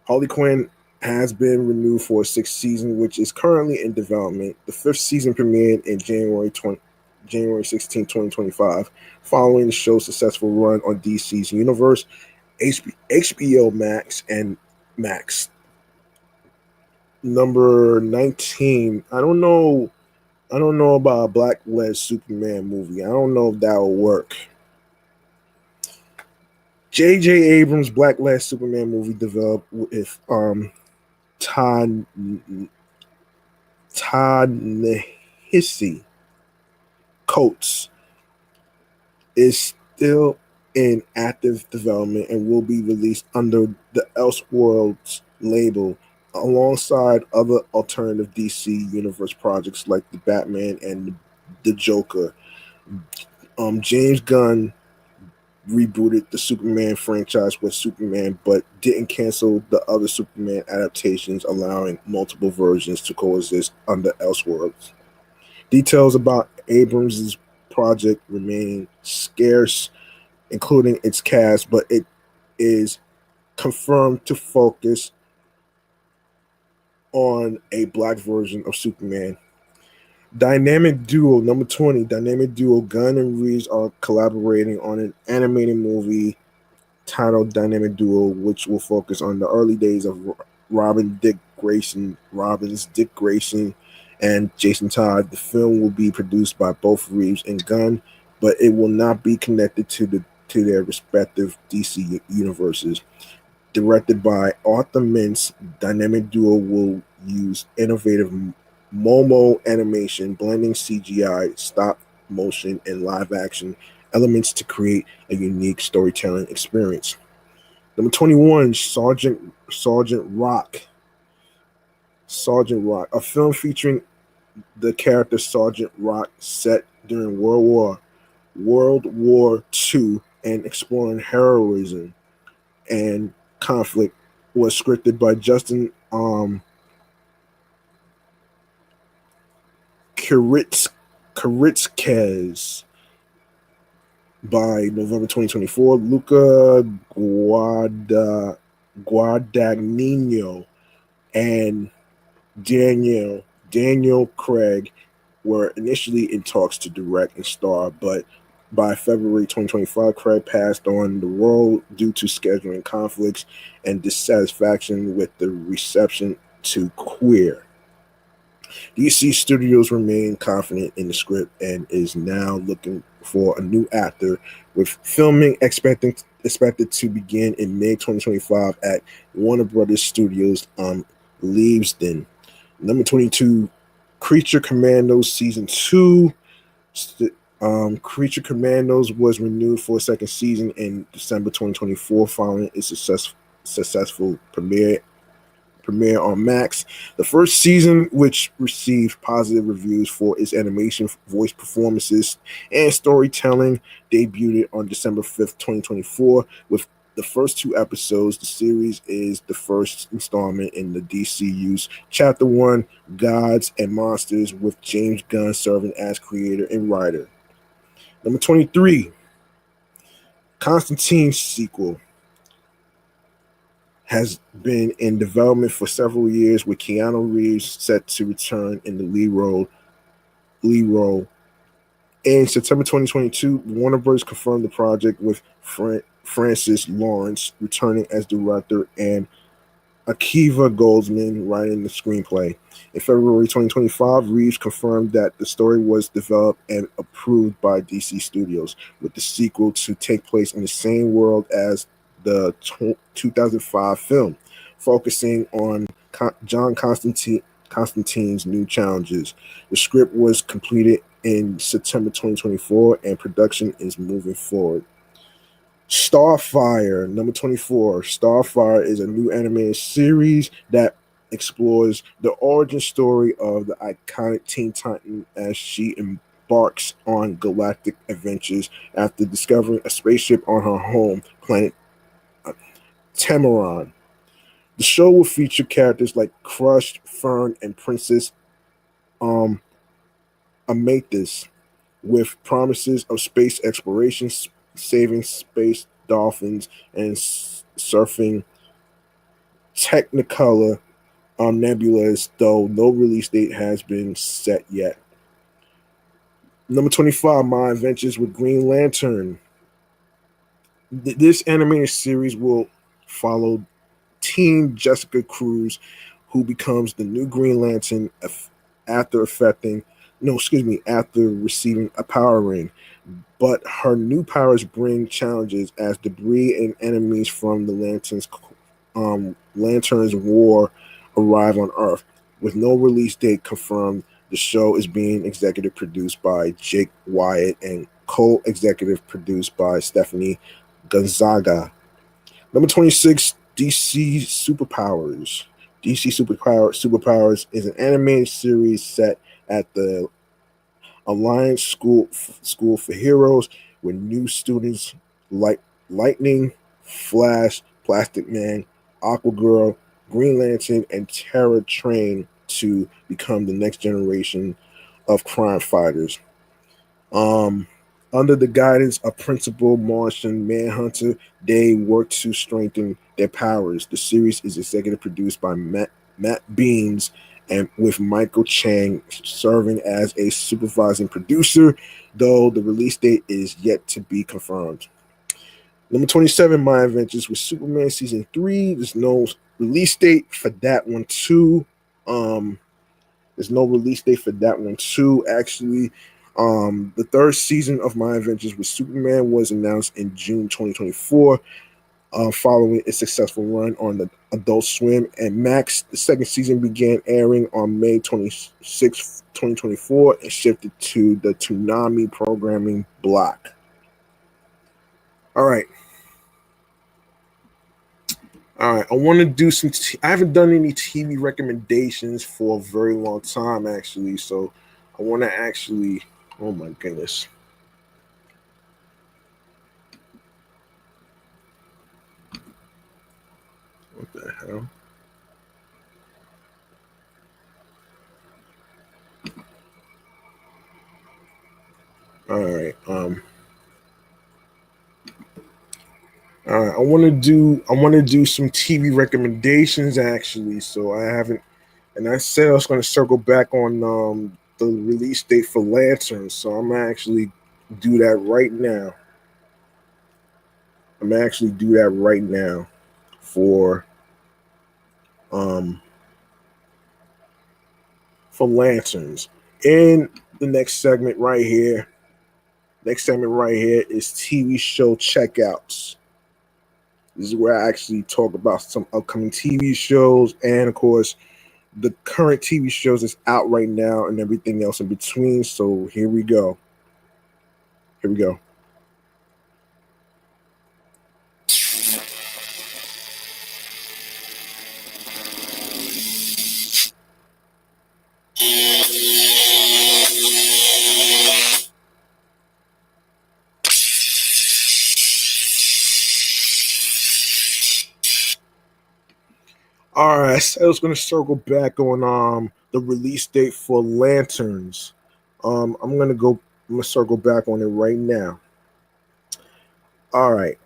Harley Quinn has been renewed for a sixth season, which is currently in development. The fifth season premiered in January 16, 2025, following the show's successful run on DC's Universe, HBO Max, and Max. Number 19. I don't know about a black-led Superman movie. I don't know if that will work. J.J. Abrams' black-led Superman movie developed with Todd Ta-Nehisi Coates is still in active development and will be released under the Elseworlds label alongside other alternative DC Universe projects like the Batman and the Joker. James Gunn rebooted the Superman franchise with Superman, but didn't cancel the other Superman adaptations, allowing multiple versions to coexist under Elseworlds. Details about Abrams' project remain scarce, including its cast, but it is confirmed to focus on a black version of Superman. Dynamic duo number 20. Dynamic duo Gunn and Reeves are collaborating on an animated movie titled Dynamic Duo, which will focus on the early days of Robin's Dick Grayson, and Jason Todd. The film will be produced by both Reeves and Gunn, but it will not be connected to their respective DC universes. Directed by Arthur Mintz, Dynamic Duo will use innovative Momo animation, blending CGI, stop motion, and live action elements to create a unique storytelling experience. Number 21, Sergeant Rock, a film featuring the character Sergeant Rock set during World War II and exploring heroism and conflict, was scripted by Justin Kuritzkes. By November 2024, Luca Guadagnino and Daniel Craig were initially in talks to direct and star, but by February 2025, Craig passed on the role due to scheduling conflicts and dissatisfaction with the reception to Queer. DC Studios remain confident in the script and is now looking for a new actor, with filming expected to begin in May 2025 at Warner Brothers Studios Linden. Number 22, Creature Commandos Season 2. Creature Commandos was renewed for a second season in December 2024 following its successful premiere on Max. The first season, which received positive reviews for its animation, voice performances, and storytelling, debuted on December 5th, 2024. With the first two episodes, the series is the first installment in the DCU's Chapter 1, Gods and Monsters, with James Gunn serving as creator and writer. Number 23, Constantine sequel has been in development for several years, with Keanu Reeves set to return in the lead role. In September 2022, Warner Bros. Confirmed the project with Francis Lawrence returning as director and Akiva Goldsman writing the screenplay. In February 2025, Reeves confirmed that the story was developed and approved by DC Studios, with the sequel to take place in the same world as the 2005 film, focusing on John Constantine's new challenges. The script was completed in September 2024, and production is moving forward. Starfire, number 24. Starfire is a new animated series that explores the origin story of the iconic Teen Titan as she embarks on galactic adventures after discovering a spaceship on her home planet, Tamaran. The show will feature characters like Crush, Fern, and Princess Amathis, with promises of space exploration, saving space dolphins, and surfing Technicolor nebulas, though no release date has been set yet. Number 25, My Adventures with Green Lantern. This animated series will follow teen Jessica Cruz, who becomes the new Green Lantern after after receiving a power ring. But her new powers bring challenges as debris and enemies from the Lanterns War arrive on Earth. With no release date confirmed, the show is being executive produced by Jake Wyatt and co-executive produced by Stephanie Gonzaga. Number 26, DC Superpowers. DC Superpowers is an animated series set at the Alliance School for Heroes, where new students like Lightning, Flash, Plastic Man, Aquagirl, Green Lantern, and Terra train to become the next generation of crime fighters. Under the guidance of Principal Martian Manhunter, they work to strengthen their powers. The series is executive produced by Matt Beams, and with Michael Chang serving as a supervising producer, though the release date is yet to be confirmed. Number 27, My Adventures with Superman Season 3. There's no release date for that one, too. Actually. The third season of My Adventures with Superman was announced in June 2024, following a successful run on the Adult Swim and Max. The second season began airing on May 26, 2024, and shifted to the Toonami programming block. All right. I want to do some. I haven't done any TV recommendations for a very long time, actually. So I want to actually. Oh my goodness. What the hell? All right. All right. I want to do some TV recommendations, actually. So I haven't, and I said I was going to circle back on the release date for Lanterns. So I'm gonna actually do that right now. For Lanterns. In the next segment right here is TV show checkouts. This is where I actually talk about some upcoming TV shows and, of course, the current TV shows that's out right now and everything else in between. So here we go. All right, so I was going to circle back on the release date for Lanterns. I'm going to circle back on it right now. All right.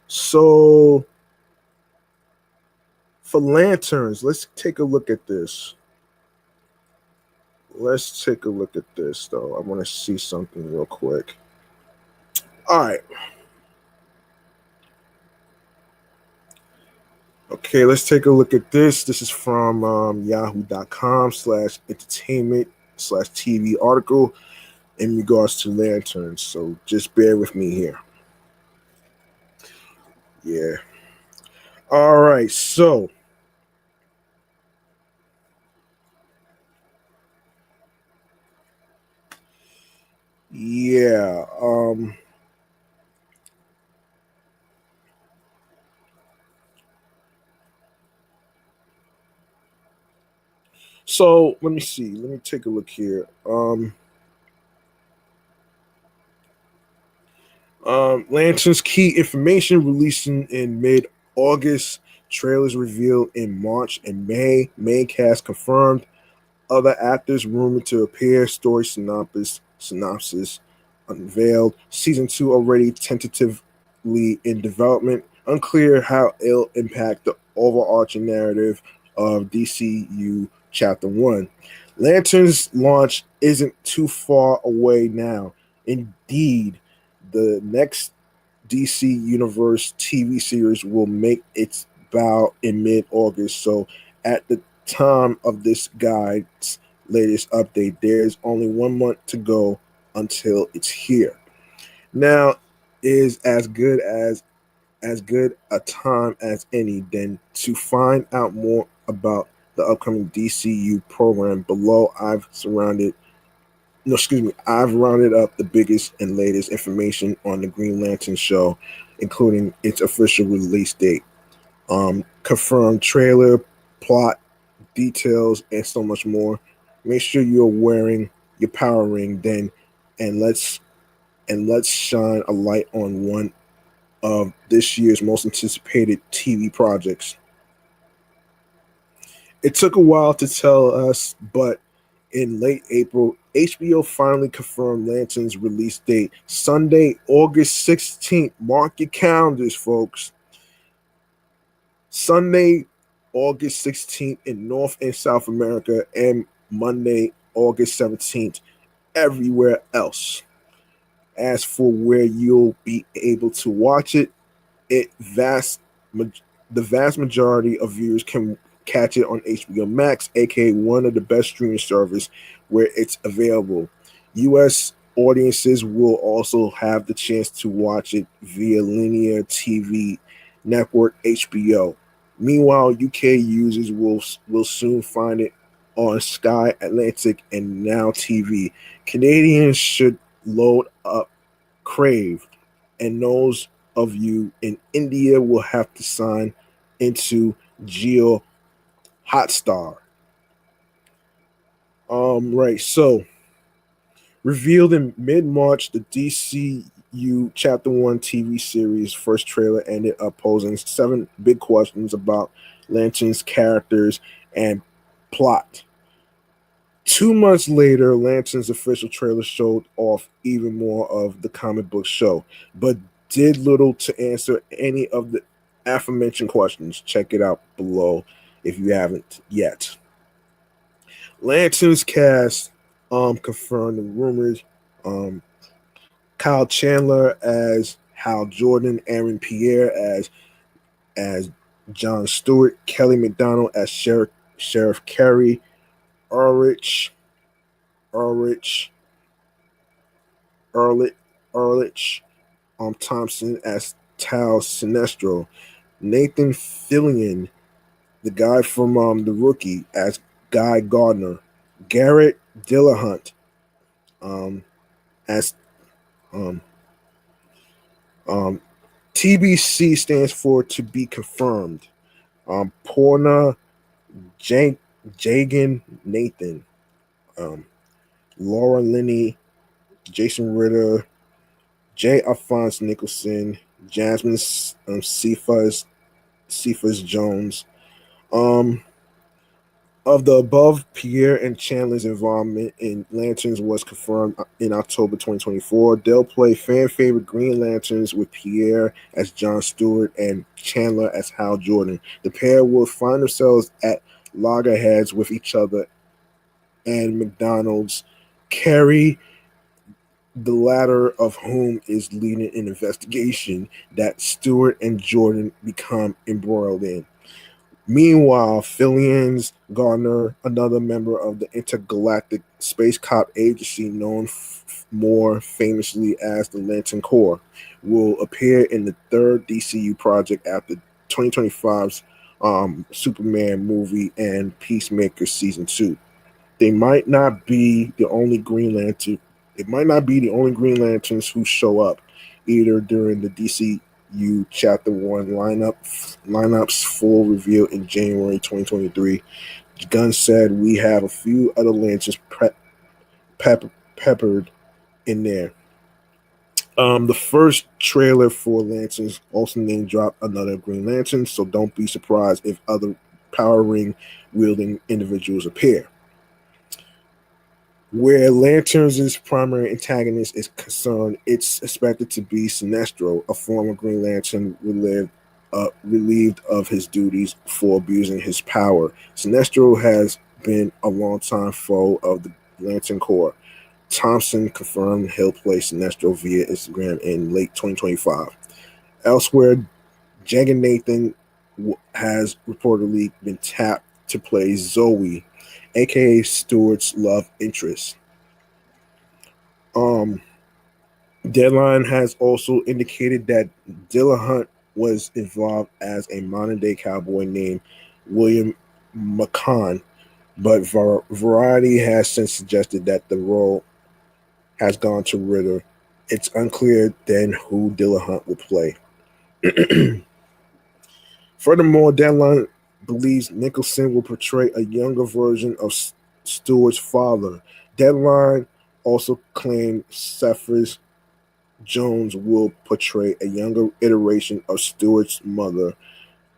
So for lanterns, let's take a look at this. Let's take a look at this, though. I want to see something real quick. All right. Okay, let's take a look at this. This is from yahoo.com/entertainment/TV article in regards to lanterns. So just bear with me here. Yeah. All right. So yeah. So let me see. Let me take a look here. Lantern's key information releasing in mid-August. Trailers revealed in March and May. Main cast confirmed. Other actors rumored to appear. Story synopsis unveiled. Season 2 already tentatively in development. Unclear how it'll impact the overarching narrative of DCU Chapter 1. Lantern's launch isn't too far away now. Indeed, the next DC Universe TV series will make its bow in mid-August. So at the time of this guide's latest update, there's only 1 month to go until it's here. Now is as good a time as any then to find out more about the upcoming DCU program. Below I've rounded up the biggest and latest information on the Green Lantern show, including its official release date, confirmed trailer, plot, details, and so much more. Make sure you're wearing your power ring then, and let's shine a light on one of this year's most anticipated TV projects. It took a while to tell us, but in late April, HBO finally confirmed Lantern's release date, Sunday, August 16th. Mark your calendars, folks. Sunday, August 16th in North and South America, and Monday, August 17th, everywhere else. As for where you'll be able to watch it, it vast the vast majority of viewers can catch it on HBO Max, aka one of the best streaming services where it's available. US audiences will also have the chance to watch it via linear TV network HBO. Meanwhile, UK users will soon find it on Sky Atlantic and Now TV. Canadians should load up Crave, and those of you in India will have to sign into Geo Hotstar. Right. So, revealed in mid-March, the DCU Chapter One TV series first trailer ended up posing 7 big questions about Lantern's characters and plot. 2 months later, Lantern's official trailer showed off even more of the comic book show, but did little to answer any of the aforementioned questions. Check it out below if you haven't yet. Lantern's cast confirmed the rumors. Um, Kyle Chandler as Hal Jordan, Aaron Pierre as John Stewart, Kelly McDonald as Sheriff Kerry, Ulrich Ulrich Ehrlich, Ehrlich Thompson as Tal Sinestro, Nathan Fillion, the guy from The Rookie, as Guy Gardner, Garrett Dillahunt as um, um, TBC stands for to be confirmed. Porna Jagan Nathan, um, Laura Linney, Jason Ritter, J. Alphonse Nicholson, Jasmine Cephas Jones. Um, Of the above, Pierre and Chandler's involvement in Lanterns was confirmed in October 2024. They'll play fan favorite Green Lanterns with Pierre as John Stewart and Chandler as Hal Jordan. The pair will find themselves at loggerheads with each other and McDonald's. Carrie, the latter of whom is leading an investigation that Stewart and Jordan become embroiled in. Meanwhile, Phillians Gardner, another member of the Intergalactic Space Cop Agency known more famously as the Lantern Corps, will appear in the third DCU project after 2025's Superman movie and Peacemaker Season 2. They might not be the only Green Lantern. It might not be the only Green Lanterns who show up either during the DCU Chapter One lineups full reveal in January 2023. Gunn said we have a few other lanterns peppered in there. The first trailer for Lanterns also name dropped another Green Lantern, so don't be surprised if other power ring wielding individuals appear. Where Lanterns' primary antagonist is concerned, it's expected to be Sinestro, a former Green Lantern relieved of his duties for abusing his power. Sinestro has been a longtime foe of the Lantern Corps. Thompson confirmed he'll play Sinestro via Instagram in late 2025. Elsewhere, Jagan Nathan has reportedly been tapped to play Zoe, aka Stewart's love interest. Deadline has also indicated that Dillahunt was involved as a modern-day cowboy named William McCon, but Variety has since suggested that the role has gone to Ritter. It's unclear then who Dillahunt will play. Furthermore, Deadline believes Nicholson will portray a younger version of Stewart's father. Deadline also claimed Cephas Jones will portray a younger iteration of Stewart's mother,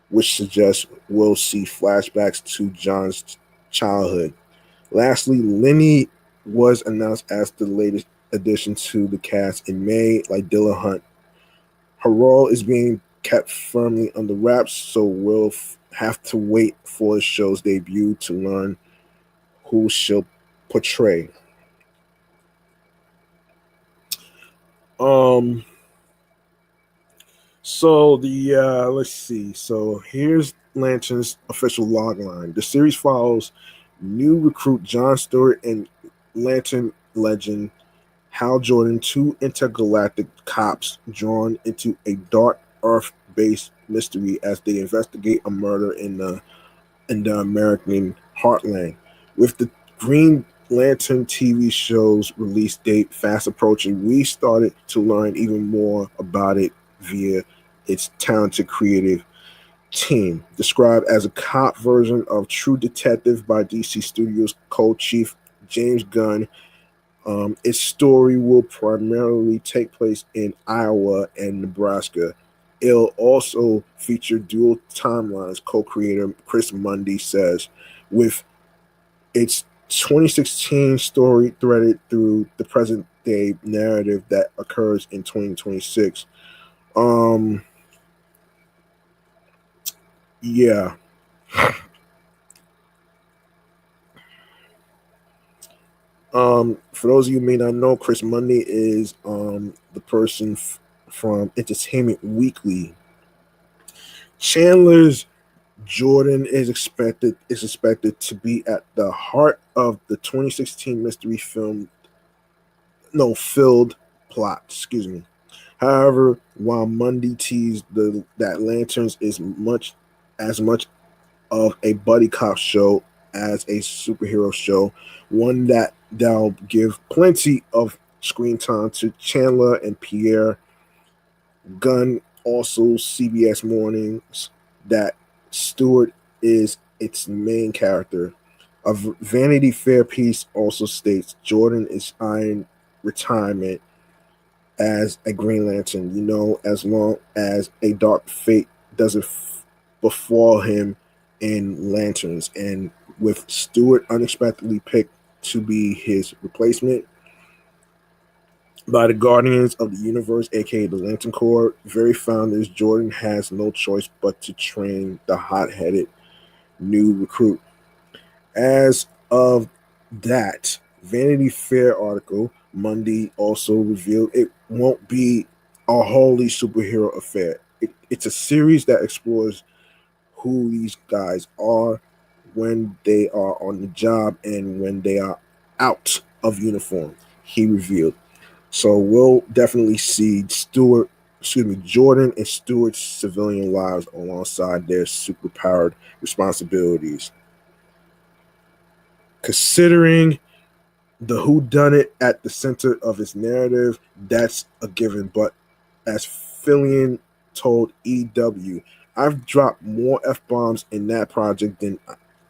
which suggests we'll see flashbacks to John's childhood. Lastly, Lenny was announced as the latest addition to the cast in May, like Dillahunt. Her role is being kept firmly under wraps, so we'll have to wait for the show's debut to learn who she'll portray. So let's see. So here's Lantern's official logline. The series follows new recruit John Stewart and Lantern legend Hal Jordan, two intergalactic cops drawn into a dark Earth-based mystery as they investigate a murder in the American heartland. With the Green Lantern TV show's release date fast approaching, we started to learn even more about it via its talented creative team. Described as a cop version of True Detective by DC Studios co-chief James Gunn, its story will primarily take place in Iowa and Nebraska. It'll also feature dual timelines, co-creator Chris Mundy says, with its 2016 story threaded through the present-day narrative that occurs in 2026. Yeah. For those of you who may not know, Chris Mundy is the person from Entertainment Weekly. Chandler's Jordan is expected to be at the heart of the 2016 mystery filled plot. Excuse me. However, while Mundy teased that Lanterns is as much of a buddy cop show as a superhero show, one that'll give plenty of screen time to Chandler and Pierre. Gunn also CBS Mornings that Stewart is its main character. A Vanity Fair piece also states Jordan is eyeing retirement as a Green Lantern, as long as a dark fate doesn't befall him in Lanterns. And with Stewart unexpectedly picked to be his replacement by the Guardians of the Universe, aka the Lantern Corps, very founders, Jordan has no choice but to train the hot-headed new recruit. As of that, Vanity Fair article Monday also revealed it won't be a wholly superhero affair. It's a series that explores who these guys are when they are on the job and when they are out of uniform, he revealed. So we'll definitely see Jordan and Stewart's civilian lives alongside their superpowered responsibilities. Considering the whodunit at the center of its narrative, that's a given. But as Fillion told EW, I've dropped more F-bombs in that project than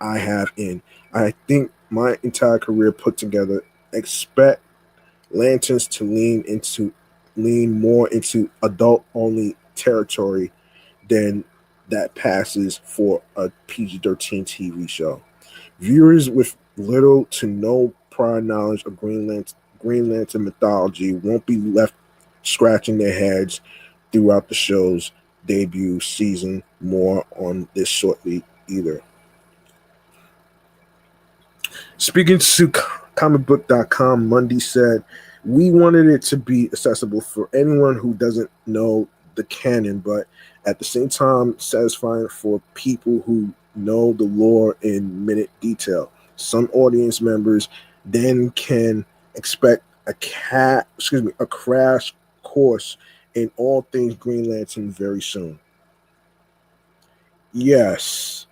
I have in, I think, my entire career put together. Expect Lanterns to lean more into adult-only territory than that passes for a PG-13 TV show. Viewers with little to no prior knowledge of Green Lantern mythology won't be left scratching their heads throughout the show's debut season. More on this shortly either. Speaking to comicbook.com, Monday said, we wanted it to be accessible for anyone who doesn't know the canon, but at the same time satisfying for people who know the lore in minute detail. Some audience members then can expect a crash course in all things Green Lantern very soon. Yes,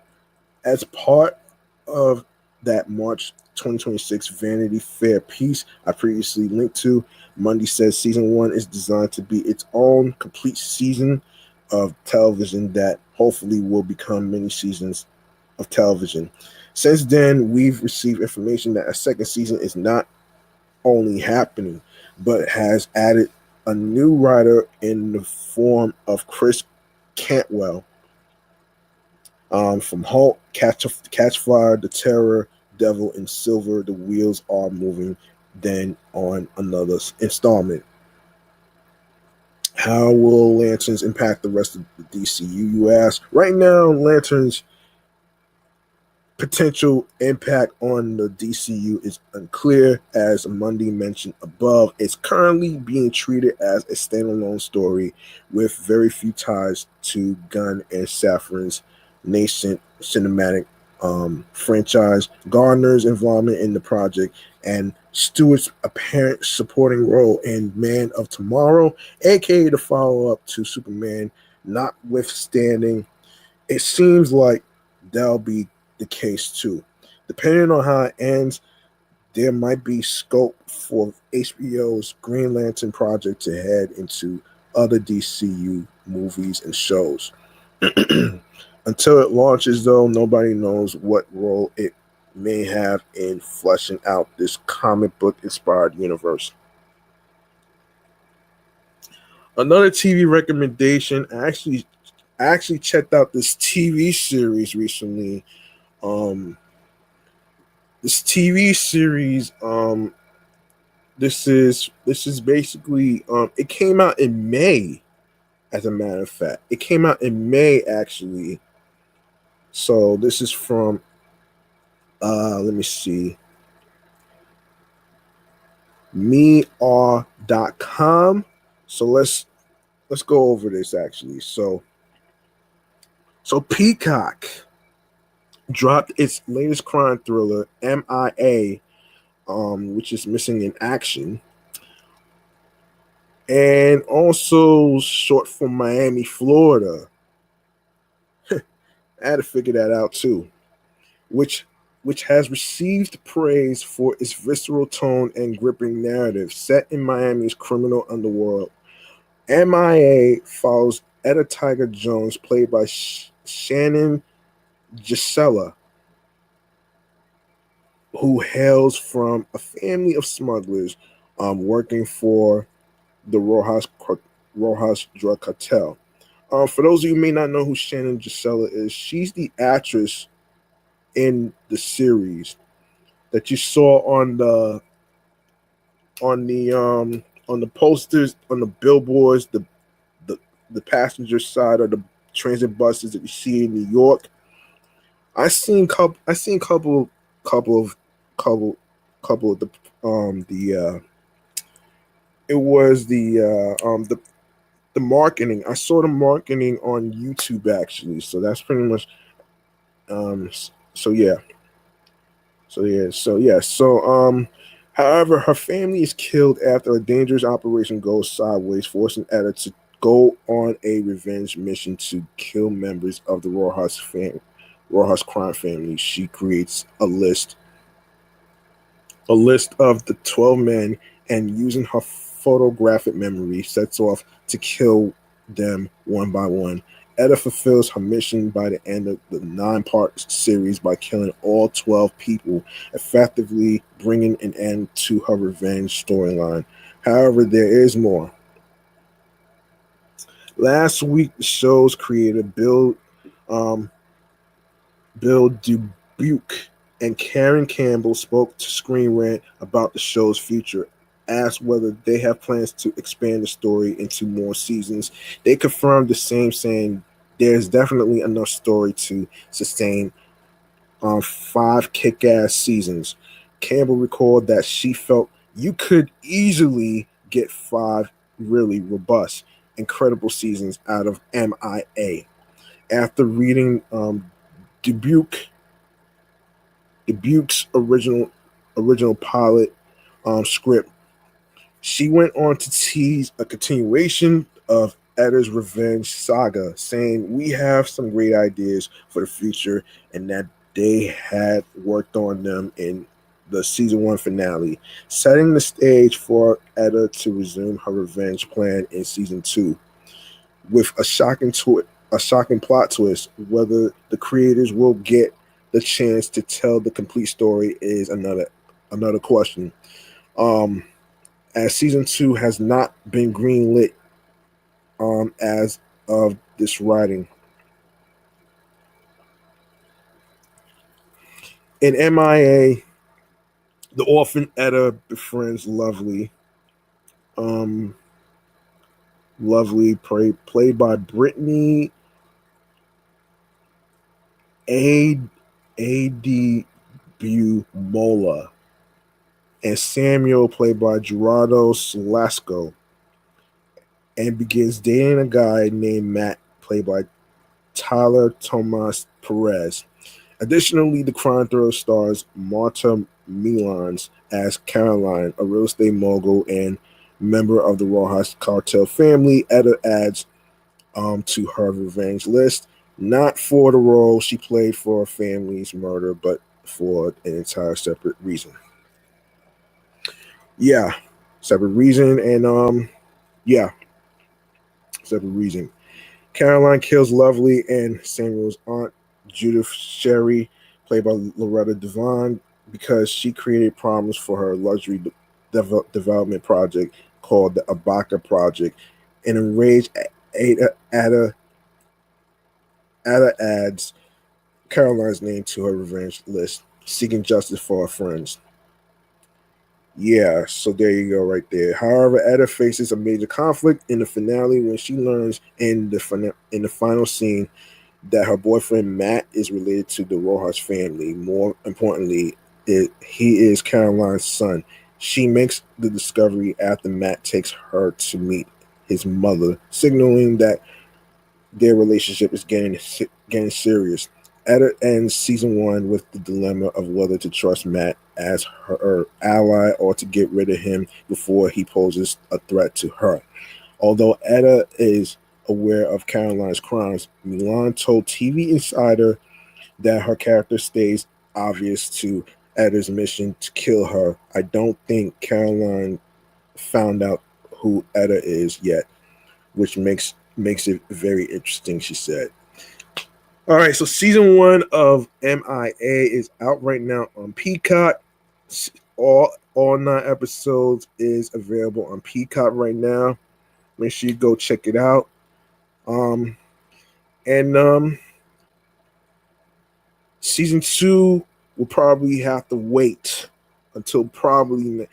as part of that March 2026 Vanity Fair piece I previously linked to, Monday says season 1 is designed to be its own complete season of television that hopefully will become many seasons of television. Since then, we've received information that a second season is not only happening, but has added a new writer in the form of Chris Cantwell. From Hulk, Catchfire, The Terror, Devil, and Silver, the wheels are moving then on another installment. How will Lanterns impact the rest of the DCU, you ask? Right now, Lanterns' potential impact on the DCU is unclear. As Monday mentioned above, it's currently being treated as a standalone story with very few ties to Gunn and Safran's nascent cinematic franchise. Gardner's involvement in the project and Stewart's apparent supporting role in Man of Tomorrow, aka the follow-up to Superman, notwithstanding, it seems like that'll be the case too. Depending on how it ends, there might be scope for HBO's Green Lantern project to head into other DCU movies and shows. Until it launches, though, nobody knows what role it may have in fleshing out this comic book inspired universe. Another TV recommendation, I actually checked out this TV series recently. This TV series, this is basically it came out in May, as a matter of fact. It came out in May actually. So this is from let me see. M.I.A.com. So let's go over this actually. So Peacock dropped its latest crime thriller, M.I.A., which is missing in action, and also short for Miami, Florida. I had to figure that out too. Which has received praise for its visceral tone and gripping narrative set in Miami's criminal underworld. M.I.A. follows Etta Tiger Jones, played by Shannon Gisella, who hails from a family of smugglers working for the Rojas drug cartel. For those of you who may not know who Shannon Gisella is, she's the actress in the series that you saw on the posters, on the billboards, the, the passenger side of the transit buses that you see in New York. I seen couple of couple couple of the it was the marketing. I saw the marketing on YouTube actually. So that's pretty much um so yeah. However, her family is killed after a dangerous operation goes sideways, forcing Etta to go on a revenge mission to kill members of the Rojas crime family. She creates a list of the 12 men, and using her photographic memory, sets off to kill them one by one. Etta fulfills her mission by the end of the 9-part series by killing all 12 people, effectively bringing an end to her revenge storyline. However, there is more. Last week, the show's creator um, Bill Dubuque and Karen Campbell spoke to Screen Rant about the show's future, asked whether they have plans to expand the story into more seasons. They confirmed the same, saying there's definitely enough story to sustain 5 kick-ass seasons. Campbell recalled that she felt you could easily get 5 really robust, incredible seasons out of M.I.A. After reading Dubuque Dubuque's original pilot script, she went on to tease a continuation of Etta's revenge saga, saying, "We have some great ideas for the future," and that they had worked on them in the season 1 finale, setting the stage for Etta to resume her revenge plan in season 2 with a shocking plot twist. Whether the creators will get the chance to tell the complete story is another question. Um, as season 2 has not been greenlit as of this writing. In M.I.A., the orphan Etta befriends um, played by Brittany A. A.D. Bumola, and Samuel, played by Gerardo Salasco, and begins dating a guy named Matt, played by Tyler Tomas Perez. Additionally, the crime thriller stars Marta Milans as Caroline, a real estate mogul and member of the Rojas cartel family. Etta adds to her revenge list, not for the role she played for her family's murder, but for an entire separate reason. Yeah, separate reason, and yeah, separate reason. Caroline kills Lovely and Samuel's aunt, Judith Sherry, played by Loretta Devon, because she created problems for her luxury development project called the Abaca Project. An enraged Ada adds Caroline's name to her revenge list, seeking justice for her friends. Yeah, so there you go, right there. However, Etta faces a major conflict in the finale when she learns in the final scene that her boyfriend Matt is related to the Rojas family. More importantly, he is Caroline's son. She makes the discovery after Matt takes her to meet his mother, signaling that their relationship is getting serious. Etta ends season 1 with the dilemma of whether to trust Matt as her ally or to get rid of him before he poses a threat to her. Although Etta is aware of Caroline's crimes, Milan told TV Insider that her character stays obvious to Etta's mission to kill her. "I don't think Caroline found out who Etta is yet, which makes it very interesting," she said. All right, so season 1 of M.I.A. is out right now on Peacock. All 9 episodes is available on Peacock right now. Make sure you go check it out. Um, and Season 2 will probably have to wait until probably.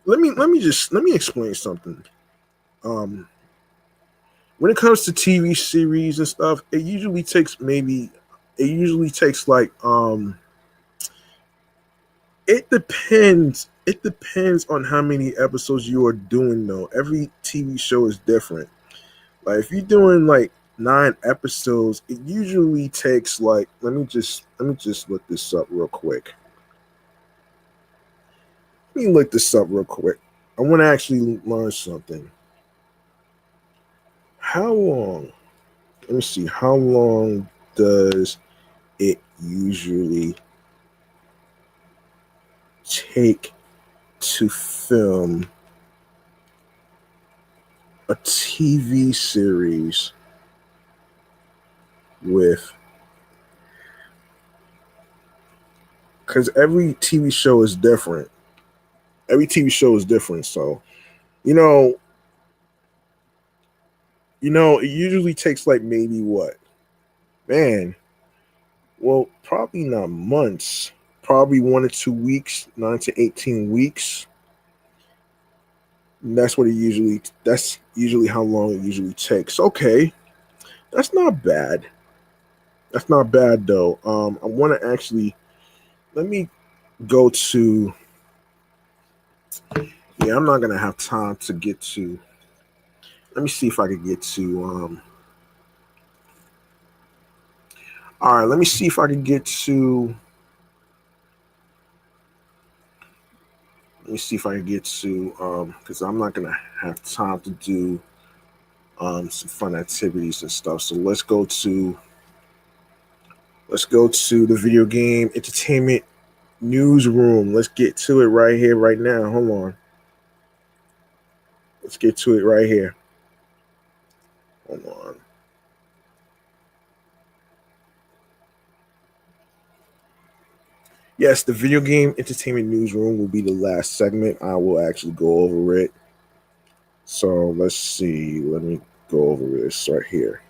Let me explain something. Um, when it comes to TV series and stuff, it usually takes like it depends. It depends on how many episodes you are doing though. Every TV show is different. Like if you're doing like 9 episodes, it usually takes like let me just look this up real quick. Let me look this up real quick. I want to actually learn something. How long? Let me see. How long does it usually take to film a TV series with? Because every TV show is different. Every TV show is different. So, you know, it usually takes like maybe what? Man, well, probably not months. Probably 1 or 2 weeks, 9 to 18 weeks. And that's usually how long it usually takes. Okay. That's not bad. That's not bad though. I want to actually let me go to. Yeah, I'm not gonna have time to get to. Let me see if I can get to. All right, let me see if I can get to. Let me see if I can get to. Because I'm not gonna have time to do some fun activities and stuff. So let's go to the video game entertainment newsroom. Let's get to it right here, right now. Hold on. Let's get to it right here. Hold on. Yes, the video game entertainment newsroom will be the last segment. I will actually go over it. So let's see. Let me go over this right here.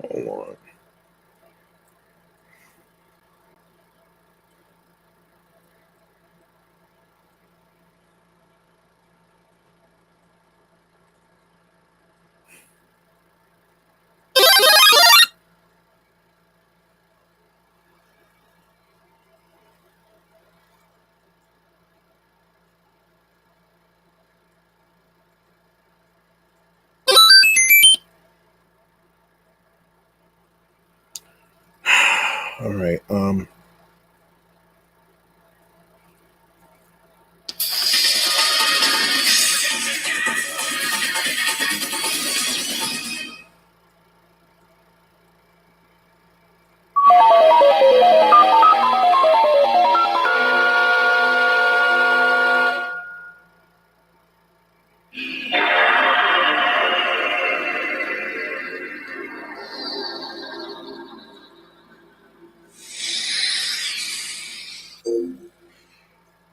Hold on. All right.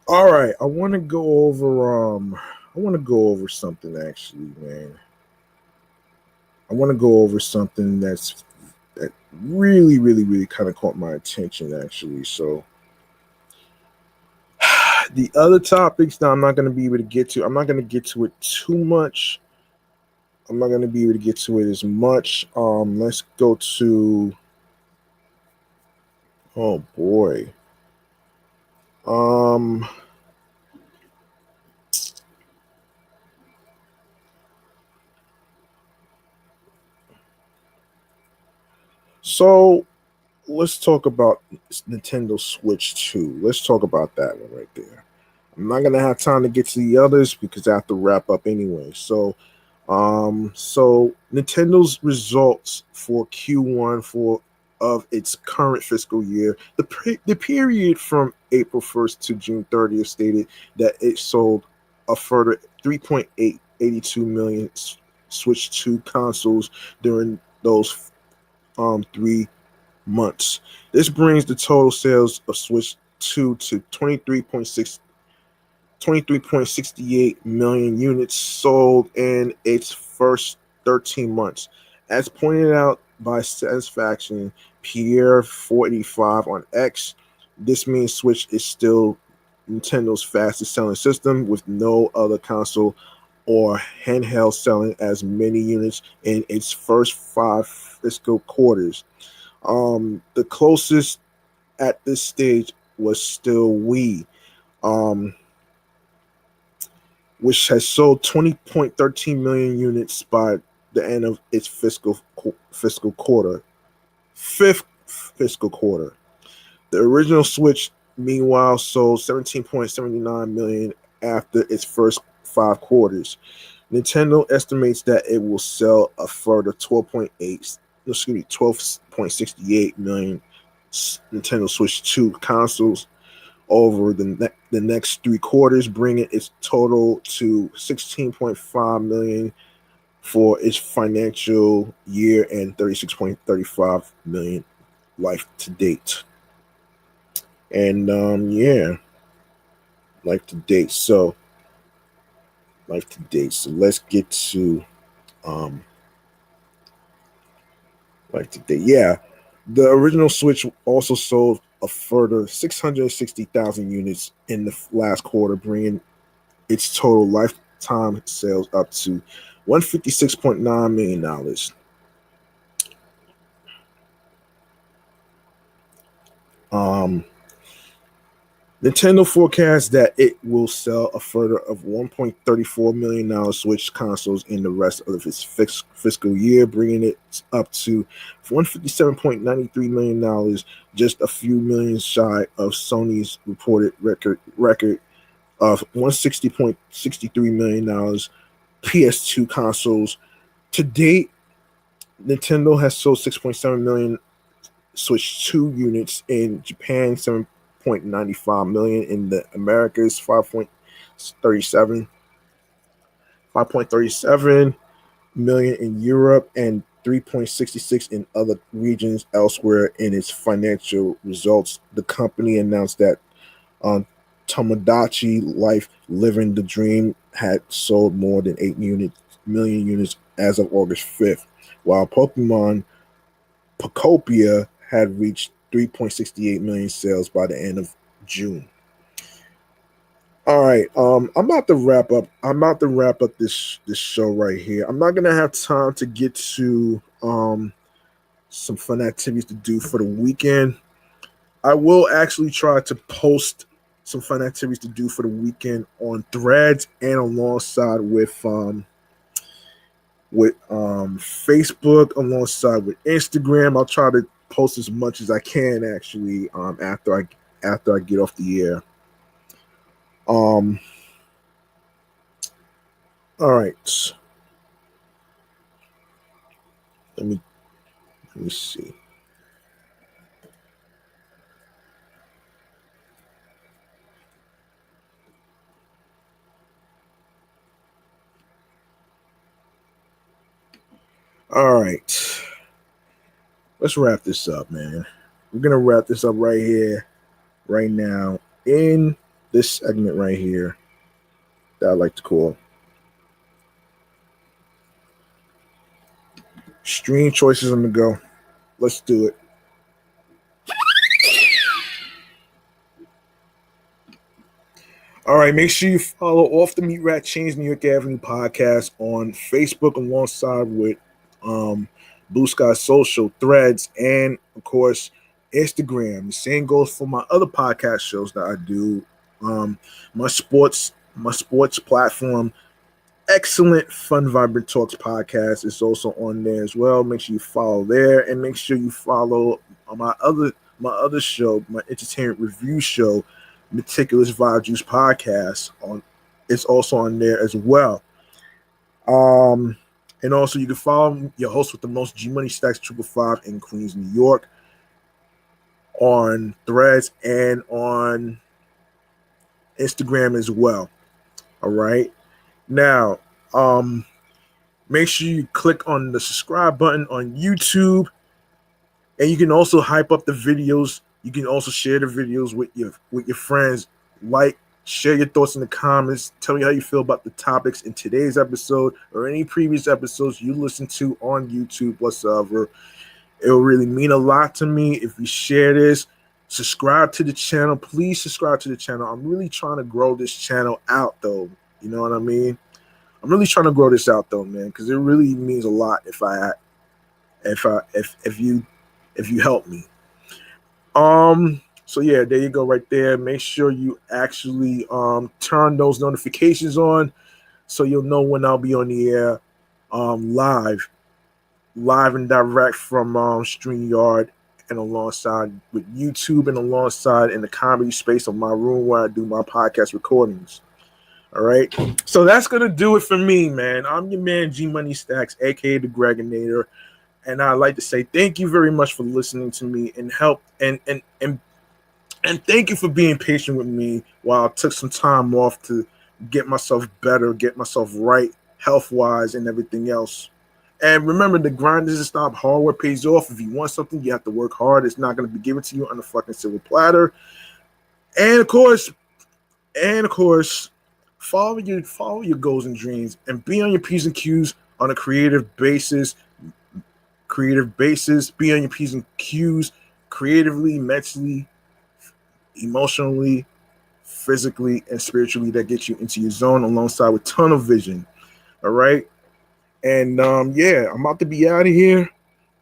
All right. I want to go over. I want to go over something actually, man. I want to go over something that really, really, really kind of caught my attention actually. So the other topics that I'm not going to be able to get to. I'm not going to get to it too much. I'm not going to be able to get to it as much. Let's go to. Oh boy. Um. So let's talk about Nintendo Switch 2. Let's talk about that one right there. I'm not gonna have time to get to the others because I have to wrap up anyway. So Nintendo's results for Q1 of its current fiscal year, the period from April 1st to June 30th, stated that it sold a further 3.882 million Switch 2 consoles during those 3 months. This brings the total sales of Switch 2 to 23.68 million units sold in its first 13 months. As pointed out by Satisfaction Pierre 485 on X, this means Switch is still Nintendo's fastest selling system, with no other console or handheld selling as many units in its first 5 fiscal quarters. The closest at this stage was still Wii, um, which has sold 20.13 million units by the end of its fiscal quarter, fifth fiscal quarter. The original Switch, meanwhile, sold 17.79 million after its first 5 quarters. Nintendo estimates that it will sell a further 12.68 million Nintendo Switch 2 consoles over the next 3 quarters, bringing its total to 16.5 million for its financial year and 36.35 million life to date. And yeah, life to date. So let's get to life to date. Yeah, the original Switch also sold a further 660,000 units in the last quarter, bringing its total lifetime sales up to $156.9 million. Um, Nintendo forecasts that it will sell a further of $1.34 million Switch consoles in the rest of its fiscal year, bringing it up to $157.93 million, just a few million shy of Sony's reported record of $160.63 million PS2 consoles. To date, Nintendo has sold 6.7 million Switch 2 units in Japan, 7.95 million in the Americas, 5.37 million in Europe, and 3.66 in other regions elsewhere. In its financial results, the company announced that Tomodachi Life Living the Dream had sold more than 8 million units as of August 5th, while Pokemon Pocopia had reached 3.68 million sales by the end of June. All right, I'm about to wrap up. This show right here. I'm not gonna have time to get to some fun activities to do for the weekend. I will actually try to post some fun activities to do for the weekend on Threads and alongside with Facebook, alongside with Instagram. I'll try to post as much as I can actually after I get off the air. Um, all right. Let me see. All right. Let's wrap this up, man. We're gonna wrap this up right here, right now, in this segment right here that I like to call Stream Choices on the Go. Let's do it. All right, make sure you follow Off the Meat Rat Chainz New York Avenue podcast on Facebook alongside with Bluesky Social, Threads, and of course Instagram. The same goes for my other podcast shows that I do. My sports platform, Excellent Fun Vibrant Talks podcast, is also on there as well. Make sure you follow there, and make sure you follow my other show, my entertainment review show, Meticulous Vibe Juice podcast on. It's also on there as well. And also you can follow your host with the most G Money Stacks 555 in Queens, New York, on Threads and on Instagram as well. All right. Now, make sure you click on the subscribe button on YouTube, and you can also hype up the videos. You can also share the videos with your friends. Share your thoughts in the comments. Tell me how you feel about the topics in today's episode or any previous episodes you listen to on YouTube whatsoever. It will really mean a lot to me if you share this. Subscribe to the channel. Please subscribe to the channel. I'm really trying to grow this channel out, though. You know what I mean? I'm really trying to grow this out, though, man, because it really means a lot if you help me. So yeah, there you go right there. Make sure you actually turn those notifications on so you'll know when I'll be on the air live and direct from StreamYard, and alongside with YouTube, and alongside in the comedy space of my room where I do my podcast recordings. All right. So that's gonna do it for me, man. I'm your man G Money Stacks, aka the Gregonator. And I'd like to say thank you very much for listening to me and thank you for being patient with me while I took some time off to get myself better, get myself right, health-wise, and everything else. And remember, the grind doesn't stop. Hard work pays off. If you want something, you have to work hard. It's not going to be given to you on a fucking silver platter. And of course, follow your goals and dreams, and be on your P's and Q's on a creative basis. Be on your P's and Q's creatively, mentally, emotionally, physically, and spiritually, that gets you into your zone alongside with tunnel vision. All right. And yeah, I'm about to be out of here.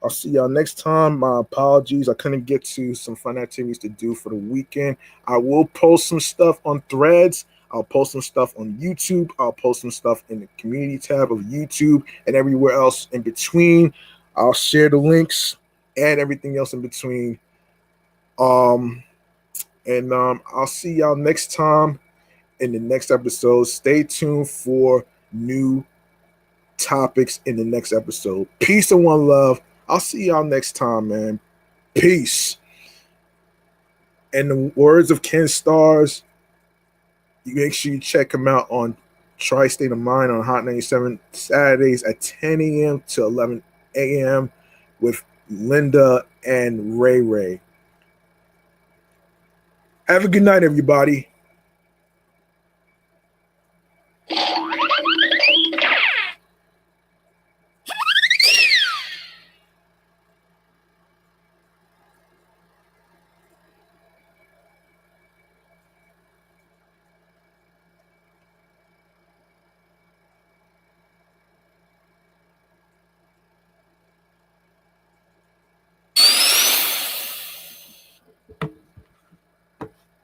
I'll see y'all next time. My apologies. I couldn't get to some fun activities to do for the weekend. I will post some stuff on Threads. I'll post some stuff on YouTube. I'll post some stuff in the community tab of YouTube and everywhere else in between. I'll share the links and everything else in between. I'll see y'all next time in the next episode. Stay tuned for new topics in the next episode. Peace and one love. I'll see y'all next time, man. Peace. And the words of Ken Stars, you make sure you check him out on Tri-State of Mind on Hot 97 Saturdays at 10 a.m. to 11 a.m. with Linda and Ray Ray. Have a good night, everybody.